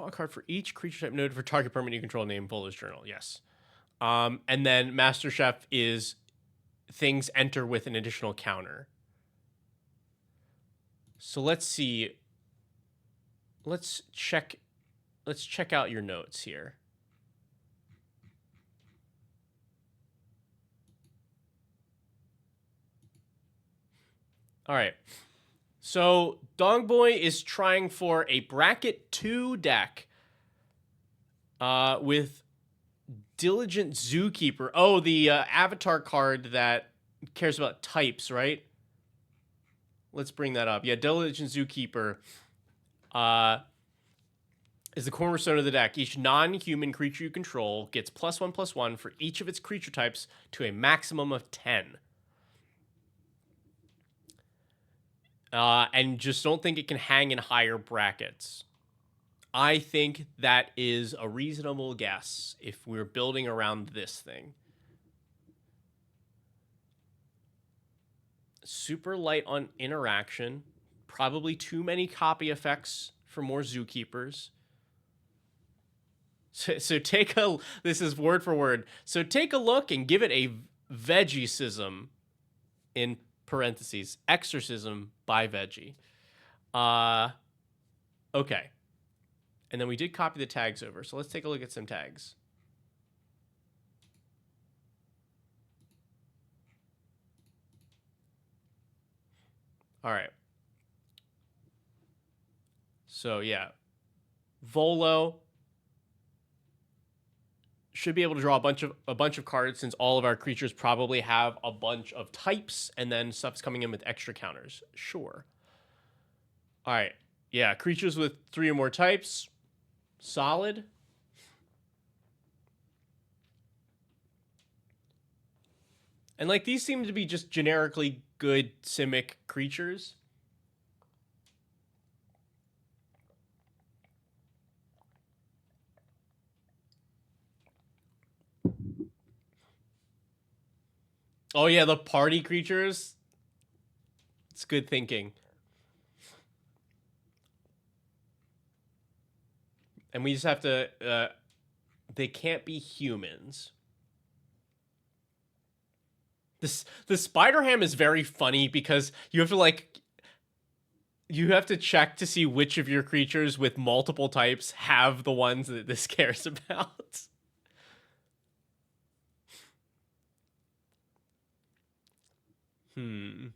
a card for each creature type noted for target permanent you control named Volo's journal. Yes. And then Master Chef is things enter with an additional counter. So let's see. Let's check out your notes here. All right. So Dogboy is trying for a bracket 2 deck with Diligent Zookeeper. Oh, the avatar card that cares about types, right? Let's bring that up. Yeah, Diligent Zookeeper is the cornerstone of the deck. Each non-human creature you control gets +1/+1 for each of its creature types to a maximum of 10. And just don't think it can hang in higher brackets. I think that is a reasonable guess if we're building around this thing. Super light on interaction. Probably too many copy effects for more Zookeepers. So take a... This is word for word. So take a look and give it a Vegicism in parentheses. Exorcism by Veggie. Okay. And then we did copy the tags over. So let's take a look at some tags. All right. So yeah. Volo should be able to draw a bunch of cards since all of our creatures probably have a bunch of types and then stuff's coming in with extra counters. Sure. All right. Yeah, creatures with 3 or more types. Solid. And like these seem to be just generically good Simic creatures. Oh yeah, the party creatures. It's good thinking. And we just have to... they can't be humans. The Spider Ham is very funny because you have to like... You have to check to see which of your creatures with multiple types have the ones that this cares about. Hmm.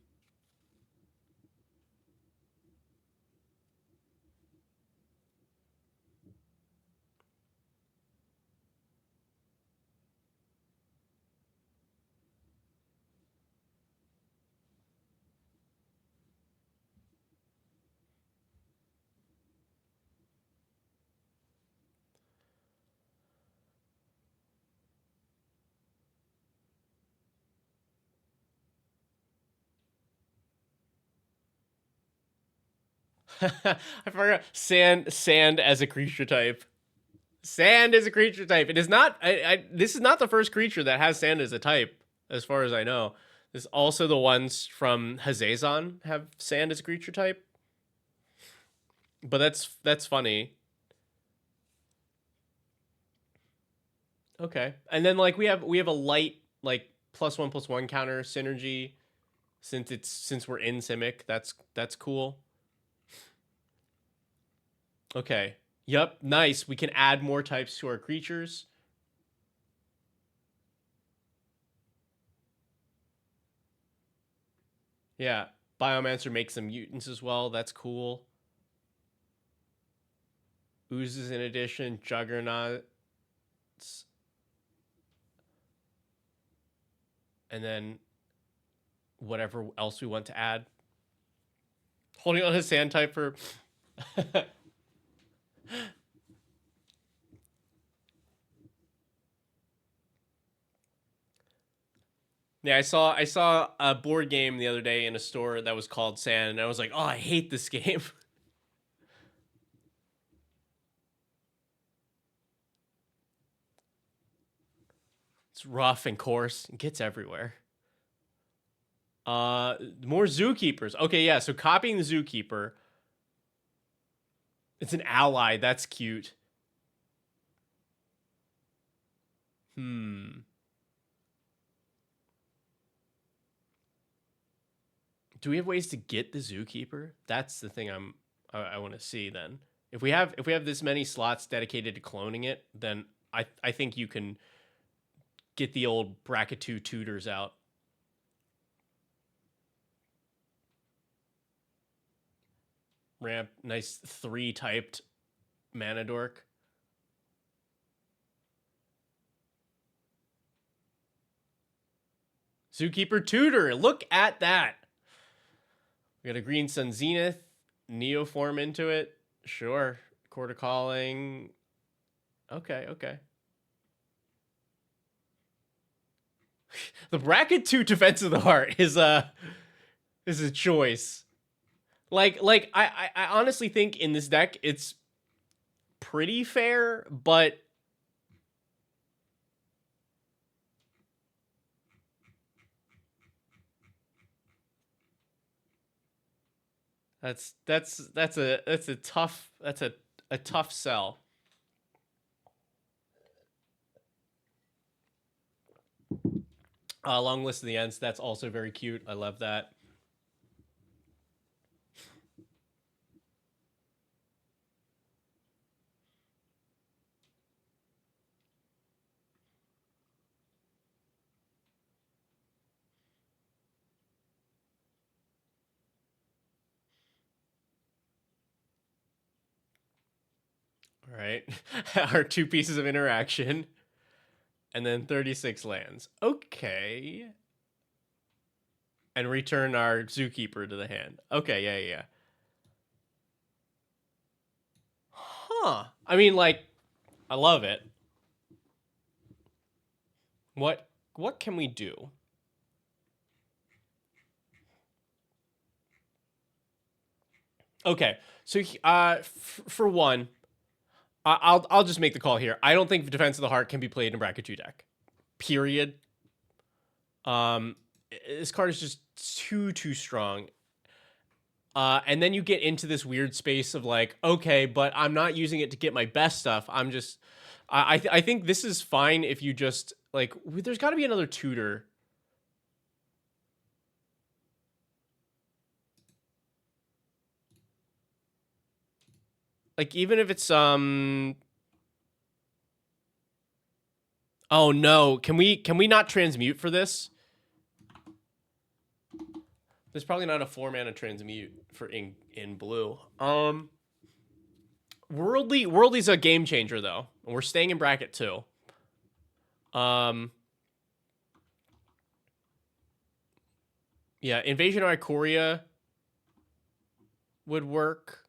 I forgot sand as a creature type. Sand is a creature type. It is not. This is not the first creature that has sand as a type, as far as I know. This also the ones from Hazazon have sand as a creature type. But that's funny. Okay, and then like we have a light like +1/+1 counter synergy since we're in Simic. That's cool. Okay. Yep. Nice. We can add more types to our creatures. Yeah. Biomancer makes some mutants as well. That's cool. Oozes in addition. Juggernauts. And then whatever else we want to add. Holding on his sand type for. Yeah, I saw a board game the other day in a store that was called Sand, and I was like, oh, I hate this game. It's rough and coarse. It gets everywhere. More zookeepers. Okay, yeah. So copying the zookeeper. It's an ally. That's cute. Hmm. Do we have ways to get the zookeeper? That's the thing I want to see then. If we have this many slots dedicated to cloning it, then I think you can get the old bracket 2 tutors out. Ramp, nice 3 typed mana dork. Zookeeper tutor. Look at that. We got a Green Sun Zenith, Neoform into it. Sure. Quarter Calling. Okay, okay. The bracket 2 Defense of the Heart is a choice. Like I honestly think in this deck it's pretty fair, but that's a tough sell. Long list of the ends. That's also very cute. I love that. All right. Our 2 pieces of interaction. And then 36 lands. Okay. And return our zookeeper to the hand. Okay, yeah. Huh. I mean, like, I love it. What can we do? Okay, so for one, I'll just make the call here. I don't think Defense of the Heart can be played in bracket 2 deck. Period. This card is just too strong. And then you get into this weird space of like, okay, but I'm not using it to get my best stuff. I'm just, I think this is fine if you just like. There's got to be another tutor. Like even if it's Oh no, can we not transmute for this? There's probably not a 4-mana transmute for in blue. Worldly's a game changer though. We're staying in bracket 2. Yeah, Invasion of Ikoria would work.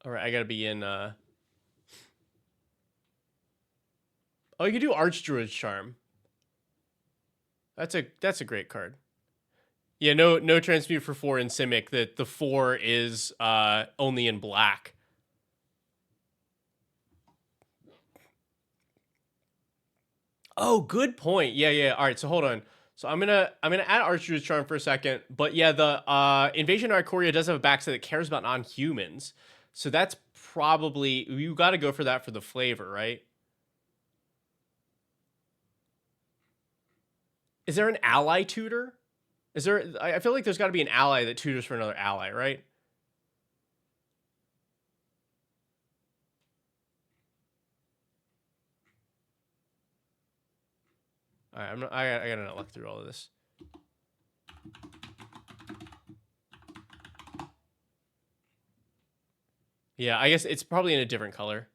All right, I gotta be in. Oh, you could do Archdruid's Charm. That's a great card. Yeah, no transmute for 4 in Simic. That the 4 is only in black. Oh, good point. Yeah. All right, so hold on. So I'm gonna add Archdruid's Charm for a second, but yeah, the Invasion of Ikoria does have a backside that cares about non-humans, so that's probably you got to go for that for the flavor, right? Is there an ally tutor? Is there? I feel like there's got to be an ally that tutors for another ally, right? All right, I gotta not look through all of this. Yeah, I guess it's probably in a different color.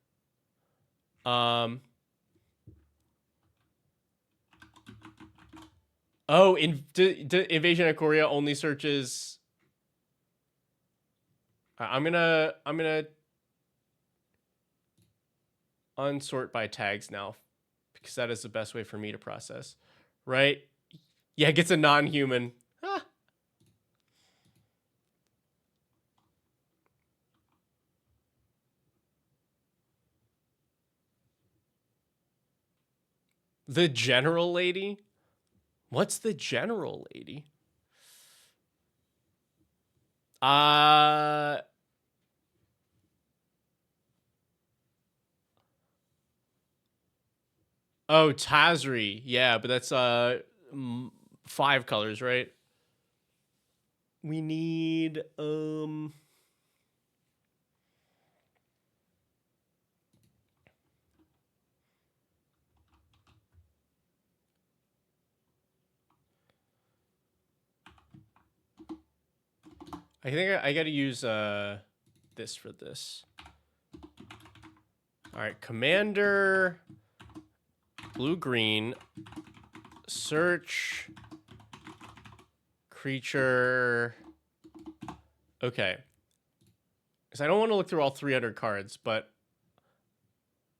Oh, Invasion of Korea only searches. I'm gonna unsort by tags now, because that is the best way for me to process. Right? Yeah, it gets a non-human. Ah. The general lady? What's the general lady? Oh, Tazri. Yeah, but that's 5 colors, right? We need I think I got to use this for this. All right, commander, blue green, search, creature. Okay, because I don't want to look through all 300 cards, but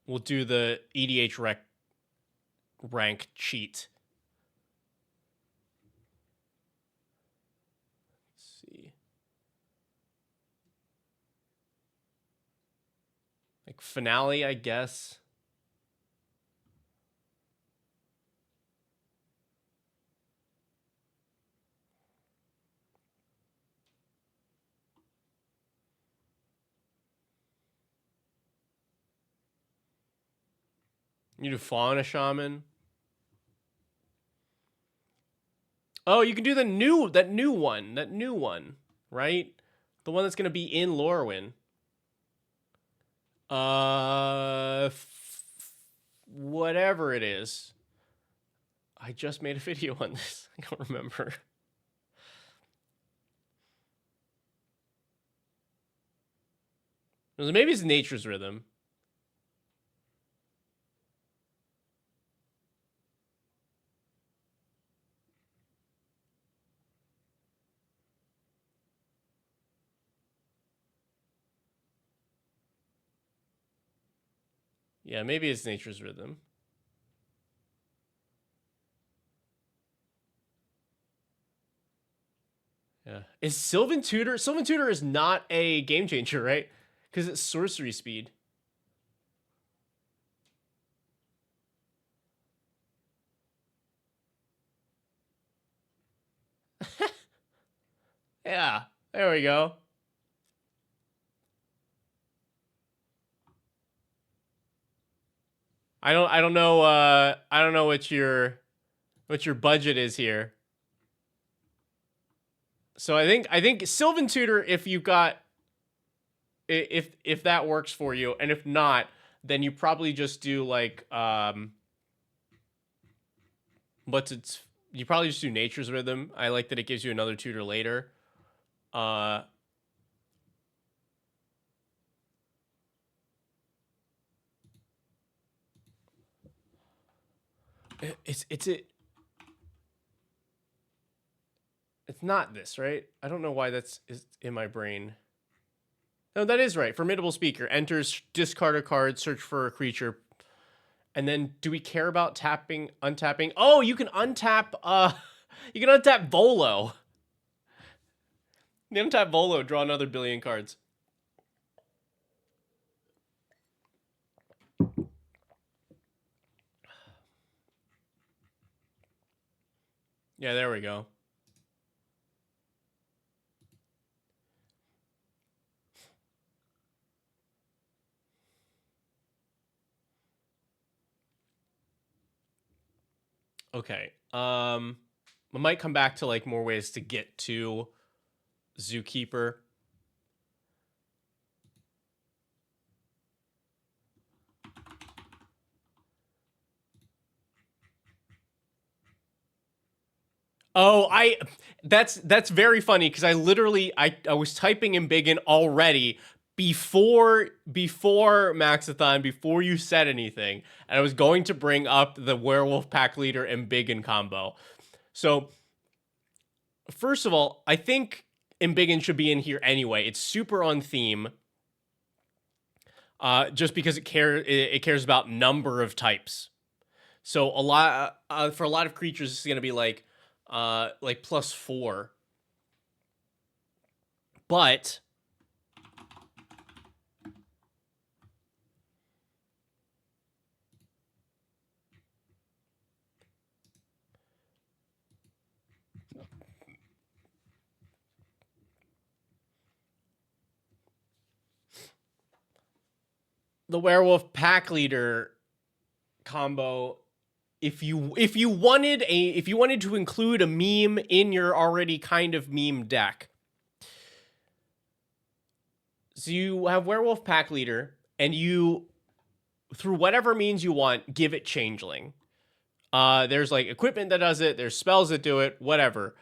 we'll do the EDH rank cheat. Like finale, I guess. You do Fauna Shaman. Oh, you can do that new one, right? The one that's gonna be in Lorwyn. Whatever it is. I just made a video on this. I don't remember. Maybe it's Nature's Rhythm. Yeah, maybe it's Nature's Rhythm. Yeah. Is Sylvan Tutor? Sylvan Tutor is not a game changer, right? Because it's sorcery speed. Yeah, there we go. I don't know what your budget is here. So I think Sylvan Tutor, if you got, if that works for you, and if not, then you probably just do like you probably just do Nature's Rhythm. I like that it gives you another tutor later. It's not this, right? I don't know why that's is in my brain. No, that is right. Formidable Speaker enters, discard a card, search for a creature, and then do we care about tapping, untapping? Oh, you can untap. You can untap Volo. You can untap Volo, draw another billion cards. Yeah, there we go. Okay. We might come back to like more ways to get to Zookeeper. Oh, that's very funny because I literally I was typing Embiggen already before Maxathon, before you said anything, and I was going to bring up the Werewolf Pack Leader Embiggen combo. So first of all, I think Embiggen should be in here anyway. It's super on theme. Just because it cares about number of types. So a lot for a lot of creatures, it's gonna be like +4. But the Werewolf Pack Leader combo, if you wanted to include a meme in your already kind of meme deck, so you have Werewolf Pack Leader, and you, through whatever means you want, give it Changeling. There's like equipment that does it. There's spells that do it. Whatever.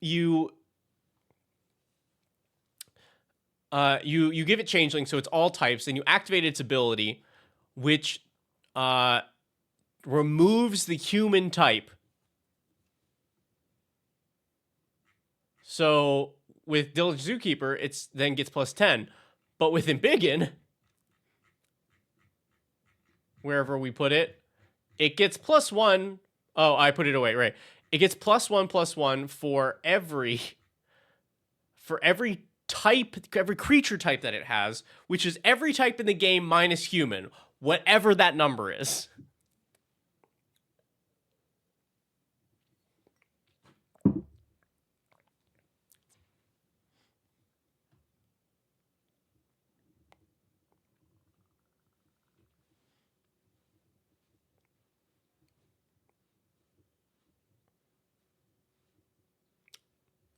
You give it Changeling, so it's all types, and you activate its ability, which removes the human type. So with Diligent Zookeeper, it's then gets +10, but with Embiggen, wherever we put it, it gets +1. Oh, I put it away, right? It gets +1/+1 for every type, every creature type that it has, which is every type in the game minus human, whatever that number is.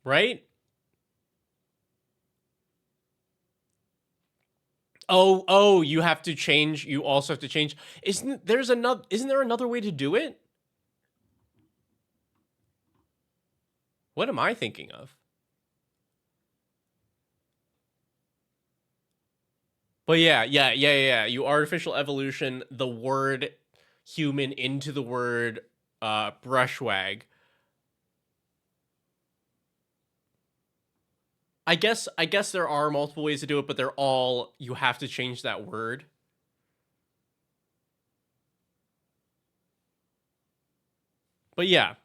Right? Oh, you have to change. You also have to change. Isn't there another way to do it? What am I thinking of? But yeah. You artificial evolution the word human into the word brushwag. I guess there are multiple ways to do it, but they're all, you have to change that word. But yeah,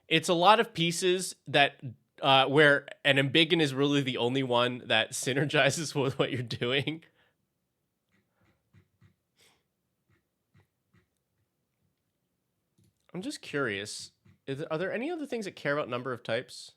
it's a lot of pieces that where an Embiggen is really the only one that synergizes with what you're doing. I'm just curious. Are there any other things that care about number of types?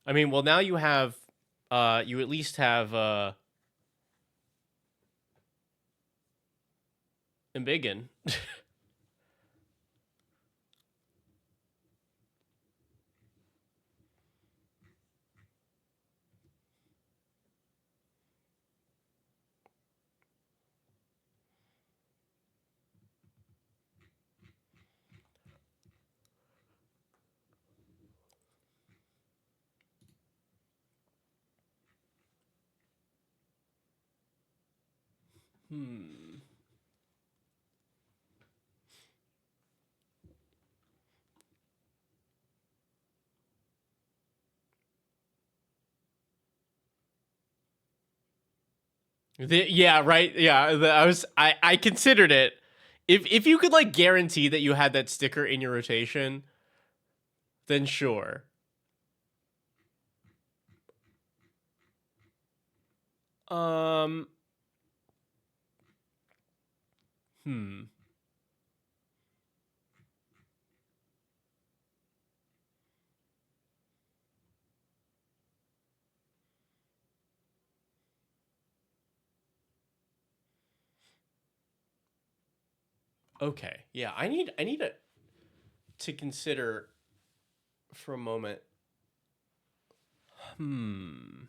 I mean, well, now you have, you at least have, Embiggen. Yeah, right. Yeah, I considered it. If you could like guarantee that you had that sticker in your rotation, then sure. Um. Hmm. Okay. Yeah, I need to consider for a moment. Hmm.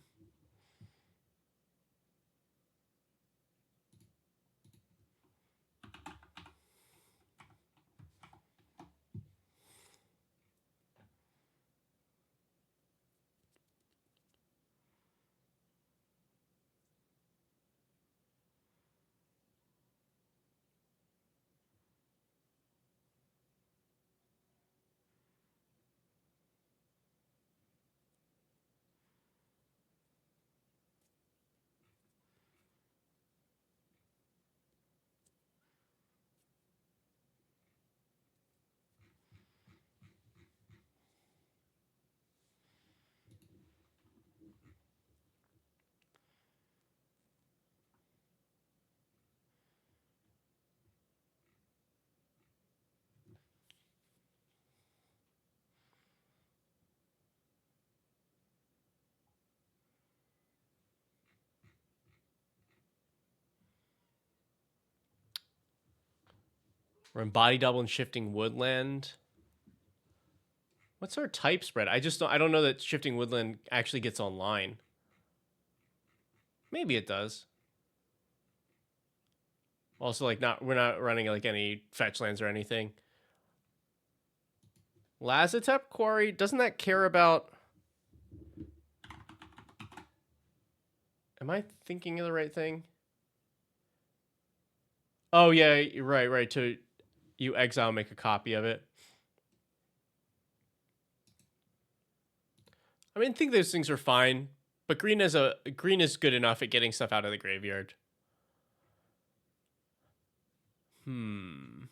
We're in Body Double and Shifting Woodland. What's our type spread? I don't know that Shifting Woodland actually gets online. Maybe it does. Also, like we're not running like any fetch lands or anything. Lazotep Quarry, doesn't that care about? Am I thinking of the right thing? Oh yeah, right. To you exile, make a copy of it. I mean, I think those things are fine, but green is good enough at getting stuff out of the graveyard. Hmm.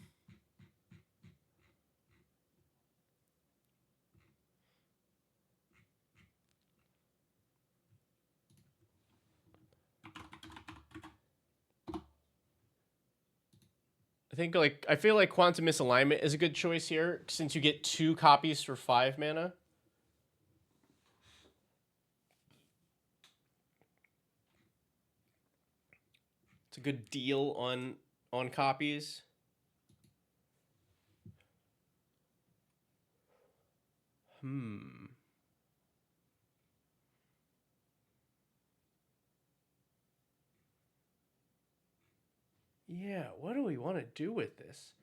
I feel like Quantum Misalignment is a good choice here since you get 2 copies for 5 mana. It's a good deal on copies. Yeah, what do we want to do with this?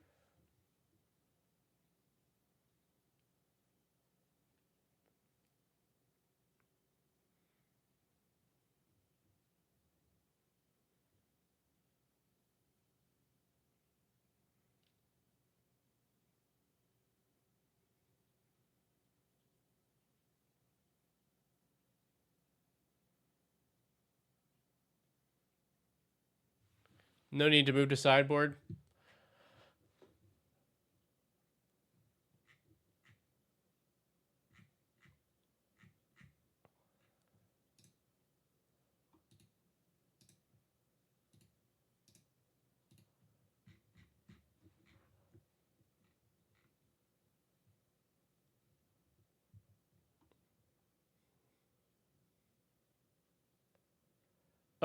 No need to move to sideboard.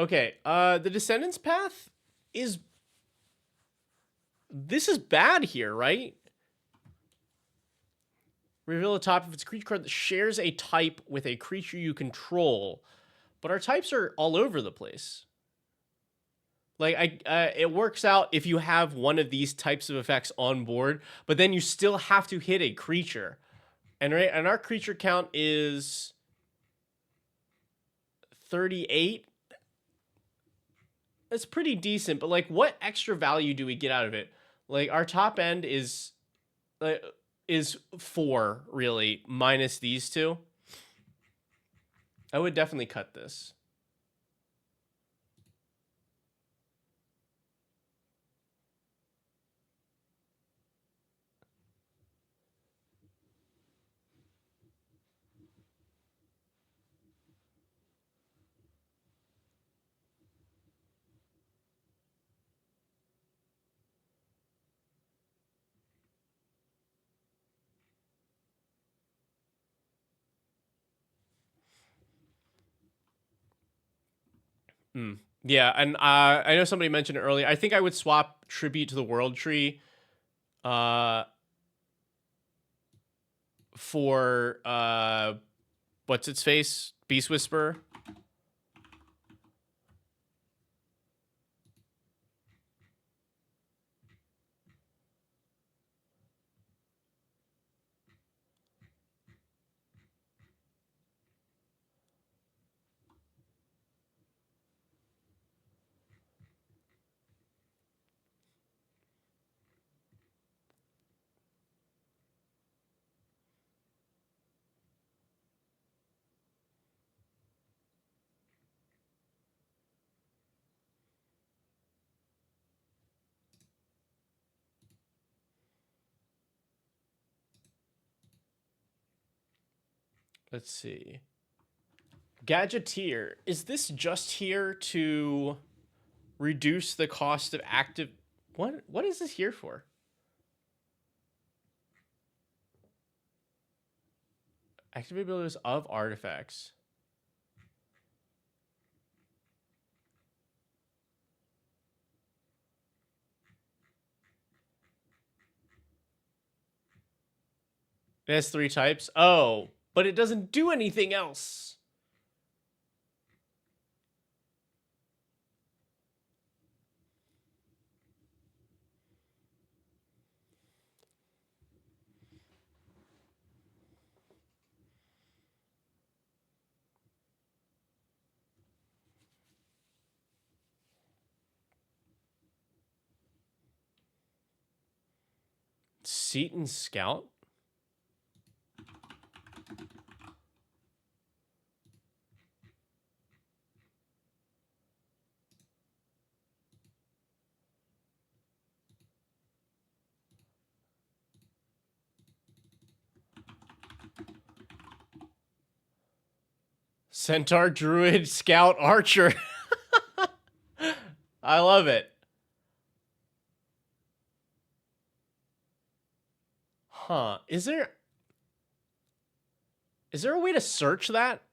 Okay, the Descendants path is... This is bad here, right? Reveal the top of its creature card that shares a type with a creature you control. But our types are all over the place. Like, it works out if you have one of these types of effects on board, but then you still have to hit a creature. And our creature count is 38. That's pretty decent, but like, what extra value do we get out of it? Like, our top end is 4, really, minus these two. I would definitely cut this. Yeah, and I know somebody mentioned it earlier. I think I would swap Tribute to the World Tree for what's its face? Beast Whisperer. Let's see. Gadgeteer. Is this just here to reduce the cost of active... What is this here for? Activate abilities of artifacts. It has 3 types. Oh, but it doesn't do anything else. Seton Scout? Centaur, Druid, Scout, Archer. I love it. Huh. Is there a way to search that?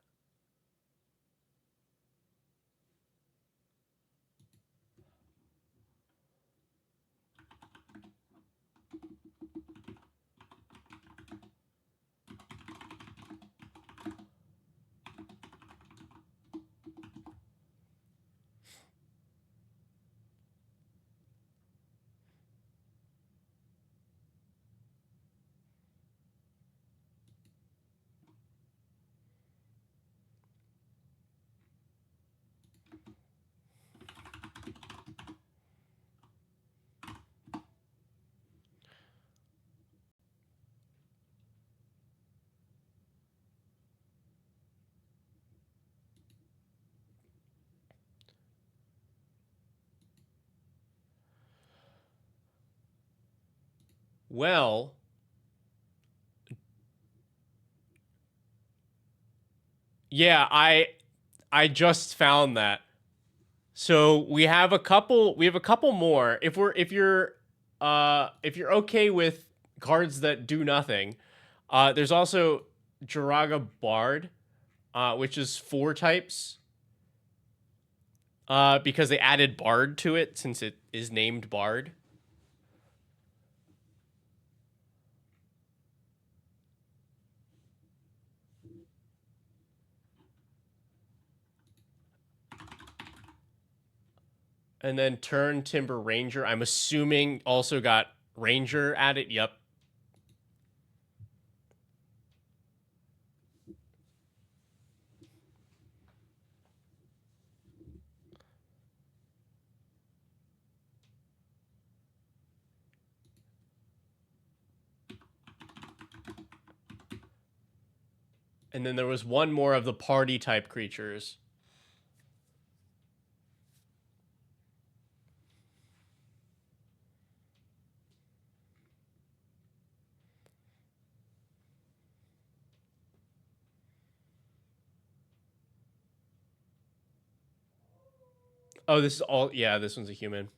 Well, yeah, I just found that. So we have a couple more. If you're okay with cards that do nothing, there's also Jiraga Bard, which is 4 types. Because they added Bard to it since it is named Bard. And then Turn Timber Ranger, I'm assuming also got Ranger added. Yep. And then there was one more of the party type creatures. Oh, this is all. Yeah, this one's a human.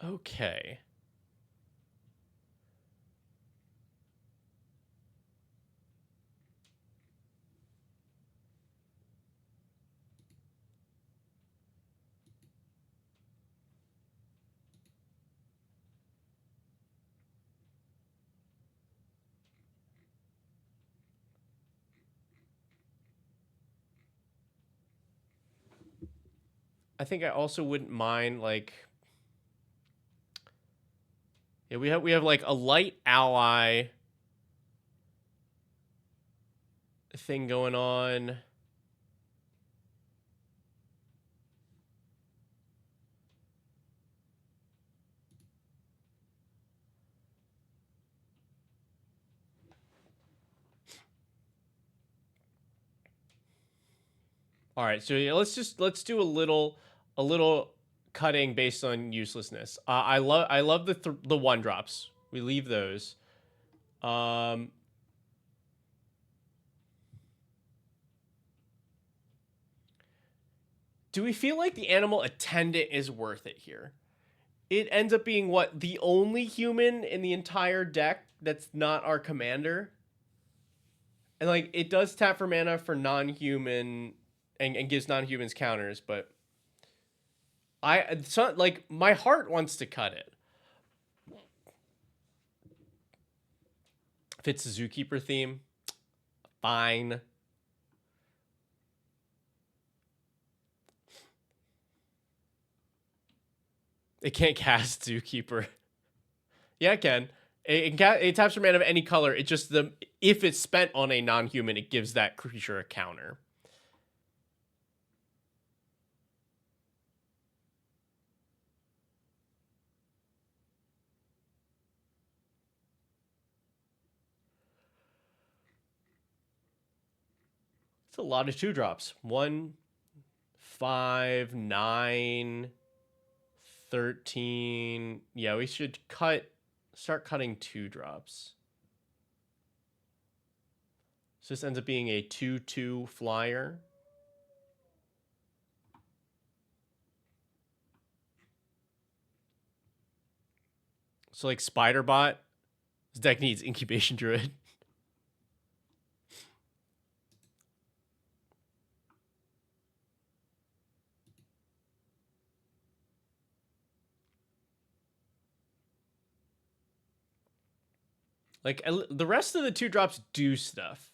Okay. I think I also wouldn't mind like. Yeah, we have like a light ally thing going on. All right, so yeah, let's do a little cutting based on uselessness. I love the one drops. We leave those. Do we feel like the animal attendant is worth it here? It ends up being what, the only human in the entire deck that's not our commander. And like it does tap for mana for non-human and gives non-humans counters, but like my heart wants to cut it. If it's a Zookeeper theme, fine. It can't cast Zookeeper. Yeah, it can. It taps for mana of any color. It just if it's spent on a non-human, it gives that creature a counter. It's a lot of 2-drops. 1, 5, 9, 13. Yeah, we should start cutting 2-drops. So this ends up being a 2/2 flyer. So like Spiderbot, this deck needs Incubation Druid. Like the rest of the 2-drops do stuff.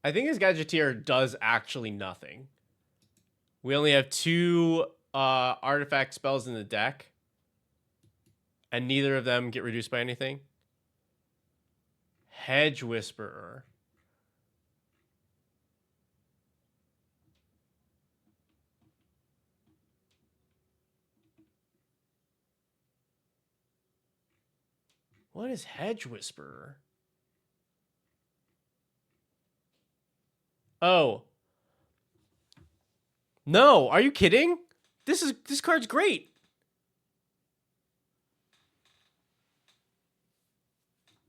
I think his Gadgeteer does actually nothing. We only have 2 artifact spells in the deck. And neither of them get reduced by anything. Hedge Whisperer. What is Hedge Whisperer? Oh. No, are you kidding? This card's great.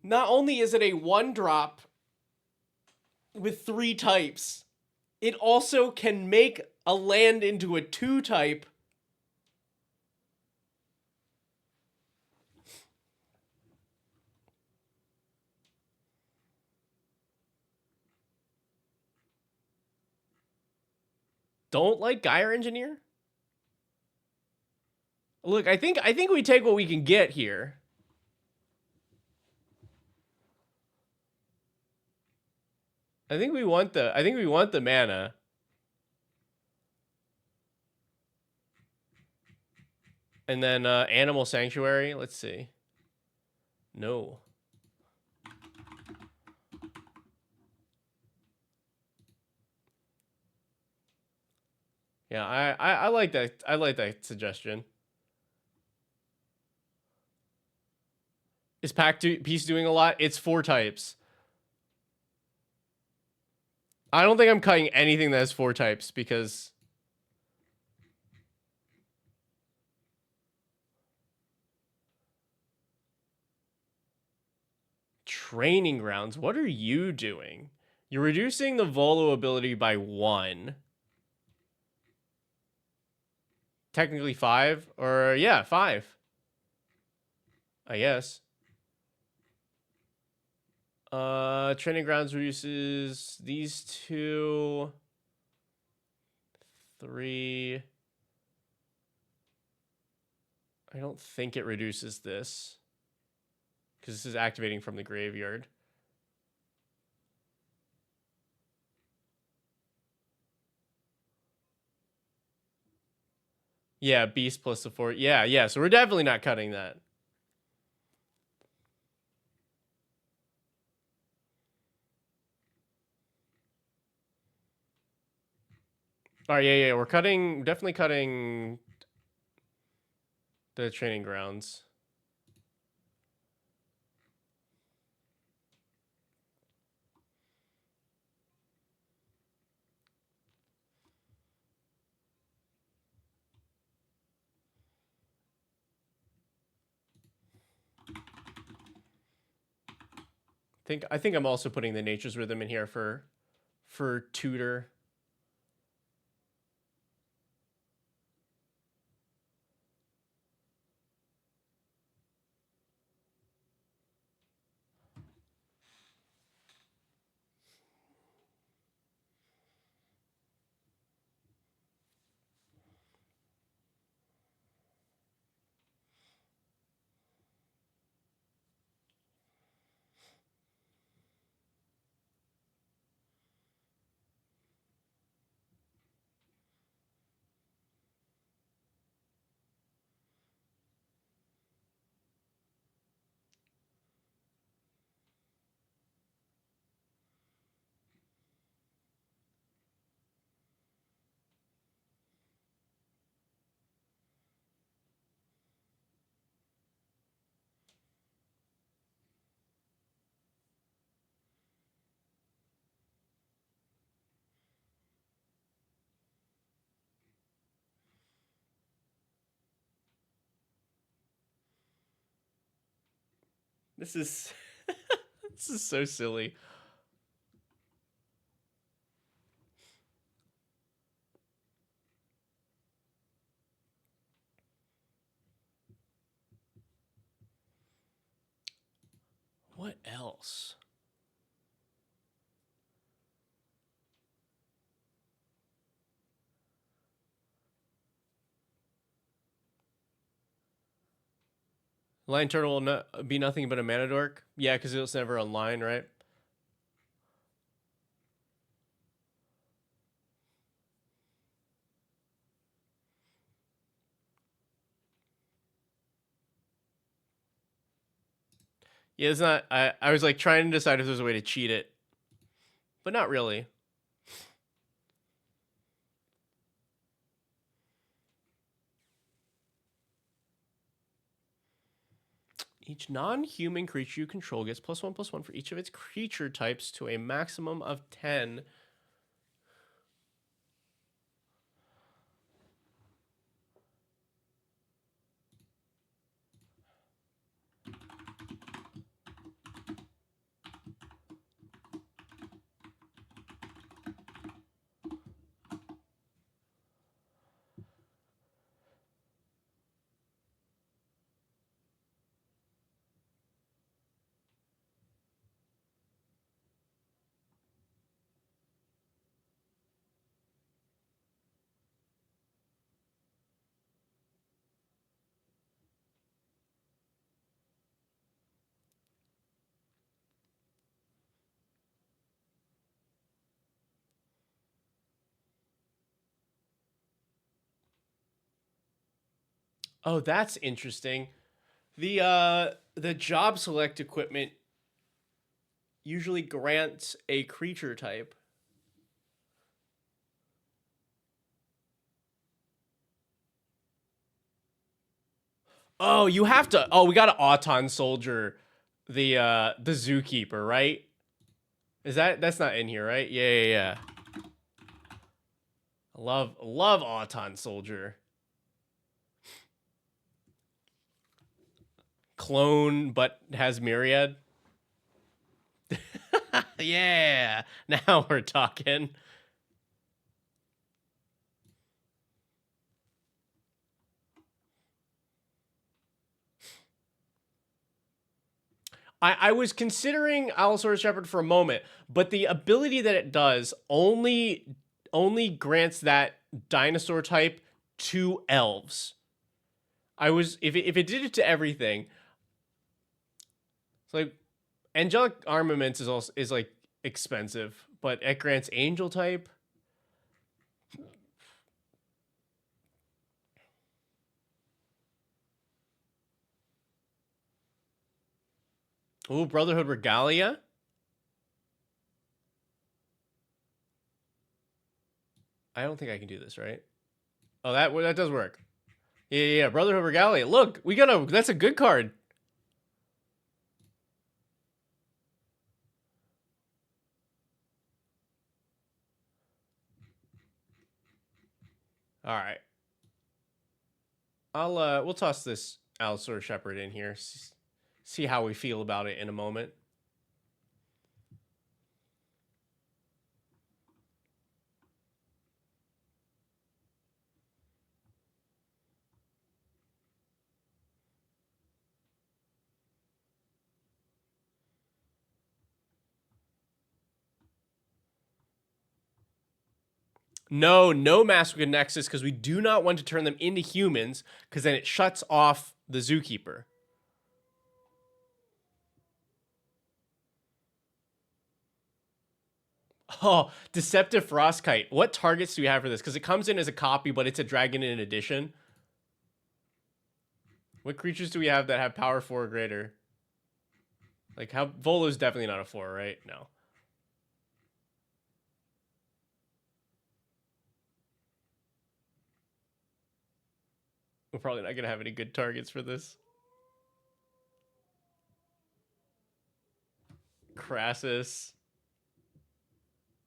Not only is it a 1-drop with 3 types, it also can make a land into a 2-type don't like Gyre Engineer? Look, I think we take what we can get here. I think we want the mana. And then Animal Sanctuary, let's see. No. Yeah, I like that. I like that suggestion. Is Piece doing a lot? It's 4 types. I don't think I'm cutting anything that has 4 types because Training Grounds. What are you doing? You're reducing the Volo ability by 1. Technically 5, or yeah, 5. I guess. Training Grounds reduces these 2, 3. I don't think it reduces this because this is activating from the graveyard. Yeah, Beast plus the 4. Yeah. So we're definitely not cutting that. All right, yeah. We're definitely cutting the Training Grounds. I think I'm also putting the Nature's Rhythm in here for tutor. This is this is so silly. What else? Lion Turtle will be nothing but a mana dork. Yeah, because it was never online, right? Yeah, it's not. I was like trying to decide if there's a way to cheat it, but not really. Each non-human creature you control gets +1/+1 for each of its creature types to a maximum of 10. Oh, that's interesting. The job select equipment usually grants a creature type. Oh, you have to. Oh, we got an Auton soldier, the zookeeper, right? Is that's not in here, right? Yeah, yeah, yeah. Love Auton soldier. Clone, but has myriad. Yeah. Now we're talking. I was considering Allosaurus Shepherd for a moment, but the ability that it does only grants that dinosaur type to elves. I was if it did it to everything, it's like angelic armaments is also is like expensive, but it grants angel type. Ooh, Brotherhood Regalia. I don't think I can do this, right? Oh, that does work. Yeah, yeah, yeah. Brotherhood Regalia. Look, we got a. That's a good card. All right. We'll toss this Allosaurus Shepherd in here. See how we feel about it in a moment. No, no Master Nexus because we do not want to turn them into humans because then it shuts off the Zookeeper. Oh, Deceptive Frostkite. What targets do we have for this? Because it comes in as a copy, but it's a dragon in addition. What creatures do we have that have power 4 or greater? Like, how Volo's definitely not a 4, right? No. We're probably not going to have any good targets for this. Crassus.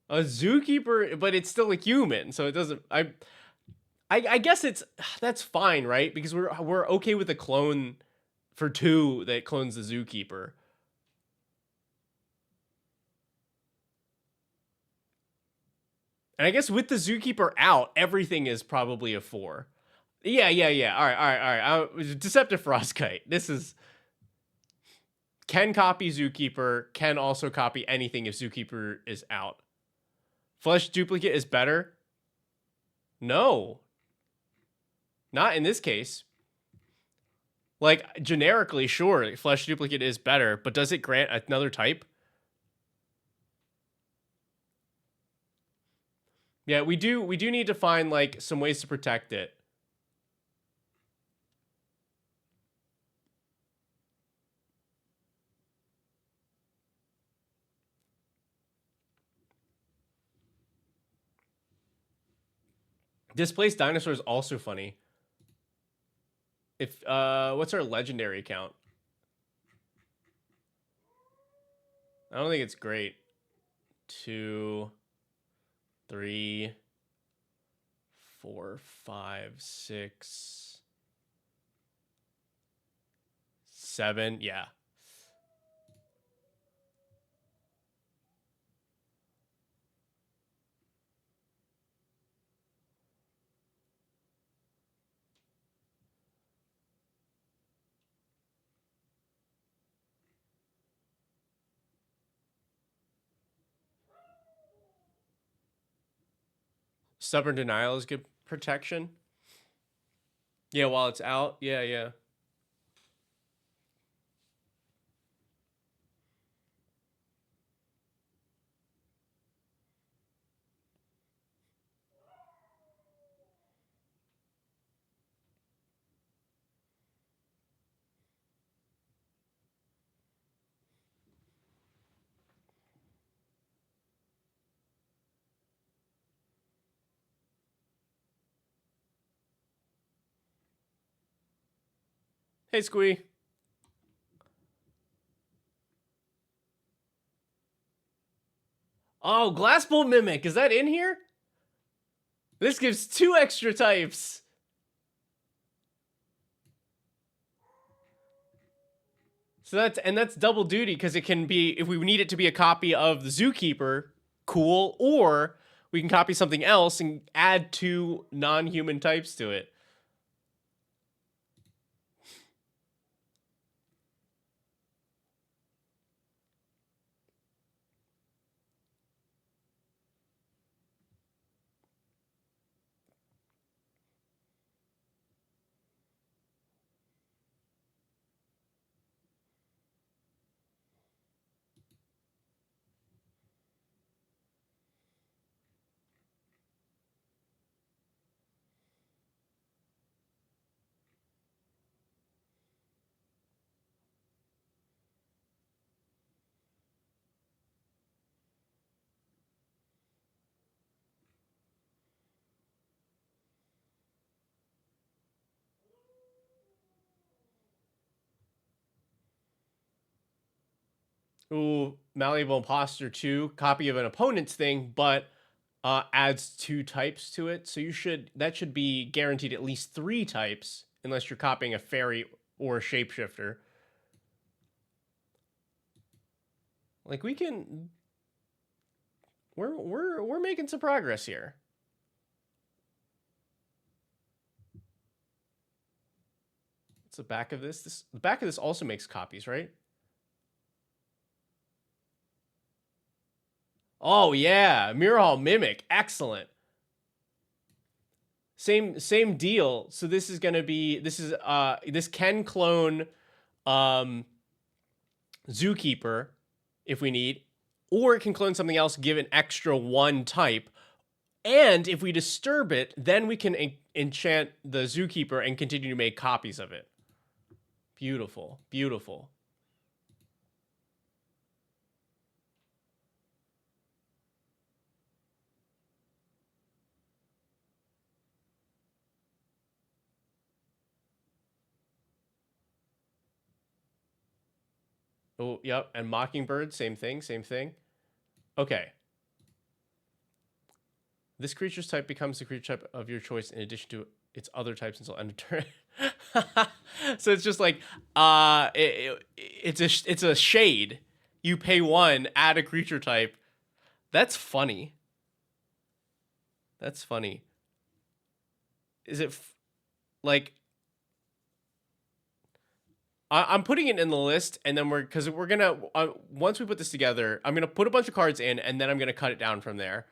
A Zookeeper, but it's still a human, so it doesn't... I guess it's... That's fine, right? Because we're okay with a clone for 2 that clones the Zookeeper. And I guess with the Zookeeper out, everything is probably a 4. Yeah, yeah, yeah. All right, all right, all right. Deceptive Frostkite. This is... Can copy Zookeeper, can also copy anything if Zookeeper is out. Flesh Duplicate is better? No. Not in this case. Like, generically, sure, Flesh Duplicate is better, but does it grant another type? Yeah, we do need to find, like, some ways to protect it. Displaced Dinosaur is also funny. If, what's our legendary count? I don't think it's great. 2, 3, 4, 5, 6, 7. Yeah. Stubborn Denial is good protection. Yeah, while it's out. Yeah, yeah. Hey, Squee. Oh, Glass Bolt Mimic. Is that in here? This gives 2 extra types. So that's double duty because it can be, if we need it to be a copy of the Zookeeper, cool, or we can copy something else and add 2 non-human types to it. Ooh, Malleable Imposter 2, copy of an opponent's thing, but adds 2 types to it. So that should be guaranteed at least 3 types, unless you're copying a fairy or a shapeshifter. Like we're making some progress here. What's the back of this? The back of this also makes copies, right? Oh yeah, Mirror Hall Mimic, excellent. Same deal. So this is gonna be this can clone Zookeeper if we need, or it can clone something else, give an extra 1 type. And if we disturb it, then we can enchant the Zookeeper and continue to make copies of it. Beautiful, beautiful. Oh, yep. And Mockingbird, same thing, same thing. Okay. This creature's type becomes the creature type of your choice in addition to its other types until end of turn. So it's just like it's a shade. You pay 1, add a creature type. That's funny. That's funny. Is it like I'm putting it in the list, and then we're gonna once we put this together, I'm gonna put a bunch of cards in, and then I'm gonna cut it down from there.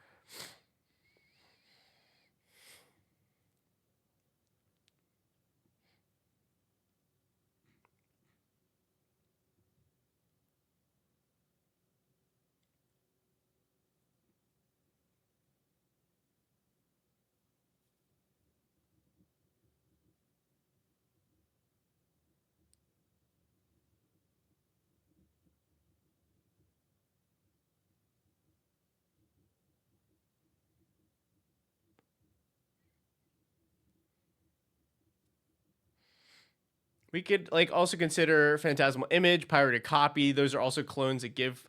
We could like also consider Phantasmal Image, Pirated Copy. Those are also clones that give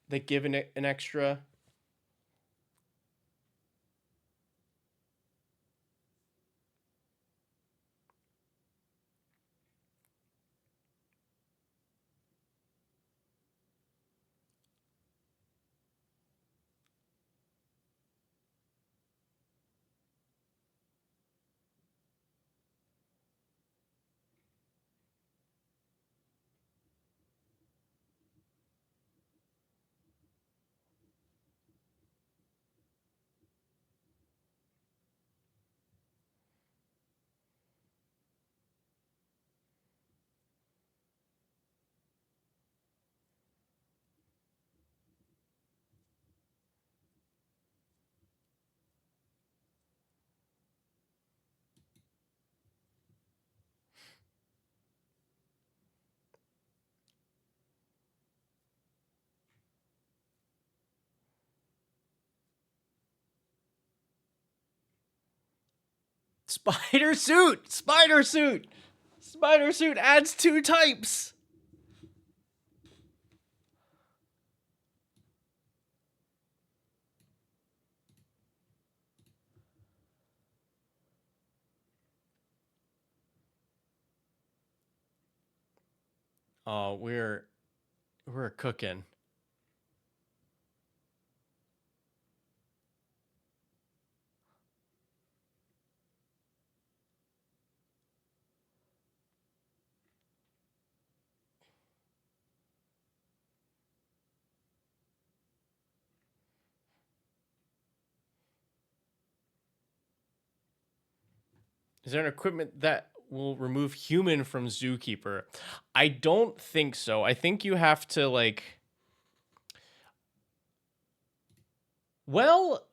an extra. Spider suit. Spider suit adds 2 types. Oh, we're cooking. Is there an equipment that will remove human from zookeeper? I don't think so. I think you have to like. Well,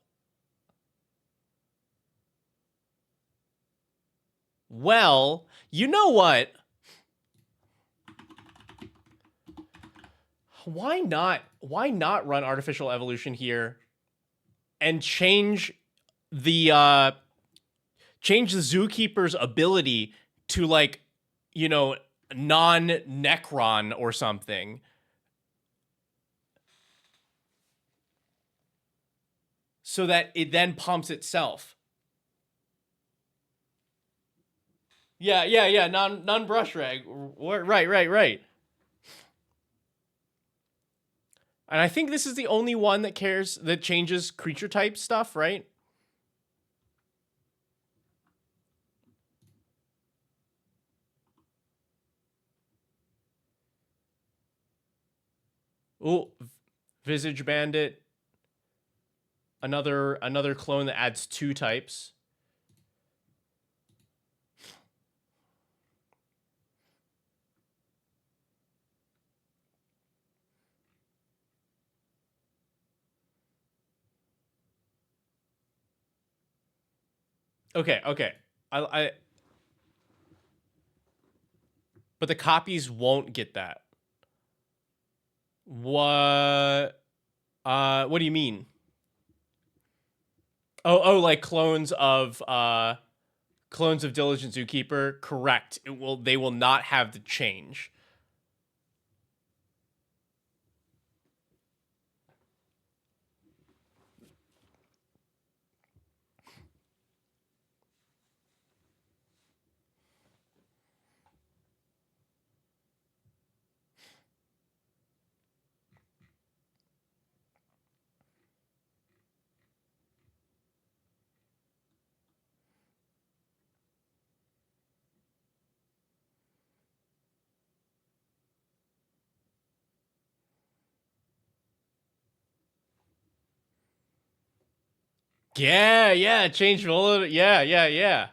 you know what? Why not? Why not run artificial evolution here and the change the zookeeper's ability to like, you know, non-Necron or something. So that it then pumps itself. Yeah. Non-brush rag. Right. And I think this is the only one that changes creature type stuff, right? Oh, Visage Bandit. Another clone that adds 2 types. Okay. I but the copies won't get that. What what do you mean? Like clones of Diligent Zookeeper, correct. They will not have the change. Yeah, change validity. Yeah.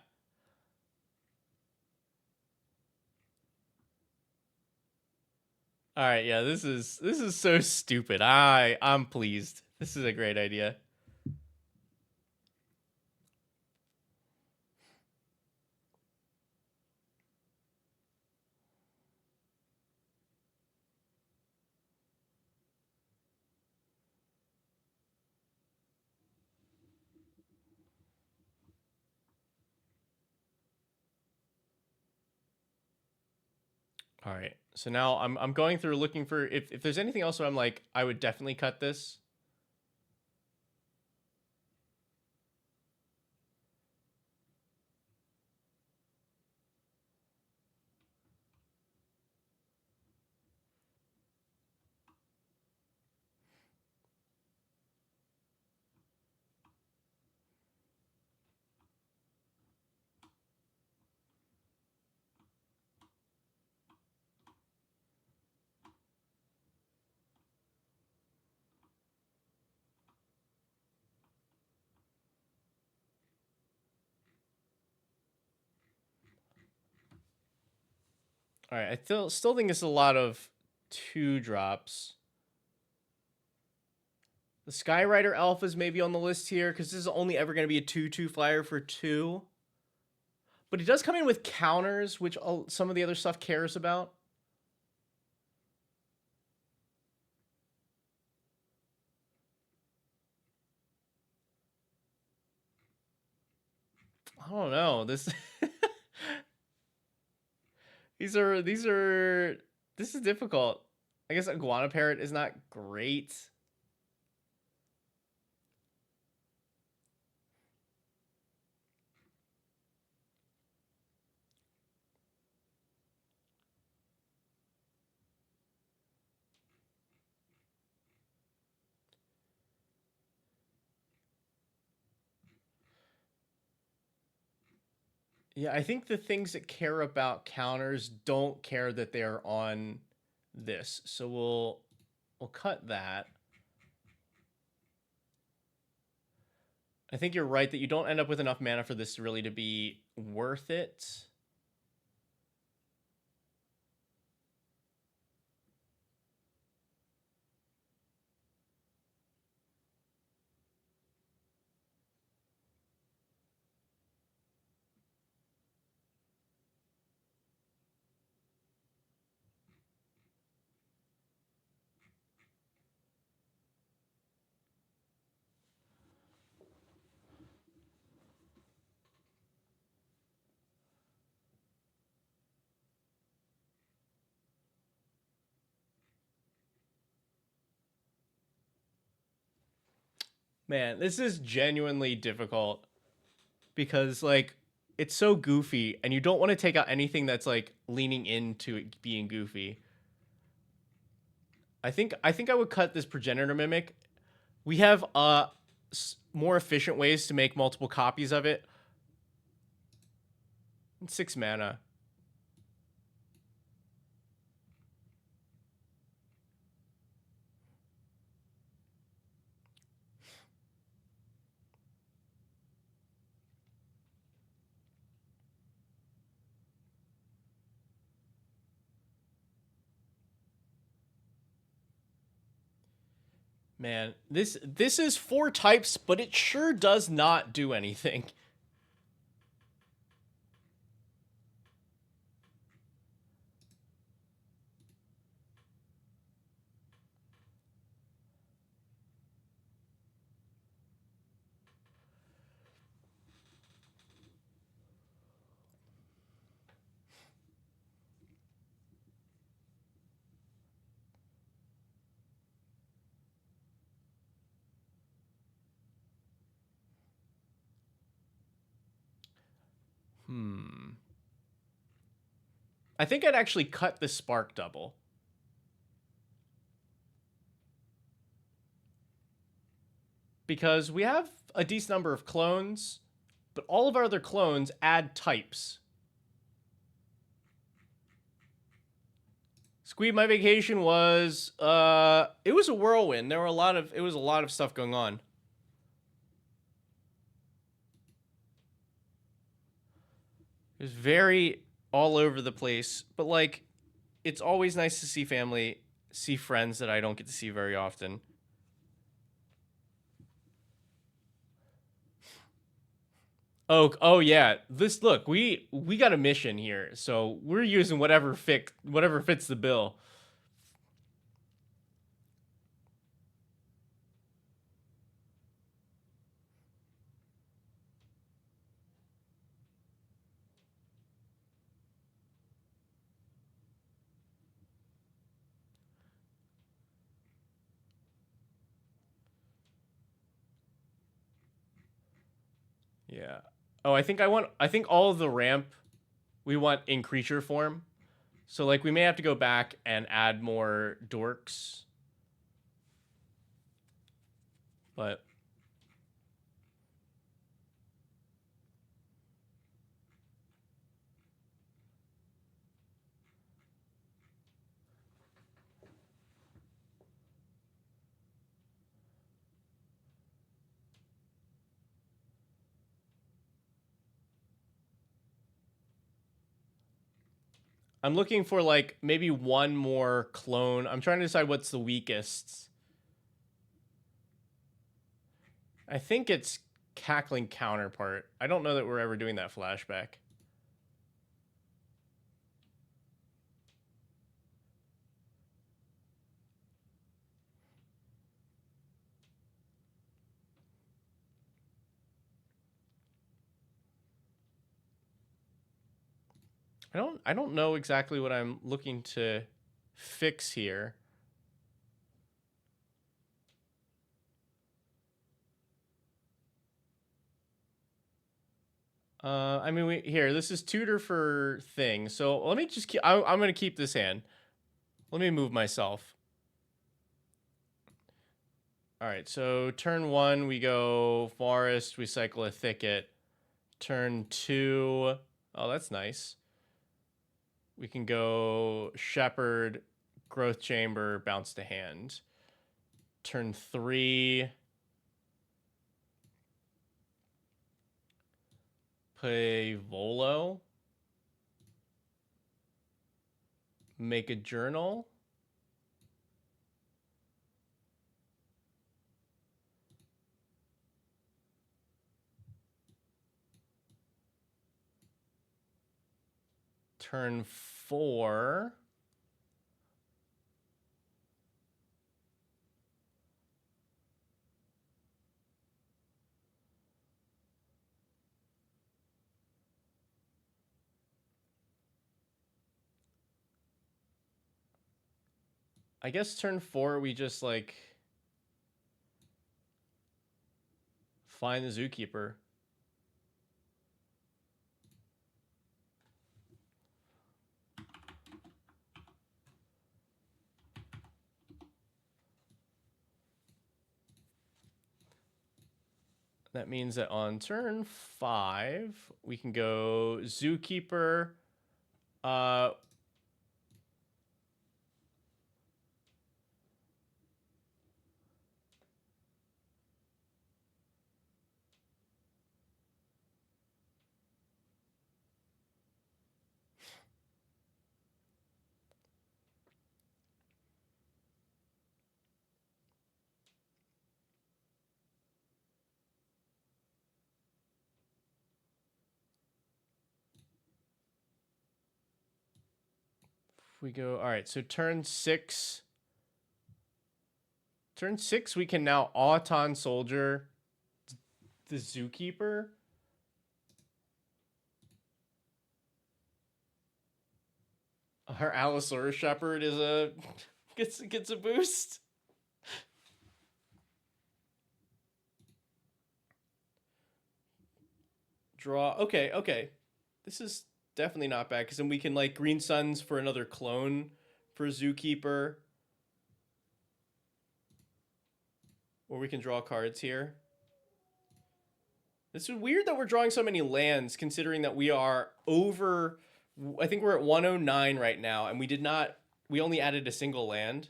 All right, yeah, this is so stupid. I'm pleased. This is a great idea. All right. So now I'm going through looking for if there's anything else where I'm like I would definitely cut this. All right, I still think it's a lot of 2 drops. The Skyrider Alpha is maybe on the list here because this is only ever going to be a 2/2 flyer for 2. But it does come in with counters, which some of the other stuff cares about. I don't know. This These are this is difficult. I guess iguana parrot is not great. Yeah, I think the things that care about counters don't care that they're on this. So we'll cut that. I think you're right that you don't end up with enough mana for this really to be worth it. Man, this is genuinely difficult because like it's so goofy and you don't want to take out anything that's like leaning into it being goofy. I think I would cut this progenitor mimic. We have more efficient ways to make multiple copies of it. 6 mana. Man, this is 4 types, but it sure does not do anything. I think I'd actually cut the spark double. Because we have a decent number of clones, but all of our other clones add types. Squeeb, my vacation was it was a whirlwind. There were it was a lot of stuff going on. It was very all over the place, but like it's always nice to see family, see friends that I don't get to see very often. Oh yeah. This look, we got a mission here, so we're using whatever fits the bill. Yeah. Oh, I think all of the ramp we want in creature form. So like we may have to go back and add more dorks. But I'm looking for like maybe one more clone. I'm trying to decide what's the weakest. I think it's Cackling Counterpart. I don't know that we're ever doing that flashback. I don't know exactly what I'm looking to fix here. I mean, here, this is tutor for thing. So let me just keep, I'm going to keep this hand. Let me move myself. All right, so turn 1, we go forest, we cycle a thicket. Turn 2, oh, that's nice. We can go shepherd, growth chamber, bounce to hand. Turn 3, play Volo. Make a journal. Turn 4. I guess turn 4 we just like find the zookeeper. That means that on turn 5, we can go zookeeper. We go, all right, so turn 6. Turn 6, we can now Auton Soldier the Zookeeper. Our Allosaurus Shepherd is a gets a boost. Draw. Okay, okay. This is definitely not bad because then we can like Green Suns for another clone for Zookeeper. Or we can draw cards here. It's weird that we're drawing so many lands considering that we are over, I think we're at 109 right now, and we only added a single land.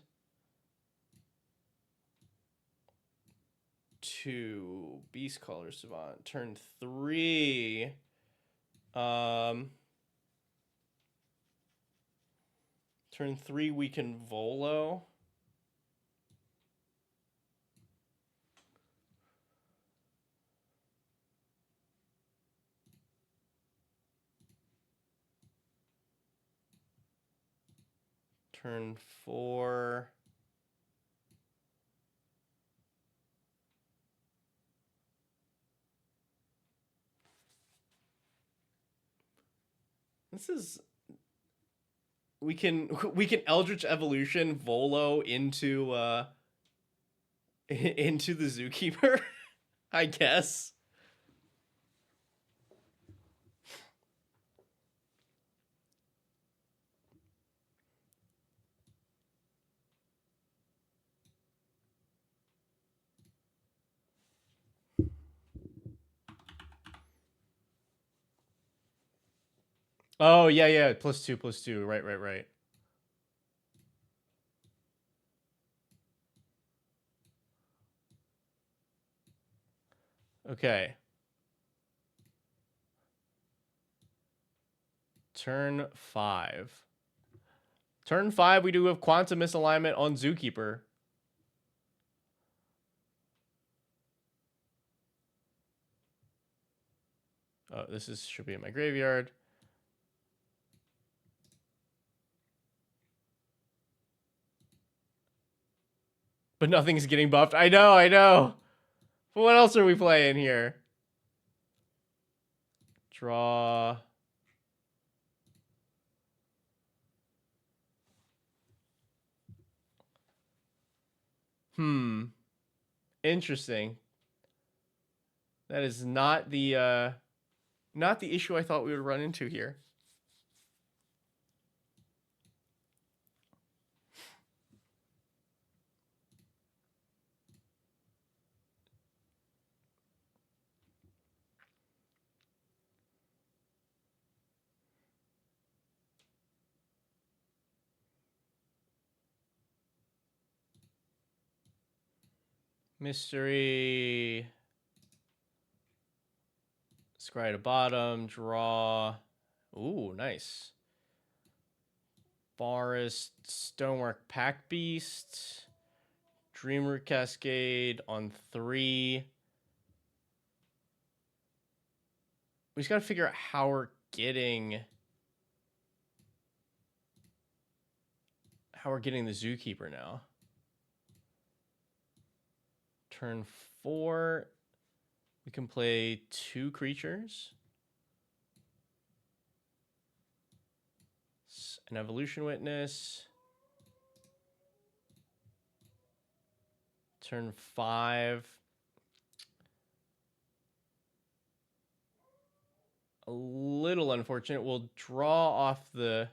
2, Beast Color Savant. Turn 3. Turn 3 we can Volo. Turn 4. This is we can Eldritch Evolution Volo into into the Zookeeper, I guess. Oh, yeah, yeah. +2, +2. Right, right, right. Okay. Turn 5. Turn 5, we do have Quantum Misalignment on Zookeeper. Oh, should be in my graveyard. But nothing's getting buffed. I know, I know. But what else are we playing here? Draw. Interesting. That is not the issue I thought we would run into here. Mystery. Scry to bottom. Draw. Ooh, nice. Forest. Stonework Pack Beast. Dreamroot Cascade on 3. We just gotta figure out how we're getting the Zookeeper now. Turn 4. We can play 2 creatures. An Evolution Witness. Turn 5. A little unfortunate. We'll draw off the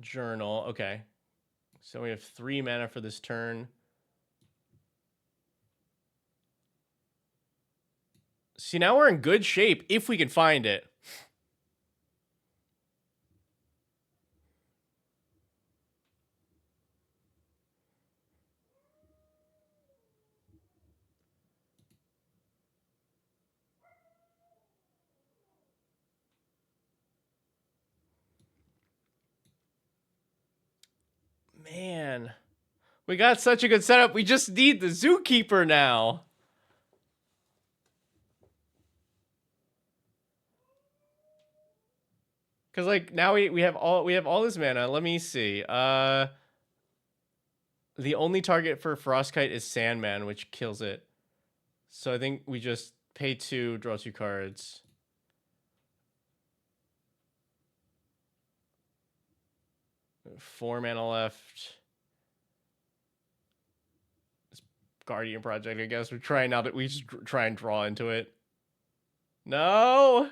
journal. Okay. So we have 3 mana for this turn. See, now we're in good shape if we can find it. Man, we got such a good setup. We just need the Zookeeper now. Cause like now we have all this mana. Let me see. The only target for Frostkite is Sandman, which kills it. So I think we just pay 2, draw 2 cards. Four mana left. This Guardian Project, I guess. We're trying now that we just try and draw into it. No!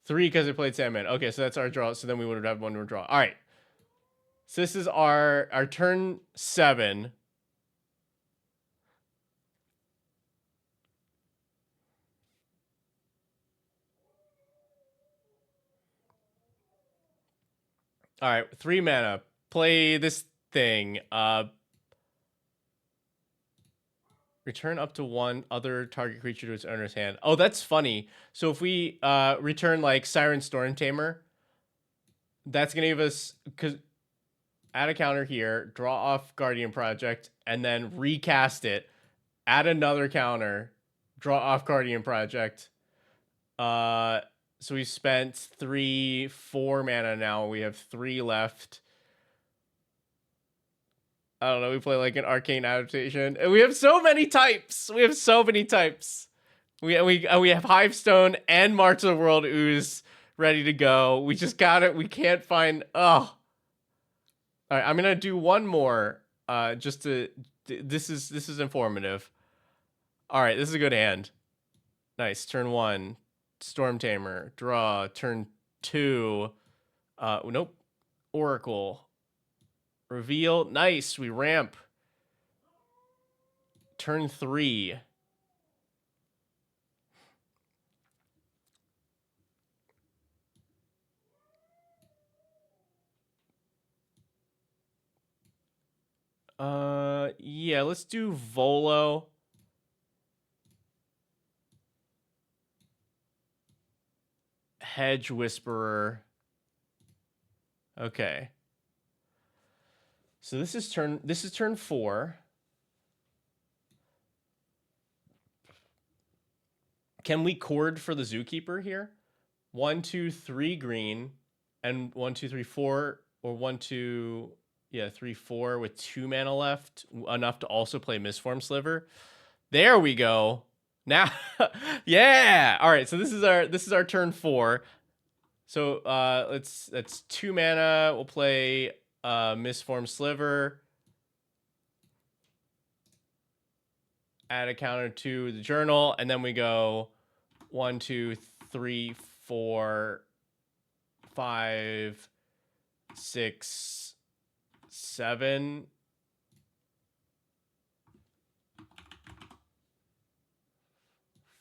3 because it played Sandman. Okay, so that's our draw. So then we would have 1 more draw. All right. So this is our turn 7. All right, 3 mana. Play this thing. Return up to 1 other target creature to its owner's hand. Oh, that's funny. So if we return like Siren Stormtamer, that's gonna give us, because add a counter here, draw off Guardian Project, and then recast it. Add another counter, draw off Guardian Project. So we spent 4 mana now. We have 3 left. I don't know. We play like an arcane adaptation, and we have so many types. We have We have Hivestone and March of the World Ooze ready to go. We just got it. We can't find. Oh. All right. I'm gonna do one more. Just to. This is informative. All right. This is a good hand. Nice. Turn 1. Stormtamer. Draw. Turn 2. Nope. Oracle. Reveal. Nice. We ramp. Turn 3. Yeah, let's do Volo. Hedge Whisperer. Okay. So this is turn 4. Can we chord for the Zookeeper here? 1, 2, 3 green, and 1, 2, 3, 4, or 1, 2, 3, 4 with 2 mana left, enough to also play Mistform Sliver. There we go. Now, yeah. All right. So this is our turn 4. So that's 2 mana. We'll play Misformed Sliver. Add a counter to the journal, and then we go 1, 2, 3, 4, 5, 6, 7.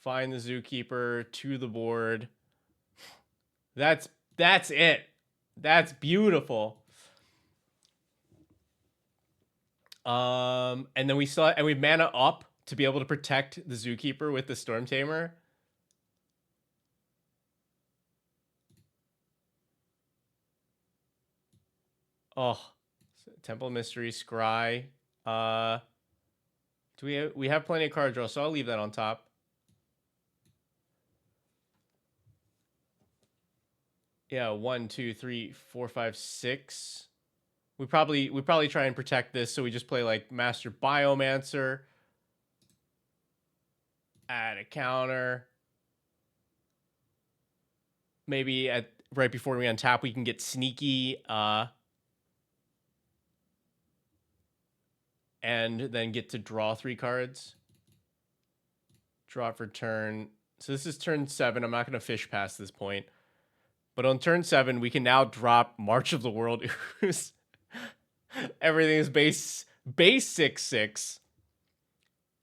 Find the zookeeper to the board. That's it. That's beautiful. And then we mana up to be able to protect the zookeeper with the Storm Tamer. Oh, Temple Mystery, Scry. We have plenty of card draw, so I'll leave that on top. Yeah, 1, 2, 3, 4, 5, 6. We probably try and protect this, so we just play like Master Biomancer. Add a counter. Maybe right before we untap, we can get Sneaky. And then get to draw 3 cards. Draw for turn. So this is turn 7. I'm not going to fish past this point. But on turn 7, we can now drop March of the World Ooze. Everything is base 6/6.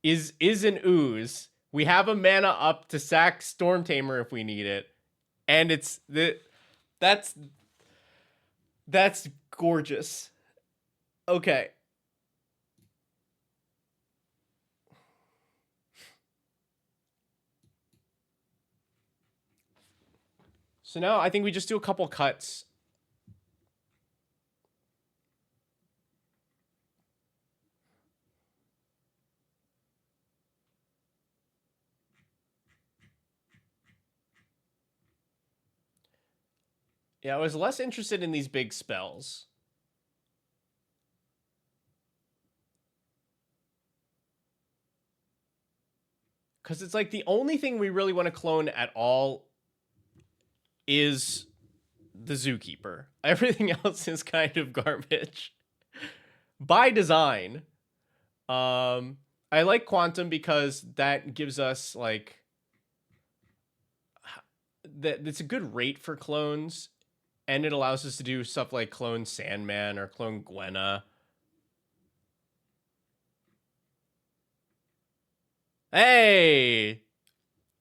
Is an ooze. We have a mana up to sack Storm Tamer if we need it. And that's gorgeous. Okay. So now I think we just do a couple cuts. Yeah, I was less interested in these big spells. Because it's like the only thing we really want to clone at all is the Zookeeper. Everything else is kind of garbage. By design. I like Quantum because that gives us like... It's a good rate for clones. And it allows us to do stuff like clone Sandman or clone Gwenna. Hey!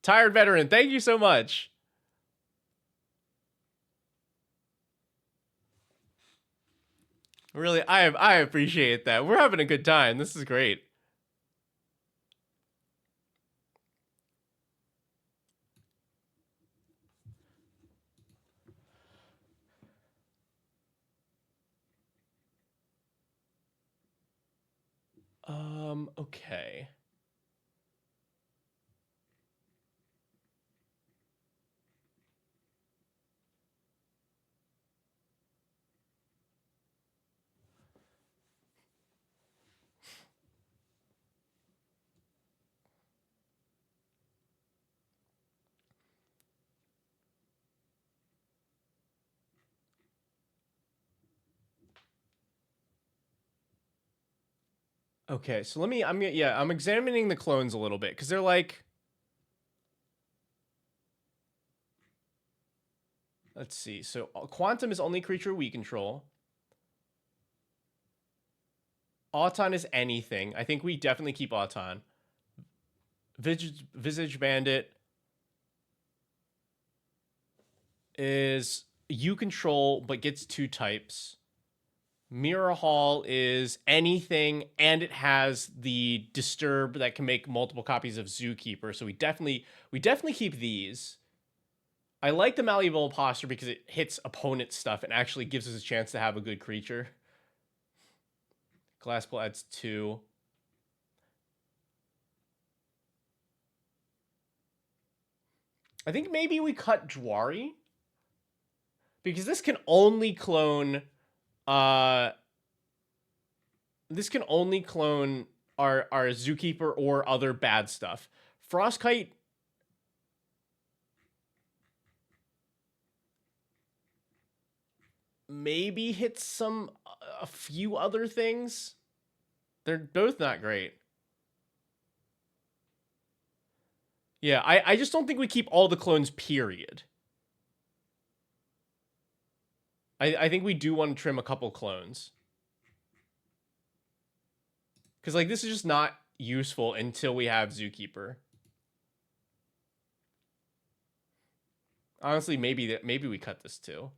Tired Veteran, thank you so much. Really, I appreciate that. We're having a good time. This is great. Okay. Okay, so I'm examining the clones a little bit because they're like, let's see. So Quantum is only creature we control. Auton is anything. I think we definitely keep Auton. Visage Bandit is you control but gets 2 types. Mirror Hall is anything, and it has the Disturb that can make multiple copies of Zookeeper. So we definitely keep these. I like the Malleable Imposter because it hits opponent stuff and actually gives us a chance to have a good creature. Glasspool adds 2. I think maybe we cut Dwari. Because this can only clone... this can only clone our Zookeeper or other bad stuff. Frostkite... maybe hits a few other things. They're both not great. Yeah, I just don't think we keep all the clones, period. I think we do want to trim a couple clones. Because, like, this is just not useful until we have Zookeeper. Honestly, maybe we cut this too.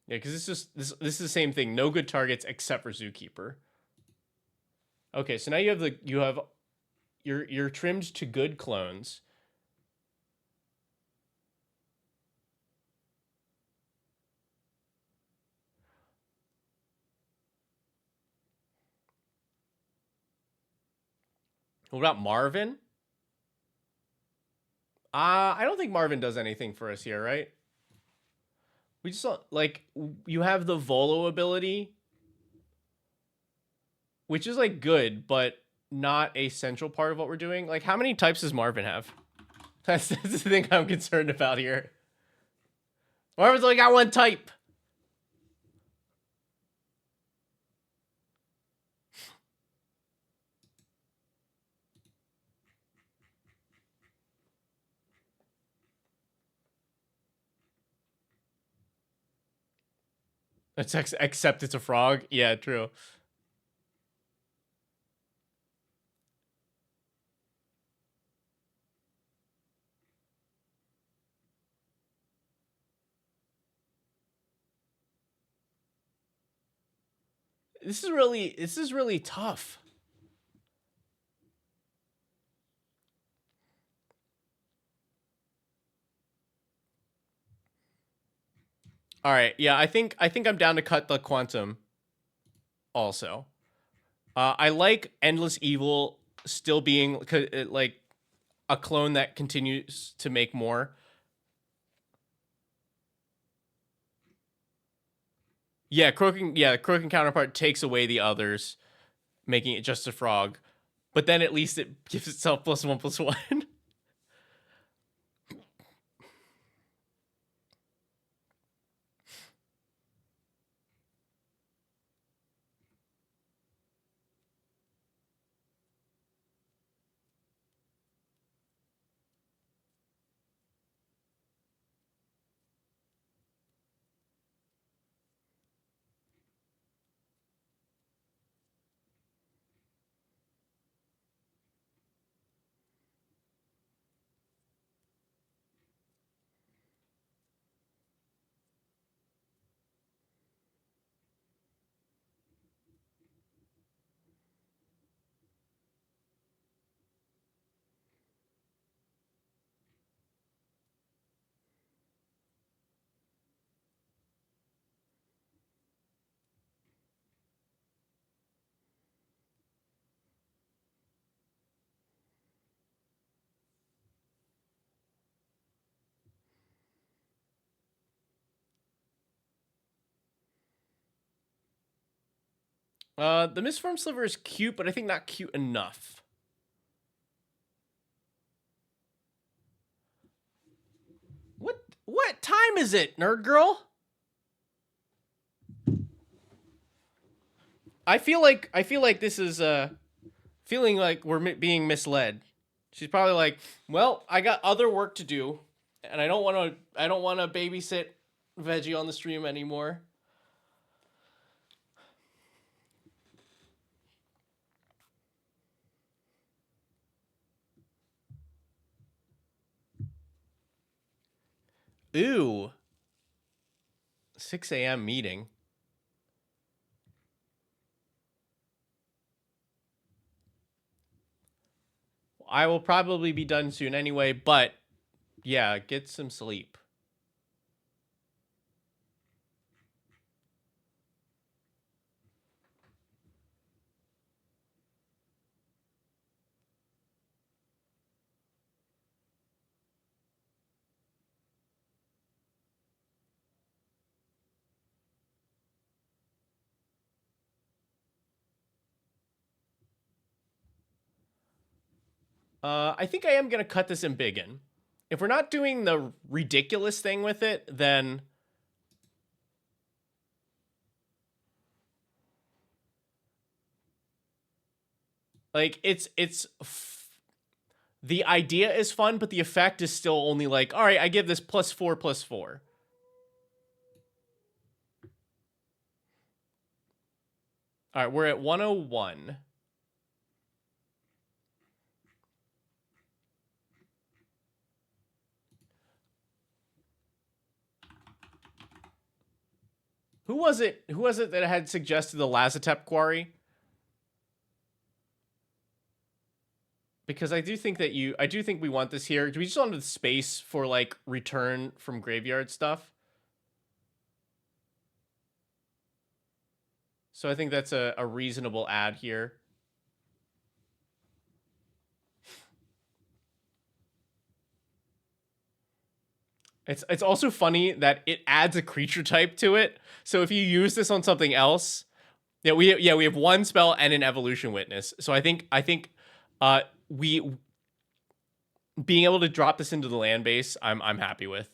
Yeah, because this is the same thing. No good targets except for Zookeeper. Okay, so now you have you're trimmed to good clones. What about Marvin? I don't think Marvin does anything for us here, right? We just don't, like, you have the Volo ability, which is like good, but not a central part of what we're doing. Like, how many types does Marvin have? That's the thing I'm concerned about here. Marvin's only got one type. Except it's a frog. Yeah, true. This is really tough. All right, yeah, I think I'm down to cut the Quantum also. I like Endless Evil still being like a clone that continues to make more. Yeah, Croaking counterpart takes away the others, making it just a frog. But then at least it gives itself +1/+1. The Misformed Sliver is cute, but I think not cute enough. What time is it, nerd girl? I feel like this is feeling like we're being misled. She's probably like, "Well, I got other work to do, and I don't want to babysit Veggie on the stream anymore." Ooh. 6 a.m. meeting. I will probably be done soon anyway, but yeah, get some sleep. I think I am going to cut this in Biggin. If we're not doing the ridiculous thing with it, then... Like, the idea is fun, but the effect is still only like, all right, I give this +4/+4. All right, we're at 101. Who was it that had suggested the Lazatep quarry? Because I do think we want this here. Do we just want the space for like return from graveyard stuff? So I think that's a reasonable add here. It's also funny that it adds a creature type to it. So if you use this on something else, we have one spell and an evolution witness. So I think we being able to drop this into the land base, I'm happy with.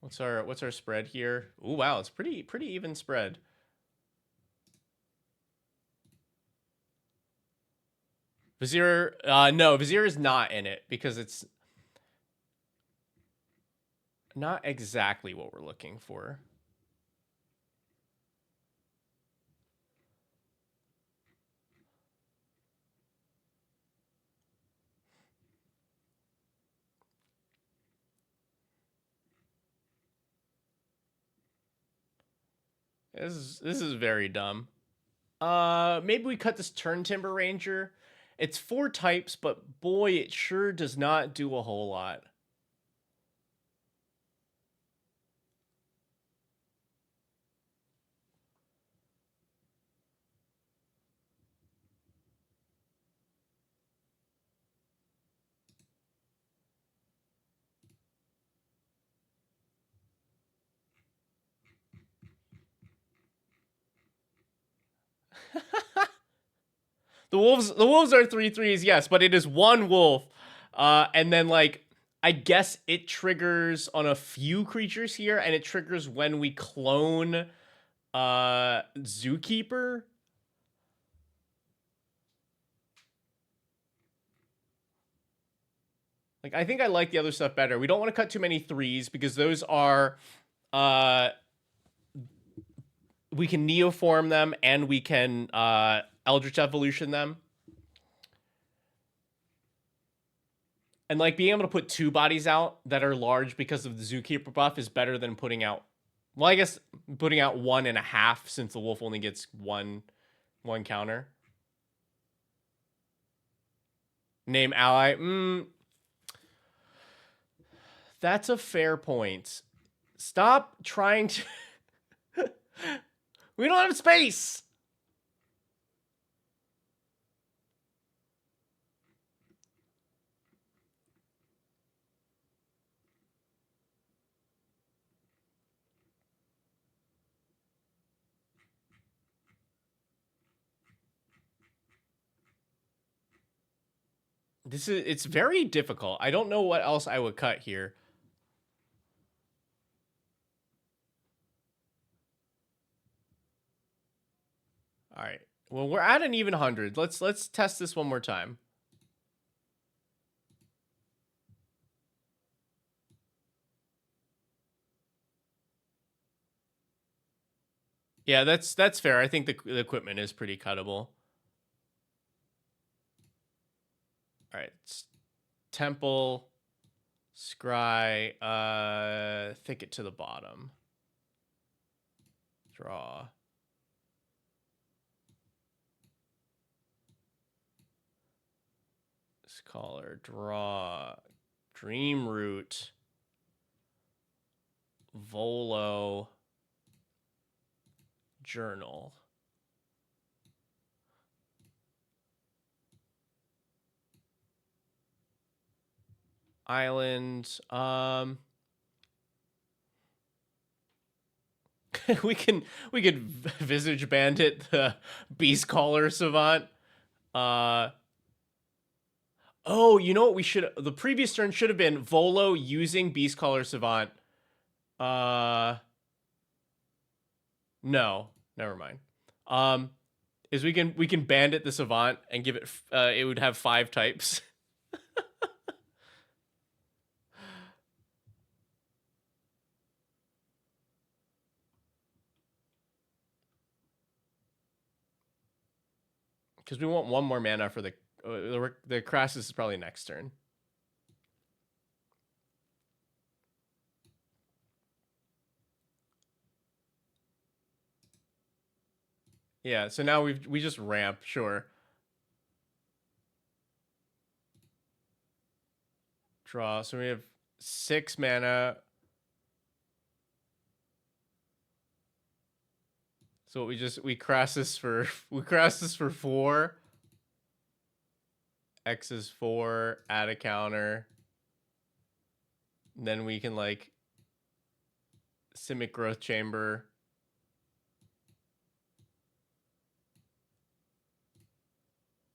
What's our spread here? Ooh, wow, it's pretty even spread. Vizier, no, Vizier is not in it because it's not exactly what we're looking for. This is very dumb. Maybe we cut this Turn Timber Ranger. It's 4 types, but boy, it sure does not do a whole lot. The wolves are 3/3s, yes, but it is one wolf. And then like I guess it triggers on a few creatures here, and it triggers when we clone Zookeeper. Like I think I like the other stuff better. We don't want to cut too many 3s because those are we can neoform them and we can Eldritch Evolution them. And like being able to put 2 bodies out that are large because of the Zookeeper buff is better than putting out, well, I guess putting out 1.5 since the wolf only gets one counter. Name ally. That's a fair point. Stop trying to. We don't have space. It's very difficult. I don't know what else I would cut here. All right. Well, we're at an even 100. Let's test this one more time. Yeah, that's fair. I think the equipment is pretty cuttable. All right. Temple, Scry, Thicket to the bottom. Draw. Scholar, draw. Dreamroot. Volo. Journal. Island. we could Visage Bandit the Beast Caller Savant. Oh, you know what we should, the previous turn should have been Volo using Beast Caller Savant. No, never mind. Is we can Bandit the Savant and give it it would have 5 types. Because we want 1 more mana for the Crassus is probably next turn. Yeah, so now we just ramp, sure. Draw. So we have 6 mana. So we Crassus for 4. X is 4, add a counter. And then we can like Simic Growth Chamber.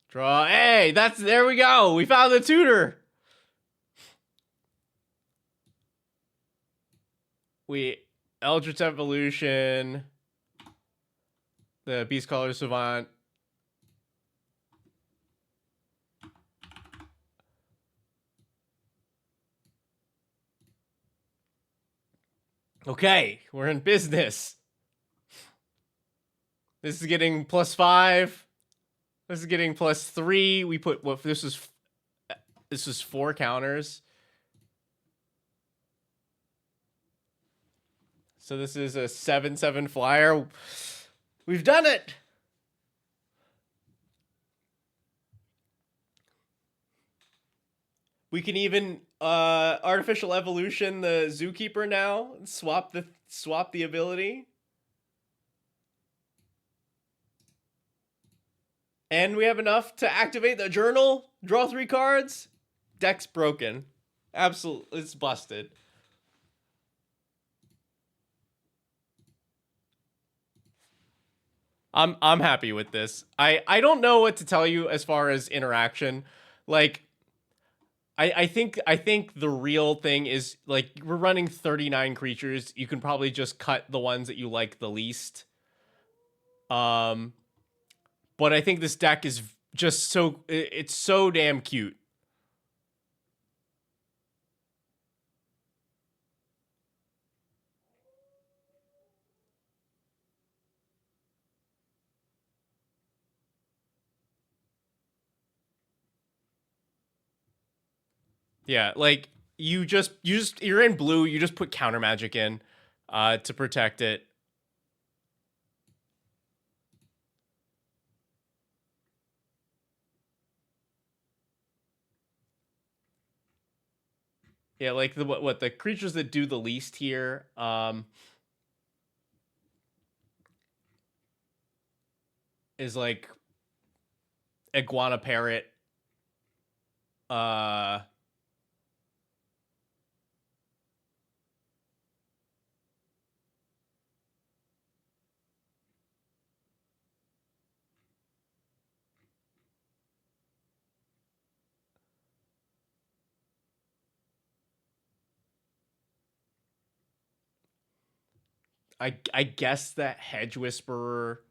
Draw. Hey, there we go. We found the tutor. We Eldritch Evolution. The Beast Caller Savant. Okay, we're in business. This is getting +5. This is getting +3. We put what this was 4 counters. So this is a 7/7 flyer. We've done it. We can even artificial evolution the Zookeeper now and swap the ability. And we have enough to activate the journal, draw 3 cards. Deck's broken. Absolutely, it's busted. I'm happy with this. I don't know what to tell you as far as interaction. Like I think the real thing is like we're running 39 creatures. You can probably just cut the ones that you like the least. But I think this deck is just it's so damn cute. Yeah, like you're in blue, you just put counter magic in to protect it. Yeah, like the creatures that do the least here is like Iguana Parrot. I guess that Hedge Whisperer.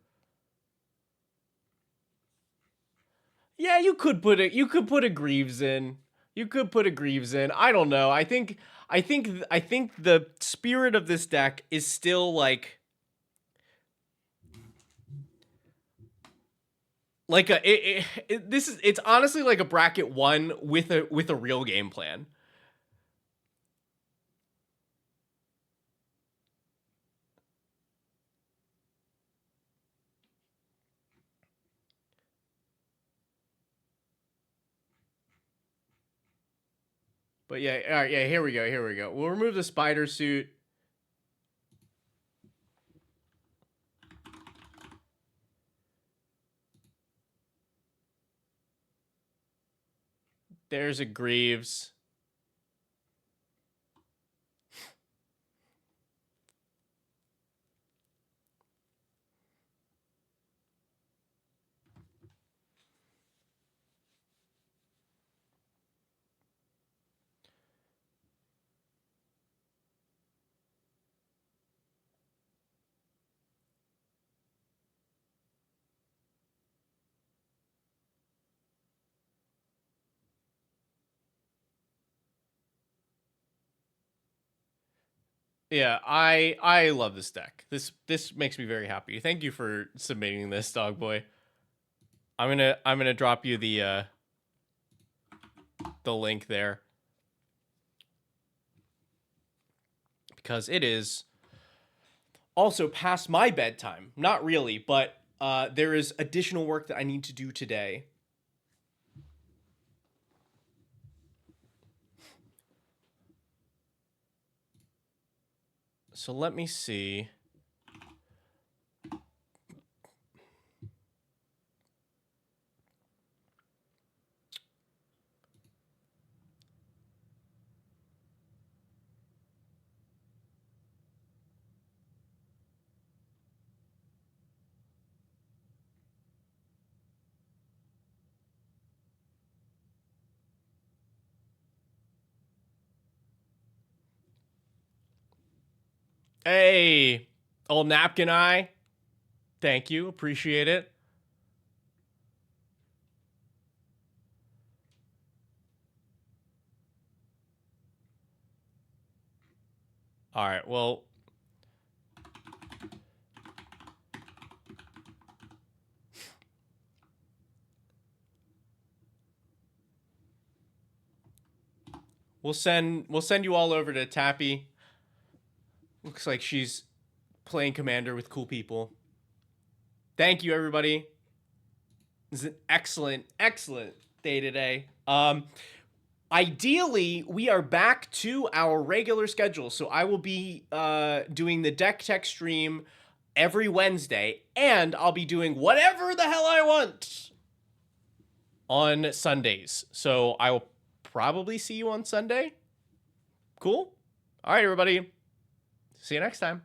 Yeah, you could put a Greaves in. You could put a Greaves in. I don't know. I think the spirit of this deck is still like it's honestly like a bracket 1 with a real game plan. But yeah, all right, yeah, here we go. We'll remove the spider suit. There's a Greaves. Yeah, I love this deck. This makes me very happy. Thank you for submitting this, dog boy. I'm gonna drop you the link there because it is also past my bedtime. Not really, but there is additional work that I need to do today. So let me see. Hey, old napkin eye. Thank you. Appreciate it. All right. Well, we'll send you all over to Tappy. Looks like she's playing Commander with cool people. Thank you, everybody. This is an excellent day today. Ideally, we are back to our regular schedule. So I will be doing the deck tech stream every Wednesday, and I'll be doing whatever the hell I want on Sundays. So I will probably see you on Sunday. Cool? All right, everybody. See you next time.